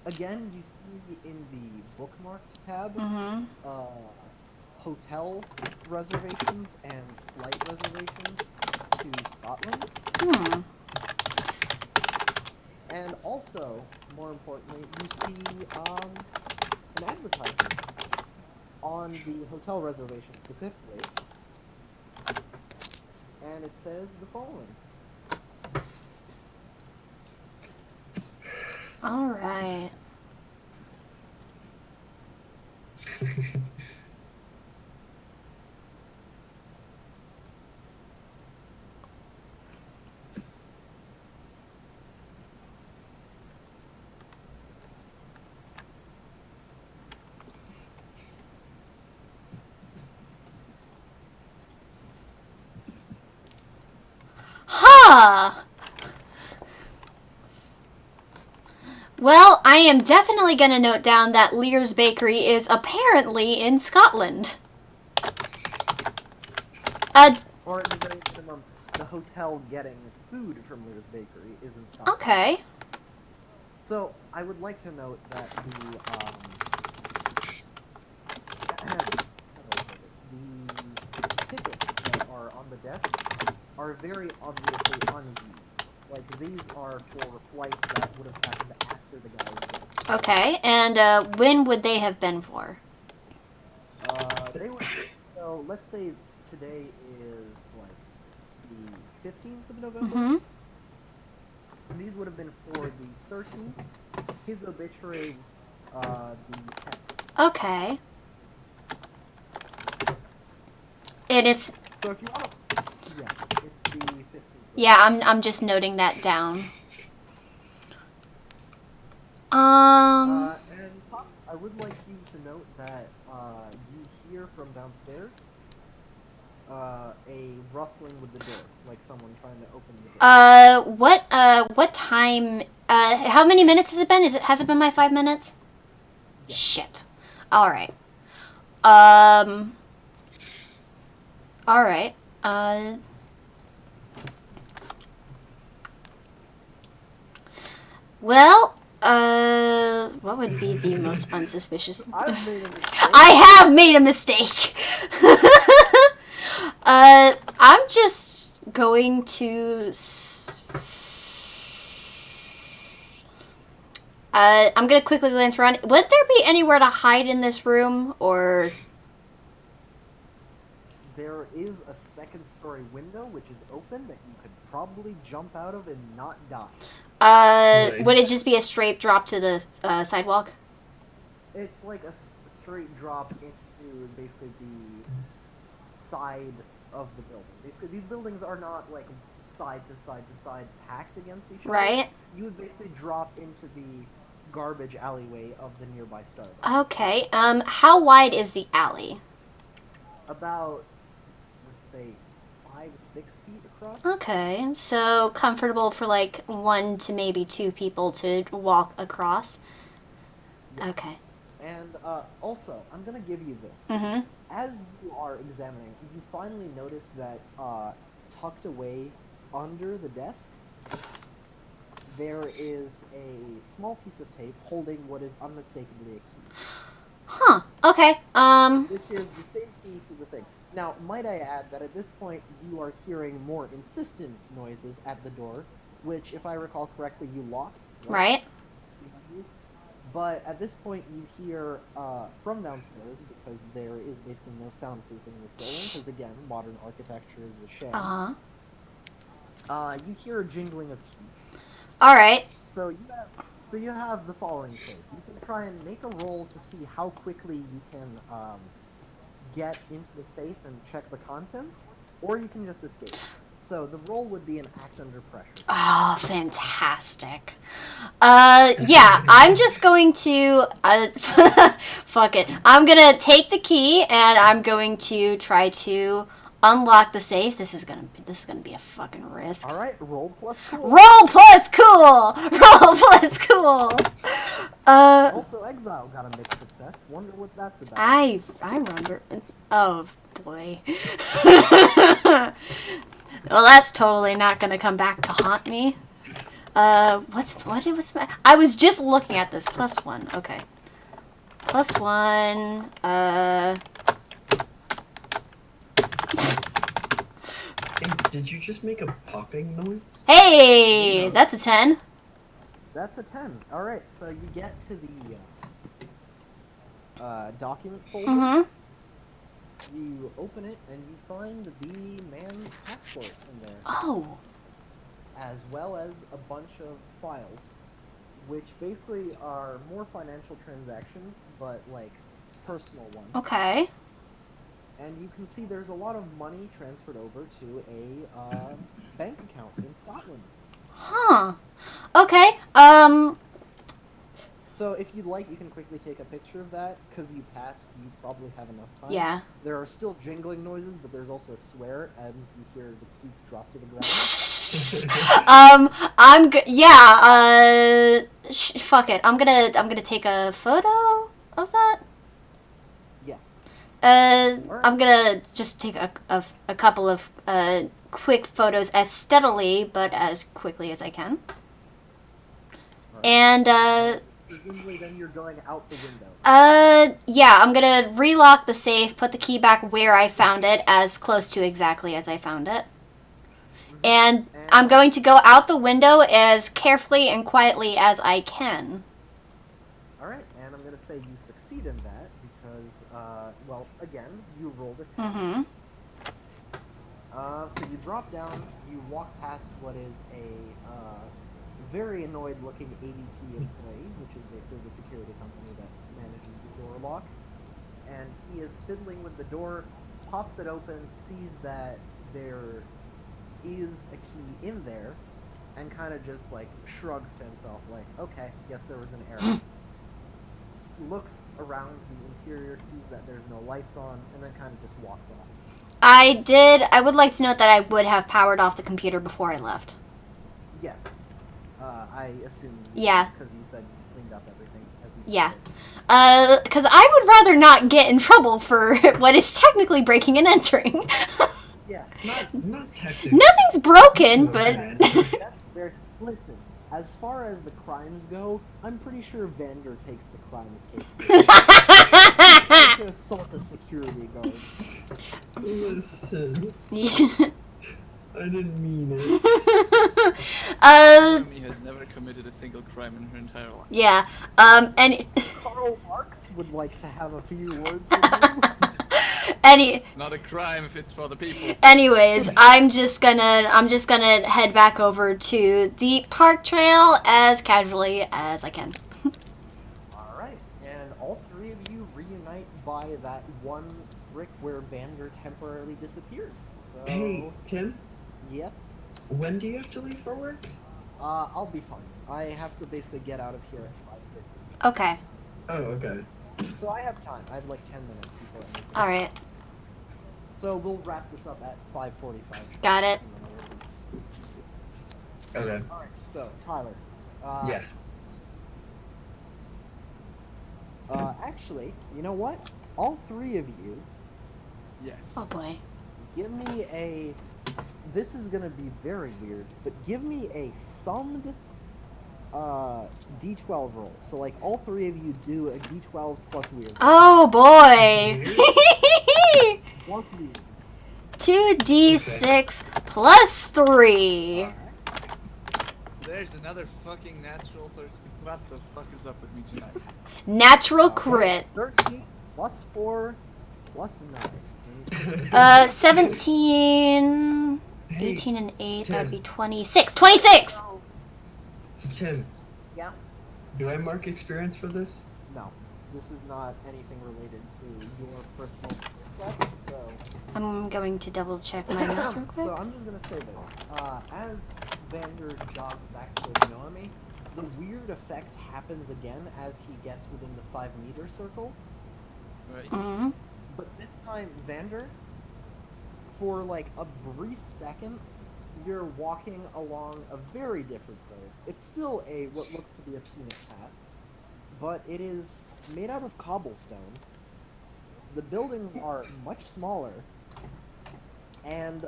Again, you see in the bookmarks tab, hotel reservations and flight reservations to Scotland. Hmm. And also, more importantly, you see an advertisement on the hotel reservation specifically, and it says the following. All right. Huh. Well, I am definitely going to note down that Lear's Bakery is apparently in Scotland. Or at the very minimum, the hotel getting food from Lear's Bakery is in Scotland. Okay. So, I would like to note that the, how do I say this? The tickets that are on the desk are very obviously unused. Like, these are for flights that would have happened after the guys did. Okay, and when would they have been for? They were, so, let's say today is, like, the 15th of November? Mm-hmm. These would have been for the 13th. His obituary, the 10th. Okay. And it's, So if you want to, yeah, it's the 15th. yeah, I'm just noting that down. And Pops, I would like you to note that you hear from downstairs a rustling with the door, like someone trying to open the door. What time, how many minutes has it been? Has it been my 5 minutes? Yeah. Shit. Alright. Alright. Well, what would be the most unsuspicious? I've made a mistake. I have made a mistake! I'm just going to... I'm gonna quickly glance around. Would there be anywhere to hide in this room, or... There is a second-story window which is open that you could probably jump out of and not die. Right. Would it just be a straight drop to the sidewalk? It's like a straight drop into basically the side of the building. Basically, these buildings are not like side to side to side packed against each other. Right. You would basically drop into the garbage alleyway of the nearby Starbucks. Okay, how wide is the alley? About, let's say, 5-6 feet across. Okay, so comfortable for like 1 to maybe 2 people to walk across. Yeah. Okay. And also, I'm gonna give you this. Mm-hmm. As you are examining, you finally notice that tucked away under the desk, there is a small piece of tape holding what is unmistakably a key. Huh. Okay. Which is the same key to the thing. Now, might I add that at this point you are hearing more insistent noises at the door, which, if I recall correctly, you locked. Right. But at this point you hear from downstairs, because there is basically no soundproofing in this building, because again, modern architecture is a sham. Uh-huh. You hear a jingling of keys. Alright. So you have the following choice. You can try and make a roll to see how quickly you can get into the safe and check the contents, or you can just escape. So the roll would be an act under pressure. Oh, fantastic. Yeah, I'm just going to, fuck it. I'm gonna take the key, and I'm going to try to unlock the safe. This is gonna be a fucking risk. Alright, roll plus cool. Roll plus cool! Roll plus cool! Also, Exile got a mixed success. Wonder what that's about. I remember. Oh, boy. Well, that's totally not gonna come back to haunt me. I was just looking at this. +1. Okay. +1. Hey, did you just make a popping noise? Hey, that's a 10. That's a 10. Alright, so you get to the document folder. Mm-hmm. You open it and you find the man's passport in there, Oh. as well as a bunch of files, which basically are more financial transactions, but like personal ones. Okay. And you can see there's a lot of money transferred over to a bank account in Scotland. Huh. Okay. So if you'd like, you can quickly take a picture of that, because you passed, you probably have enough time. Yeah. There are still jingling noises, but there's also a swear, and you hear the keys drop to the ground. Fuck it. I'm gonna take a photo of that. Yeah. I'm gonna just take a couple of quick photos as steadily but as quickly as I can. Alright. And Presumably then you're going out the window. yeah, I'm gonna relock the safe, put the key back where I found it, as close to exactly as I found it. And I'm going to go out the window as carefully and quietly as I can. Alright, and I'm gonna say you succeed in that, because, well, again, you rolled a 10. Mm-hmm. So you drop down, you walk past what is a, very annoyed-looking ADT employee, which is Victor, the security company that manages the door lock, and he is fiddling with the door, pops it open, sees that there is a key in there, and kind of just, like, shrugs to himself, like, okay, guess there was an error. Looks around the interior, sees that there's no lights on, and then kind of just walks off. I would like to note that I would have powered off the computer before I left. Yes. I assume. Yeah. Because you said you cleaned up everything. As you Yeah. said. Because I would rather not get in trouble for what is technically breaking and entering. Yeah. Not technically. Nothing's broken, but... That's very. Listen, as far as the crimes go, I'm pretty sure Vander takes the crimes case. Like to assault a security guard. Listen, I didn't mean it. Naomi has never committed a single crime in her entire life. Yeah, and... Karl Marx would like to have a few words with you. It's not a crime if it's for the people. Anyways, I'm just gonna head back over to the park trail as casually as I can. Alright, and all three of you reunite by that one brick where Vander temporarily disappeared. So, Hey, Tim, yes? when do you have to leave for work? I'll be fine. I have to basically get out of here at 5:50. Okay. Oh, okay. So I have time. I have like 10 minutes before I leave. Alright. So we'll wrap this up at 5:45. Got it. Okay. Alright, so, Tyler. Yes. Actually, you know what? All three of you, Yes. Oh boy. give me a... This is gonna be very weird, but give me a summed D12 roll. So like all three of you do a D12 plus weird. Oh boy. Plus weird. 2d6 plus 3. Alright. There's another fucking natural 13. What the fuck is up with me tonight? Natural crit. 13 plus 4 plus 9. 17, Hey, 18 and 8, Tim. that'd be 26. 26! Tim, Yeah. do I mark experience for this? No, this is not anything related to your personal skill sets, so... I'm going to double check my notes real quick. So I'm just gonna say this. As Vander jogs back towards Noemi, the weird effect happens again as he gets within the 5-meter circle. Right. Mhm. But this time, Vander, for like a brief second, you're walking along a very different road. It's still what looks to be a scenic path, but it is made out of cobblestone. The buildings are much smaller, and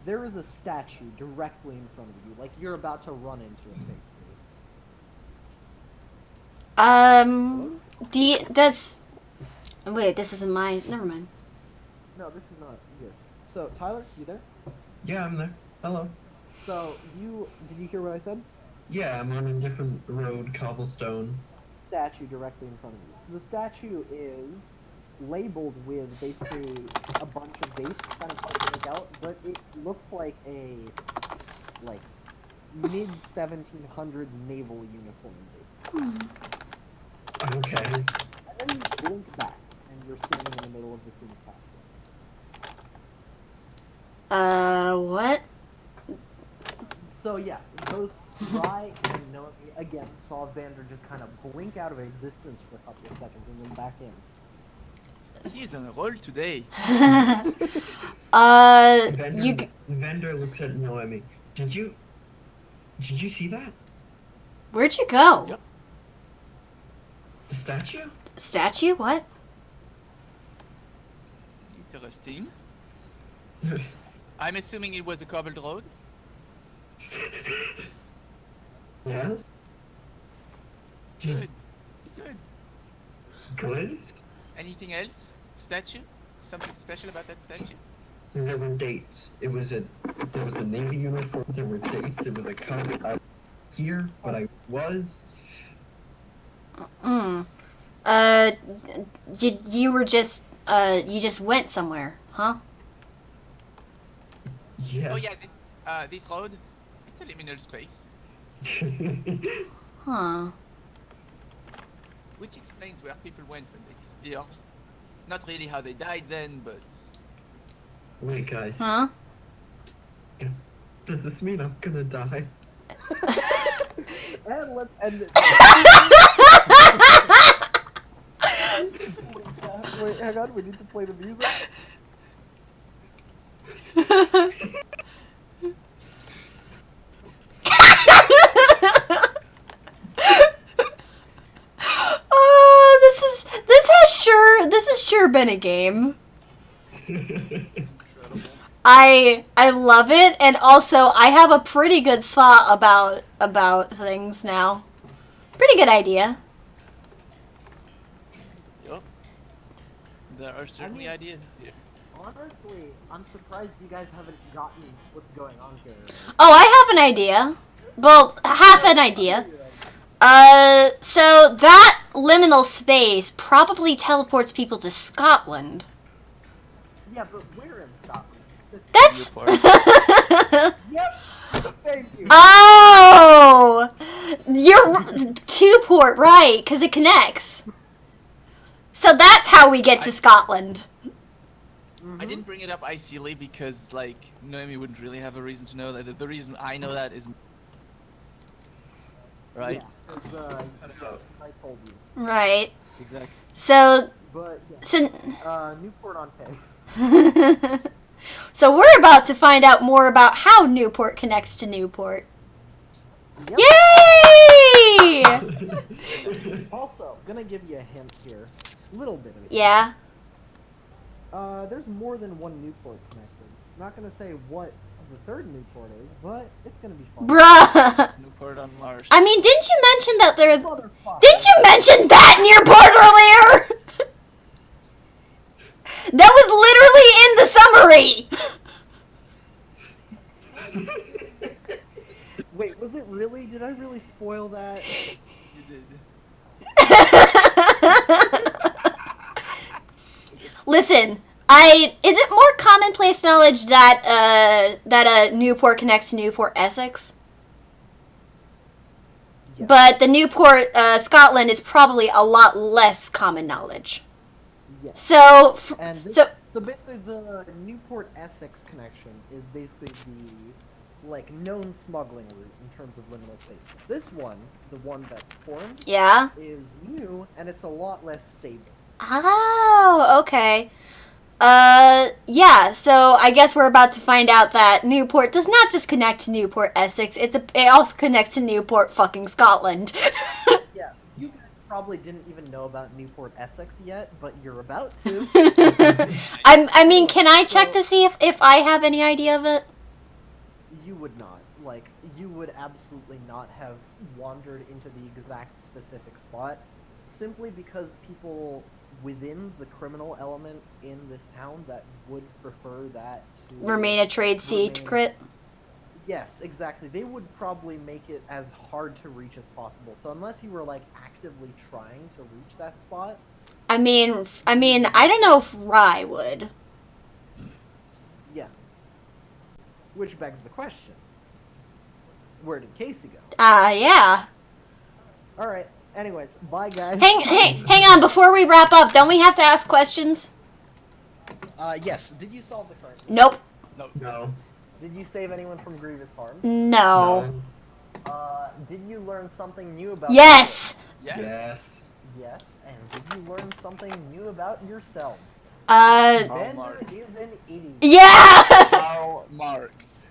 there is a statue directly in front of you, like you're about to run into it, basically. Wait, this isn't my, never mind. No, this is not good. So Tyler, you there? Yeah, I'm there. Hello. So did you hear what I said? Yeah, I'm on a different road, cobblestone. Statue directly in front of you. So the statue is labeled with basically a bunch of dates, kind of hard to make out, but it looks like a like mid 1700s naval uniform, basically. Okay. And then you blink back, and you're standing in the middle of the scenic pathway. What? So yeah, both Rye and Noemi again saw Vander just kind of blink out of existence for a couple of seconds and then back in. He's on a roll today. Vendor looks at Noemi. Did you see that? Where'd you go? Yep. The statue? Statue? What? Interesting. I'm assuming it was a cobbled road. Yeah. Good. Good. Good. Anything else? Statue? Something special about that statue? There were dates. There was a navy uniform. There were dates. There was a cover. I was here, but I was. You were just you just went somewhere, huh? Yeah. Oh yeah, this road. It's a liminal space, Huh. which explains where people went when they disappeared. Not really how they died then, but Wait, guys. Huh? Does this mean I'm gonna die? And let's end it. Wait, hang on, we need to play the music. Oh, this has sure been a game. I love it, and also I have a pretty good thought about things now. Pretty good idea. yup. There are certainly ideas here. Honestly, I'm surprised you guys haven't gotten what's going on here. Oh, I have an idea. Well, half an idea. So that liminal space probably teleports people to Scotland. Yeah, but where in Scotland? That's... Yep, thank you. Oh! You're... Twoport, right, because it connects. So that's how we get to Scotland. I didn't bring it up icily because, like, Noemi wouldn't really have a reason to know that. The reason I know that is... Right? Yeah, 'cause, I told you. Right. Exactly. So... But, yeah. So... Newport on Tay. So we're about to find out more about how Newport connects to Newport. Yep. Yay! Also, gonna give you a hint here. A little bit of it. Yeah. There's more than one Newport connected. Not gonna say what the third Newport is, but it's gonna be fun. Bruh! Newport on Mars. I mean, didn't you mention that there's... Motherfucker. Didn't you mention that Newport earlier? That was literally in the summary! Wait, was it really? Did I really spoil that? You did. Listen, is it more commonplace knowledge that a Newport connects to Newport, Essex? Yes. But the Newport, Scotland is probably a lot less common knowledge. Yes. So, And this, so so basically, the Newport Essex connection is basically the known smuggling route in terms of liminal spaces. This one, the one that's formed, yeah. is new and it's a lot less stable. Oh, okay. Yeah, so I guess we're about to find out that Newport does not just connect to Newport, Essex, it also connects to Newport fucking Scotland. Yeah, you guys probably didn't even know about Newport Essex yet, but you're about to. I mean, can I check to see if I have any idea of it? You would not. You would absolutely not have wandered into the exact specific spot, simply because people within the criminal element in this town that would prefer that to Remain a trade secret. Yes, exactly. They would probably make it as hard to reach as possible. So unless you were like actively trying to reach that spot, I mean, I don't know if Rye would. yeah. Which begs the question: where did Casey go? Yeah. All right. Anyways, bye guys. Hang on. Before we wrap up, don't we have to ask questions? Yes. Did you solve the current? Nope. No. Did you save anyone from Grievous harm? No. Did you learn something new about? Yes. Yes. Yes. Yes. And did you learn something new about yourselves? Uh. Ben Marx. is an idiot. Yeah. Karl Marx.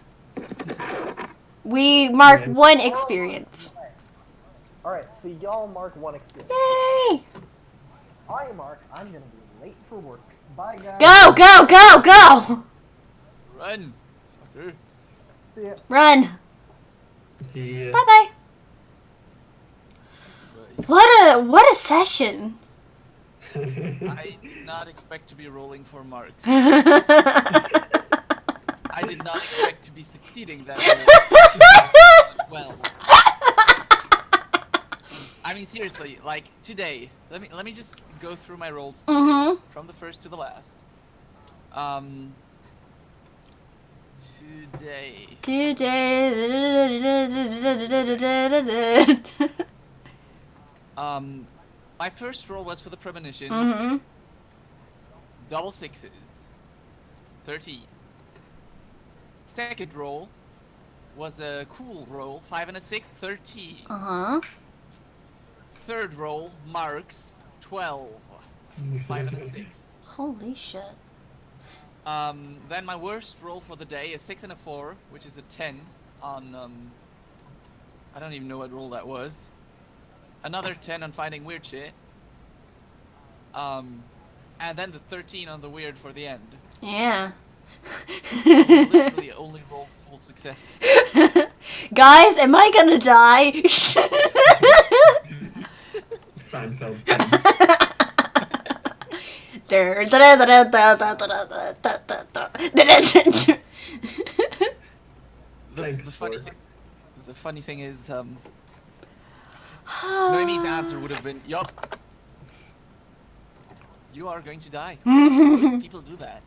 We mark Yeah. one experience. All right. So y'all mark one experience. Yay! I'm gonna be late for work. Bye guys. Go, go, go, go! Run. Fucker. See ya. Run. See ya. Bye bye. Right. What a session. I did not expect to be rolling for Marx. I I did not expect to be succeeding that way as well. I mean, seriously, like today. Let me just go through my rolls today, Mhm. from the first to the last. Today. My first roll was for the premonitions. Mhm. Double sixes. 13. Second roll was a cool roll. 5 and a 6, 13. Uh-huh. Third roll, Marks, 12. 5 and a 6. Holy shit. Then my worst roll for the day is 6 and a 4, which is a 10 on, I don't even know what roll that was. Another 10 on finding weird shit. And then the 13 on the weird for the end. Yeah. Literally only rolled full successes. Guys, am I gonna die? Seinfeld. Thanks, The funny thing is, Noemi's answer would have been, yup. You are going to die. Most people do that.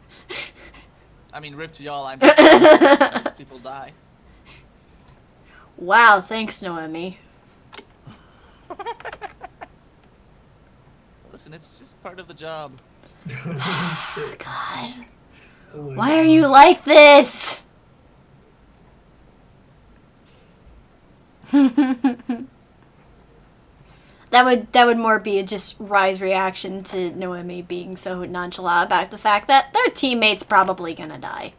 I mean, rip to y'all, I'm most people die. Wow, thanks, Noemi. Listen, it's just part of the job. God. Oh my Why are you like this? That would more be a just Rye's reaction to Noemi being so nonchalant about the fact that their teammate's probably gonna die.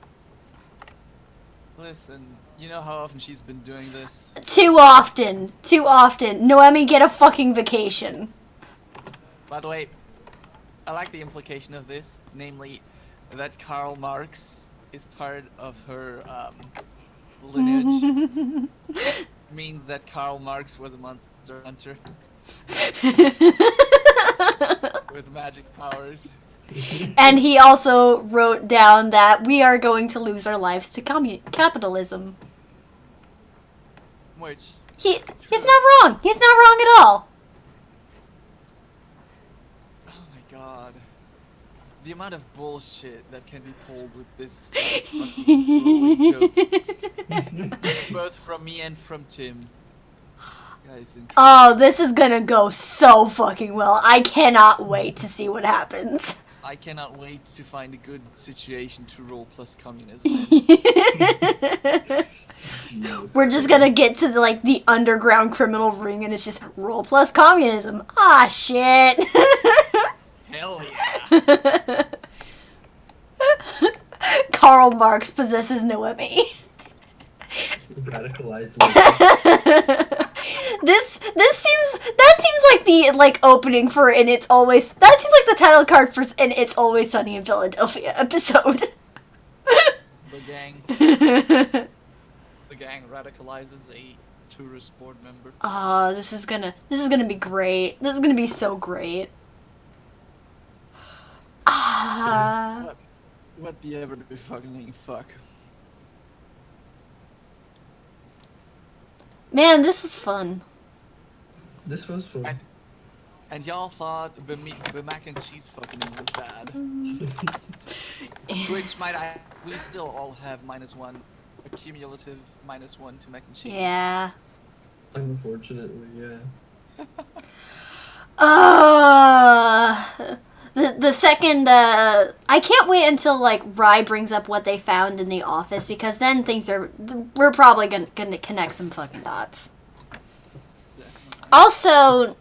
Listen, you know how often she's been doing this? Too often. Too often. Noemi, get a fucking vacation. By the way, I like the implication of this, namely that Karl Marx is part of her lineage. Means that Karl Marx was a monster hunter with magic powers. And he also wrote down that we are going to lose our lives to capitalism. Which, He's not wrong. He's not wrong at all. oh my god. The amount of bullshit that can be pulled with this fucking joke. Both from me and from Tim. Guys, Oh, this is gonna go so fucking well. I cannot wait to see what happens. I cannot wait to find a good situation to roll plus communism. We're just gonna get to the underground criminal ring and it's just roll plus communism. Ah, shit. Hell yeah. Karl Marx possesses Noemi. Radicalized. That seems like the opening for and it's always that seems like the title card for an It's Always Sunny in Philadelphia episode. The gang radicalizes a tourist board member. Oh, this is gonna be great. This is gonna be so great. What the ever be fucking fuck? Man, this was fun. This was fun. And y'all thought the mac and cheese fucking was bad. Which we still all have -1, a cumulative -1 to mac and cheese. Yeah. Unfortunately, yeah. The second, I can't wait until, like, Rye brings up what they found in the office, because then we're probably gonna connect some fucking dots. Also,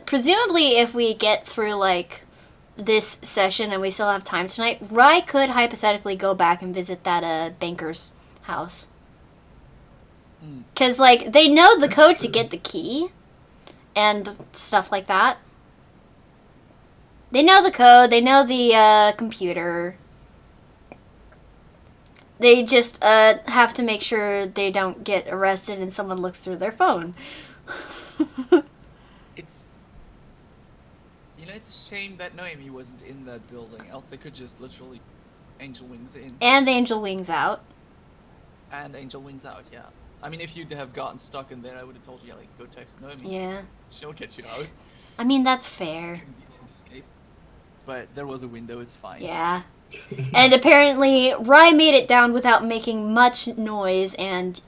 presumably if we get through, like, this session and we still have time tonight, Rye could hypothetically go back and visit that, banker's house. Because, like, they know the code to get the key and stuff like that. They know the code, they know the, computer. They just, have to make sure they don't get arrested and someone looks through their phone. It's a shame that Noemi wasn't in that building, else they could just literally angel wings in. And angel wings out. And angel wings out, yeah. I mean, if you'd have gotten stuck in there, I would have told you, like, go text Noemi. Yeah. She'll get you out. I mean, that's fair. Convenient escape. But there was a window, it's fine. Yeah. And apparently, Rye made it down without making much noise and,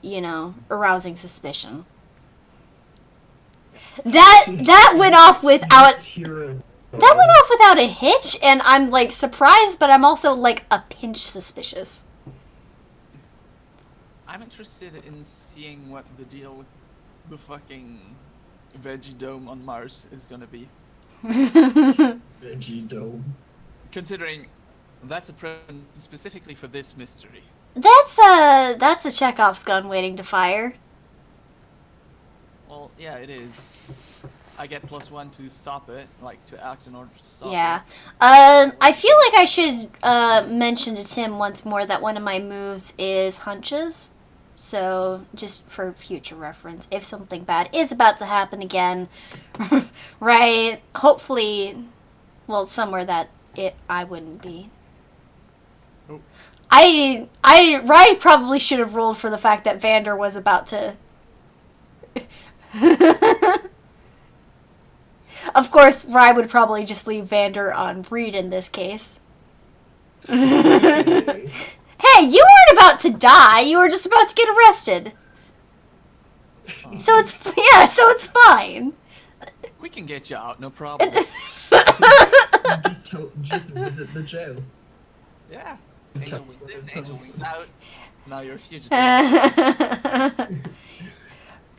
arousing suspicion. That went off without a hitch, and I'm, like, surprised, but I'm also, like, a pinch suspicious. I'm interested in seeing what the deal with the fucking veggie dome on Mars is gonna be. Veggie dome. Considering that's a present specifically for this mystery. That's a Chekhov's gun waiting to fire. Well, yeah, it is. I get +1 to stop it, like to act in order to stop Yeah. it. I feel like I should mention to Tim once more that one of my moves is hunches. So, just for future reference, if something bad is about to happen again, right? Hopefully, well, somewhere that I wouldn't be. Oh. Ryan probably should have rolled for the fact that Vander was about to. Of course, Rye would probably just leave Vander on read in this case. Hey, you weren't about to die. You were just about to get arrested. So it's fine. We can get you out, no problem. Just visit the jail. Yeah. Angel wings in, angel wings out. Now you're a fugitive.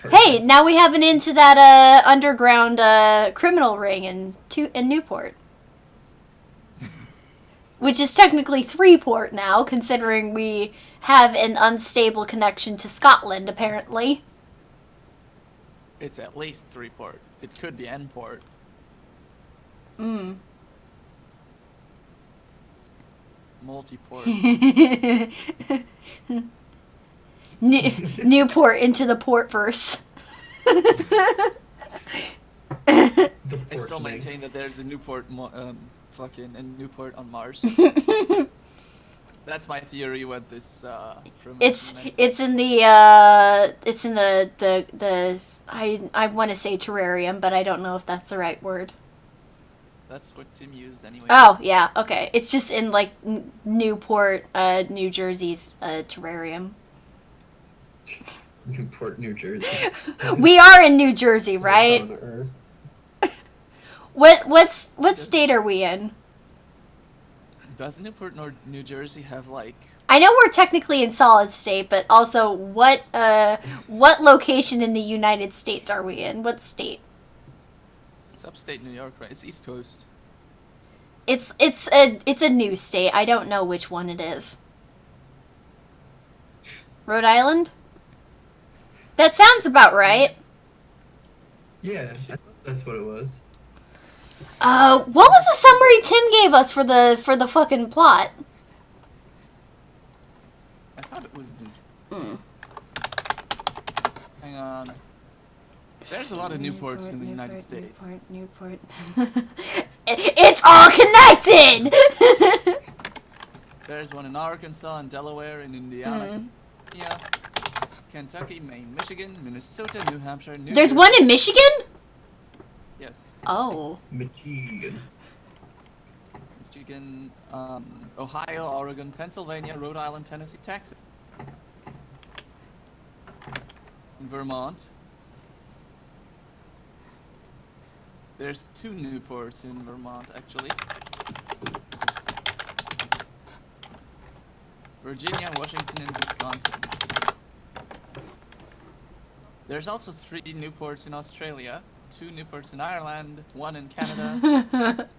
Hey, now we have an into that underground criminal ring in Newport. Which is technically Threeport now, considering we have an unstable connection to Scotland, apparently. It's at least Threeport. It could be Nport. Multiport. Newport into the Portverse. I still maintain that there's a Newport, fucking a Newport on Mars. That's my theory. What this it's in the I want to say terrarium, but I don't know if that's the right word. That's what Tim used anyway. Oh yeah, okay. It's just in like Newport, New Jersey's terrarium. Newport, New Jersey. We are in New Jersey, right? What state are we in? Does Newport, New Jersey have like? I know we're technically in solid state, but also what location in the United States are we in? What state? It's upstate New York, right? It's East Coast. It's a new state. I don't know which one it is. Rhode Island? That sounds about right. Yeah, I thought that's what it was. What was the summary Tim gave us for the fucking plot? I thought it was. Hang on. There's a lot of Newports in the United States. Newport. It's all connected! There's one in Arkansas and Delaware and Indiana, yeah, Kentucky, Maine, Michigan, Minnesota, New Hampshire, New There's Jersey. one in Michigan? Yes. Oh. Michigan. Michigan, Ohio, Oregon, Pennsylvania, Rhode Island, Tennessee, Texas. Vermont. There's 2 Newports in Vermont, actually. Virginia, Washington, and Wisconsin. There's also 3 Newports in Australia, 2 Newports in Ireland, 1 in Canada.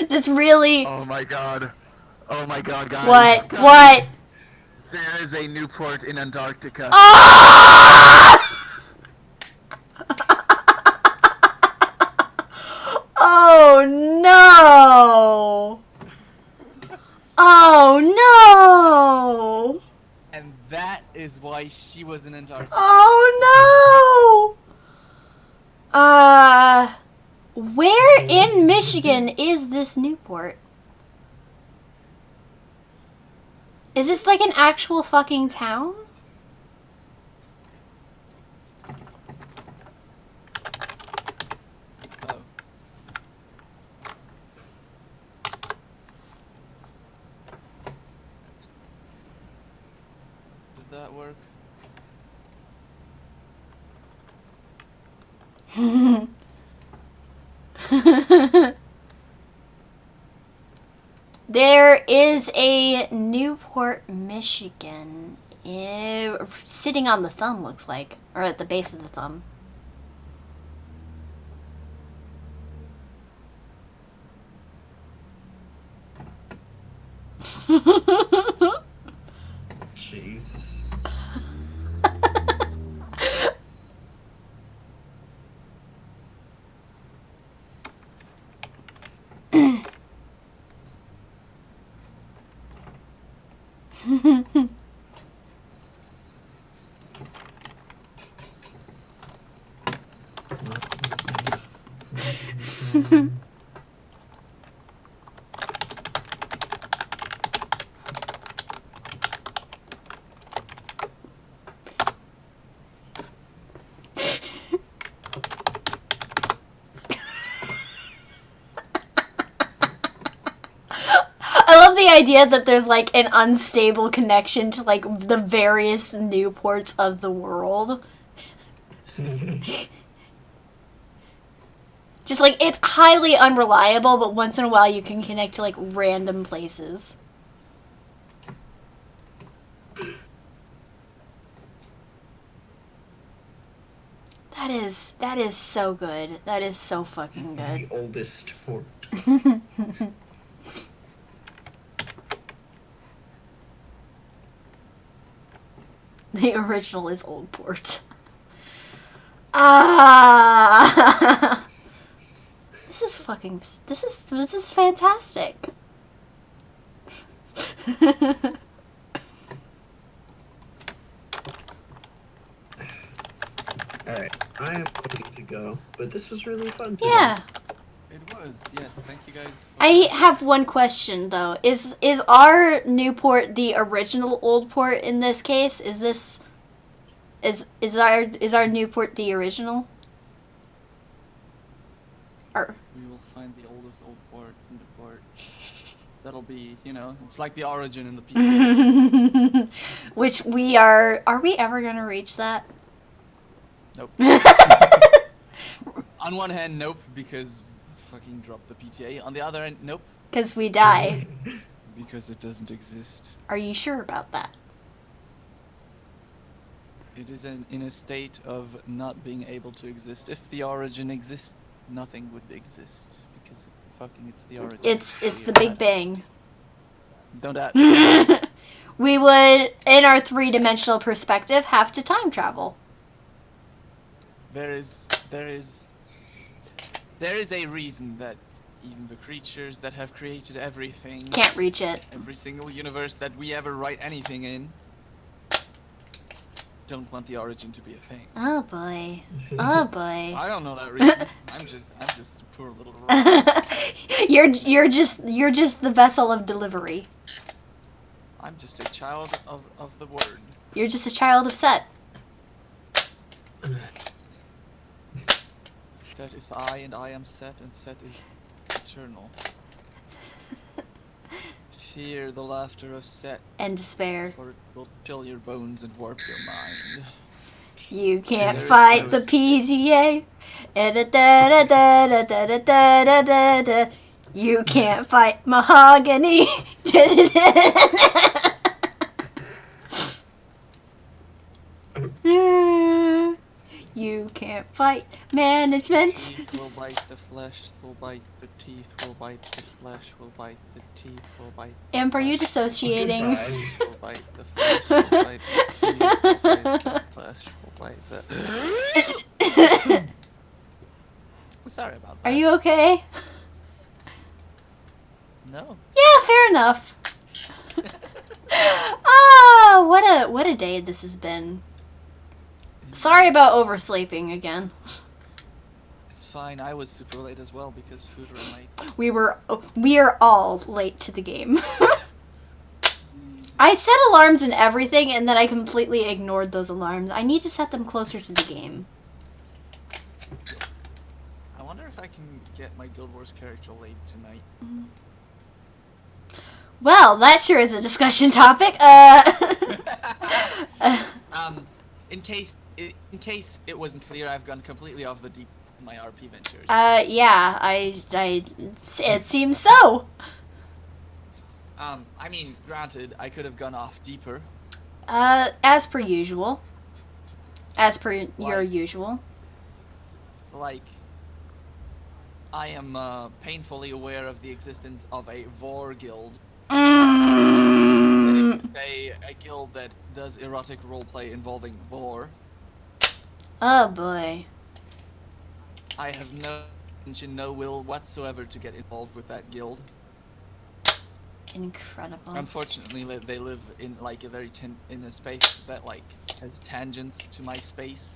This really. Oh my god. Oh my god, guys. What? Guys, What? there is a Newport in Antarctica. Ah! Oh no! Oh no! And that is why she was in Antarctica. Oh no! Where in Michigan is this Newport? Is this like an actual fucking town? Oh. Does that work? There is a Newport, Michigan. Sitting on the thumb, looks like. Or at the base of the thumb. Jesus. I love the idea that there's like an unstable connection to like the various Newports of the world. Just like it's highly unreliable, but once in a while you can connect to like random places. That is so good. That is so fucking good. The oldest port. The original is Old Port. Ah! This is fucking. This is fantastic. Alright, I am ready to go, but this was really fun today. Yeah. It was, yes. Thank you guys. I have one question though. Is our Newport the original Old Port in this case? Is our Newport the original? Or We will find the oldest old fort in the port. That'll be, you know, it's like the origin and the people. which we are we ever gonna reach that? Nope. On one hand, nope, because fucking drop the PTA. On the other hand, nope, Because we die. because it doesn't exist. Are you sure about that? It is in a state of not being able to exist. If the origin exists, nothing would exist because fucking it's the origin. It's the Big Bang. Don't add. We would, in our 3-dimensional perspective, have to time travel. There is a reason that even the creatures that have created everything, Can't reach it. every single universe that we ever write anything in, don't want the origin to be a thing. Oh boy. Oh boy. I don't know that reason. I'm just a poor little robot. you're just the vessel of delivery. I'm just a child of the word. You're just a child of Set. Set is I, and I am Set, and Set is eternal. Fear the laughter of Set, And despair. for it will chill your bones and warp your mind. You can't There is fight no the escape. PTA. You can't fight mahogany. You can't fight management. Teeth will bite the flesh, will bite the teeth, will bite the flesh, will bite the teeth, will bite the Imp, are you flesh, dissociating? Goodbye. will bite the flesh, will bite the teeth, will bite the flesh, will bite the... Sorry about that. Are you okay? No. Yeah, fair enough. Ah, what a day this has been. Sorry about oversleeping again. It's fine, I was super late as well because food ran late. We are all late to the game. I set alarms and everything, and then I completely ignored those alarms. I need to set them closer to the game. I wonder if I can get my Guild Wars character late tonight. Well, that sure is a discussion topic. In case it wasn't clear, I've gone completely off the deep in my RP ventures. Yeah, it seems so. I mean, granted, I could have gone off deeper. As per usual. As per your Like- usual. Like, I am painfully aware of the existence of a Vor guild. Mm. That is to say, a guild that does erotic roleplay involving Vor. Oh boy. I have no intention, no will whatsoever to get involved with that guild. Incredible. Unfortunately, they live in like a very in a space that like has tangents to my space,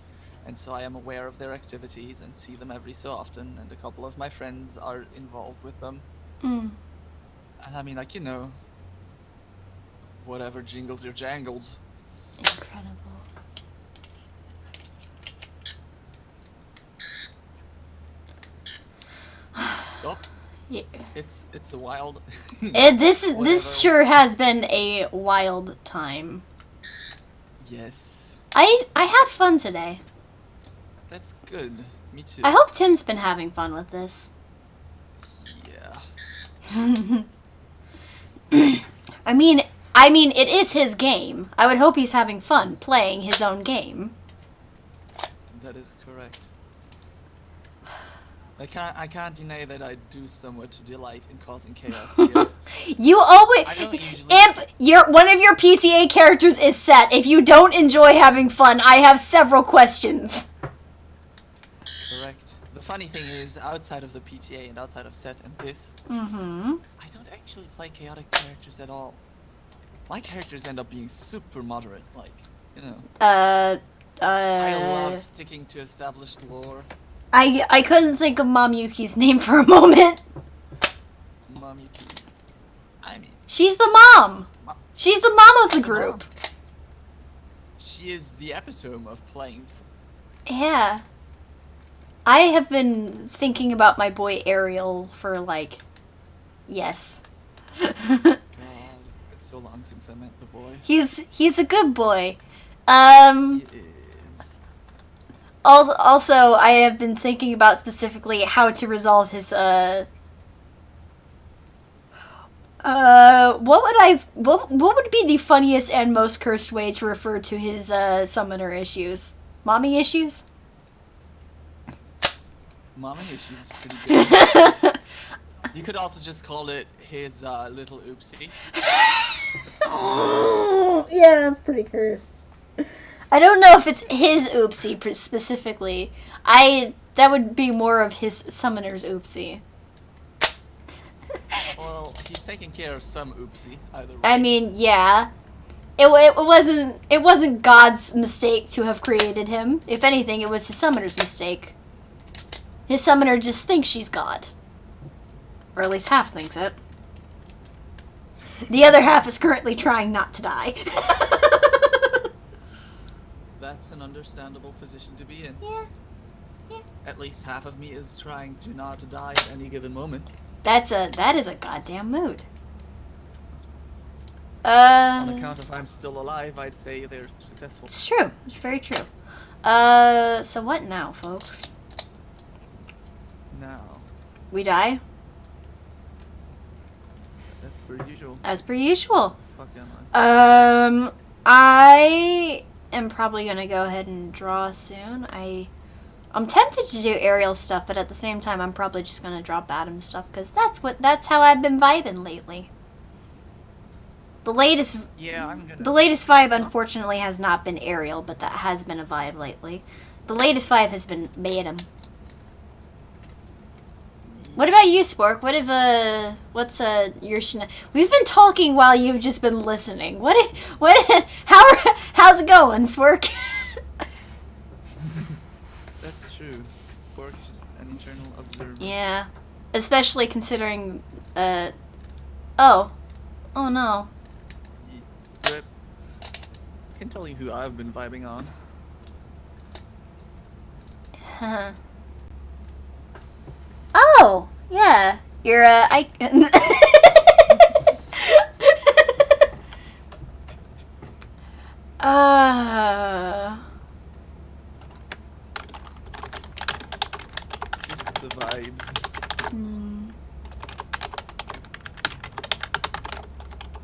and so I am aware of their activities and see them every so often. And a couple of my friends are involved with them. Mm. And I mean, like, you know, whatever jingles your jangles. Incredible. Oh, Yeah. it's a wild. This Whatever. sure has been a wild time. Yes, I had fun today. that's good. Me too. I hope Tim's been having fun with this. Yeah. I mean, it is his game. I would hope he's having fun playing his own game. That is correct. I can't deny that I do somewhat delight in causing chaos here. You always, I don't usually. Imp, one of your PTA characters is Set. If you don't enjoy having fun, I have several questions. Correct. The funny thing is, outside of the PTA and outside of Set and this, Mm-hmm. I don't actually play chaotic characters at all. My characters end up being super moderate, like, you know. I love sticking to established lore. I couldn't think of Mom Yuki's name for a moment. Mommy, I mean, She's the mom. She's the mom of the group. she is the epitome of playing. Yeah. I have been thinking about my boy Ariel for like, yes. God, it's so long since I met the boy. He's a good boy. He is. Also, I have been thinking about specifically how to resolve his what would be the funniest and most cursed way to refer to his summoner issues? Mommy issues? Mommy issues is pretty good. You could also just call it his little oopsie. Yeah, that's pretty cursed. I don't know if it's his oopsie specifically. That would be more of his summoner's oopsie. Well, he's taking care of some oopsie either way. I mean, yeah. It wasn't God's mistake to have created him. If anything, it was his summoner's mistake. His summoner just thinks she's God. Or at least half thinks it. The other half is currently trying not to die. That's an understandable position to be in. Yeah. At least half of me is trying to not die at any given moment. That is a goddamn mood. On account of I'm still alive, I'd say they're successful. It's true. It's very true. So what now, folks? Now, We die? as per usual. As per usual. Fuck am I? I am probably gonna go ahead and draw soon. I'm tempted to do aerial stuff, but at the same time, I'm probably just gonna drop Adam stuff because that's how I've been vibing lately. The latest vibe, unfortunately, has not been aerial, but that has been a vibe lately. The latest vibe has been Mayhem. What about you, Spork? What's your We've been talking while you've just been listening. How's it going, Spork? That's true. Bork is just an internal observer. Yeah. Especially considering, oh no. Rip. I can tell you who I've been vibing on. Oh, yeah. You're, I... Just the vibes.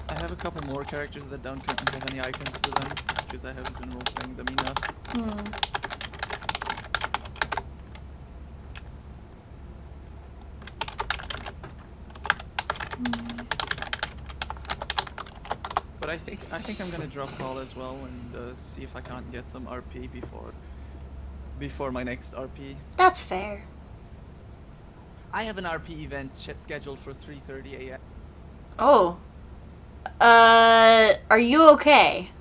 I have a couple more characters that don't currently have any icons to them, because I haven't been role-playing them enough. But I think I'm gonna drop Paul as well and see if I can't get some RP before my next RP. That's fair. I have an RP event scheduled for 3:30 a.m. Oh. Are you okay?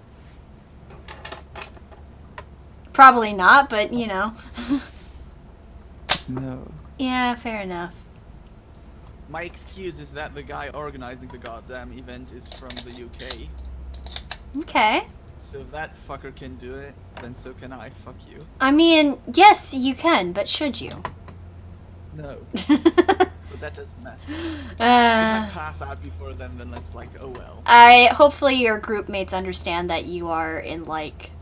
Probably not, but, you know. No. Yeah, fair enough. My excuse is that the guy organizing the goddamn event is from the UK. Okay. So if that fucker can do it, then so can I. Fuck you. I mean, yes, you can, but should you? No. But that doesn't matter. If I pass out before then that's like, oh well. Hopefully your group mates understand that you are in, like,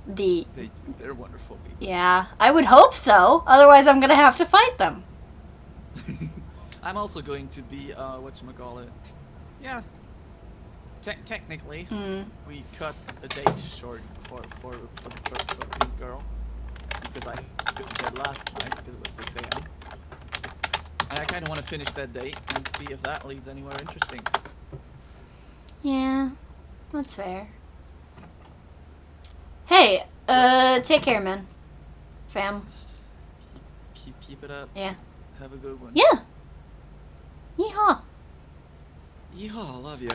They're wonderful people. Yeah, I would hope so. Otherwise, I'm gonna have to fight them. I'm also going to be, whatchamacallit. Yeah. Technically, we cut a date short for the pink girl. Because I couldn't bed last night because it was 6 a.m. And I kind of want to finish that date and see if that leads anywhere interesting. Yeah, that's fair. Hey, take care, man. Fam. Keep it up. Yeah. Have a good one. Yeah. Yeehaw. Yeehaw, love ya.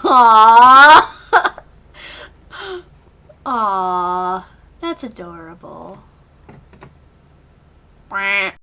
Aww. Aww. That's adorable.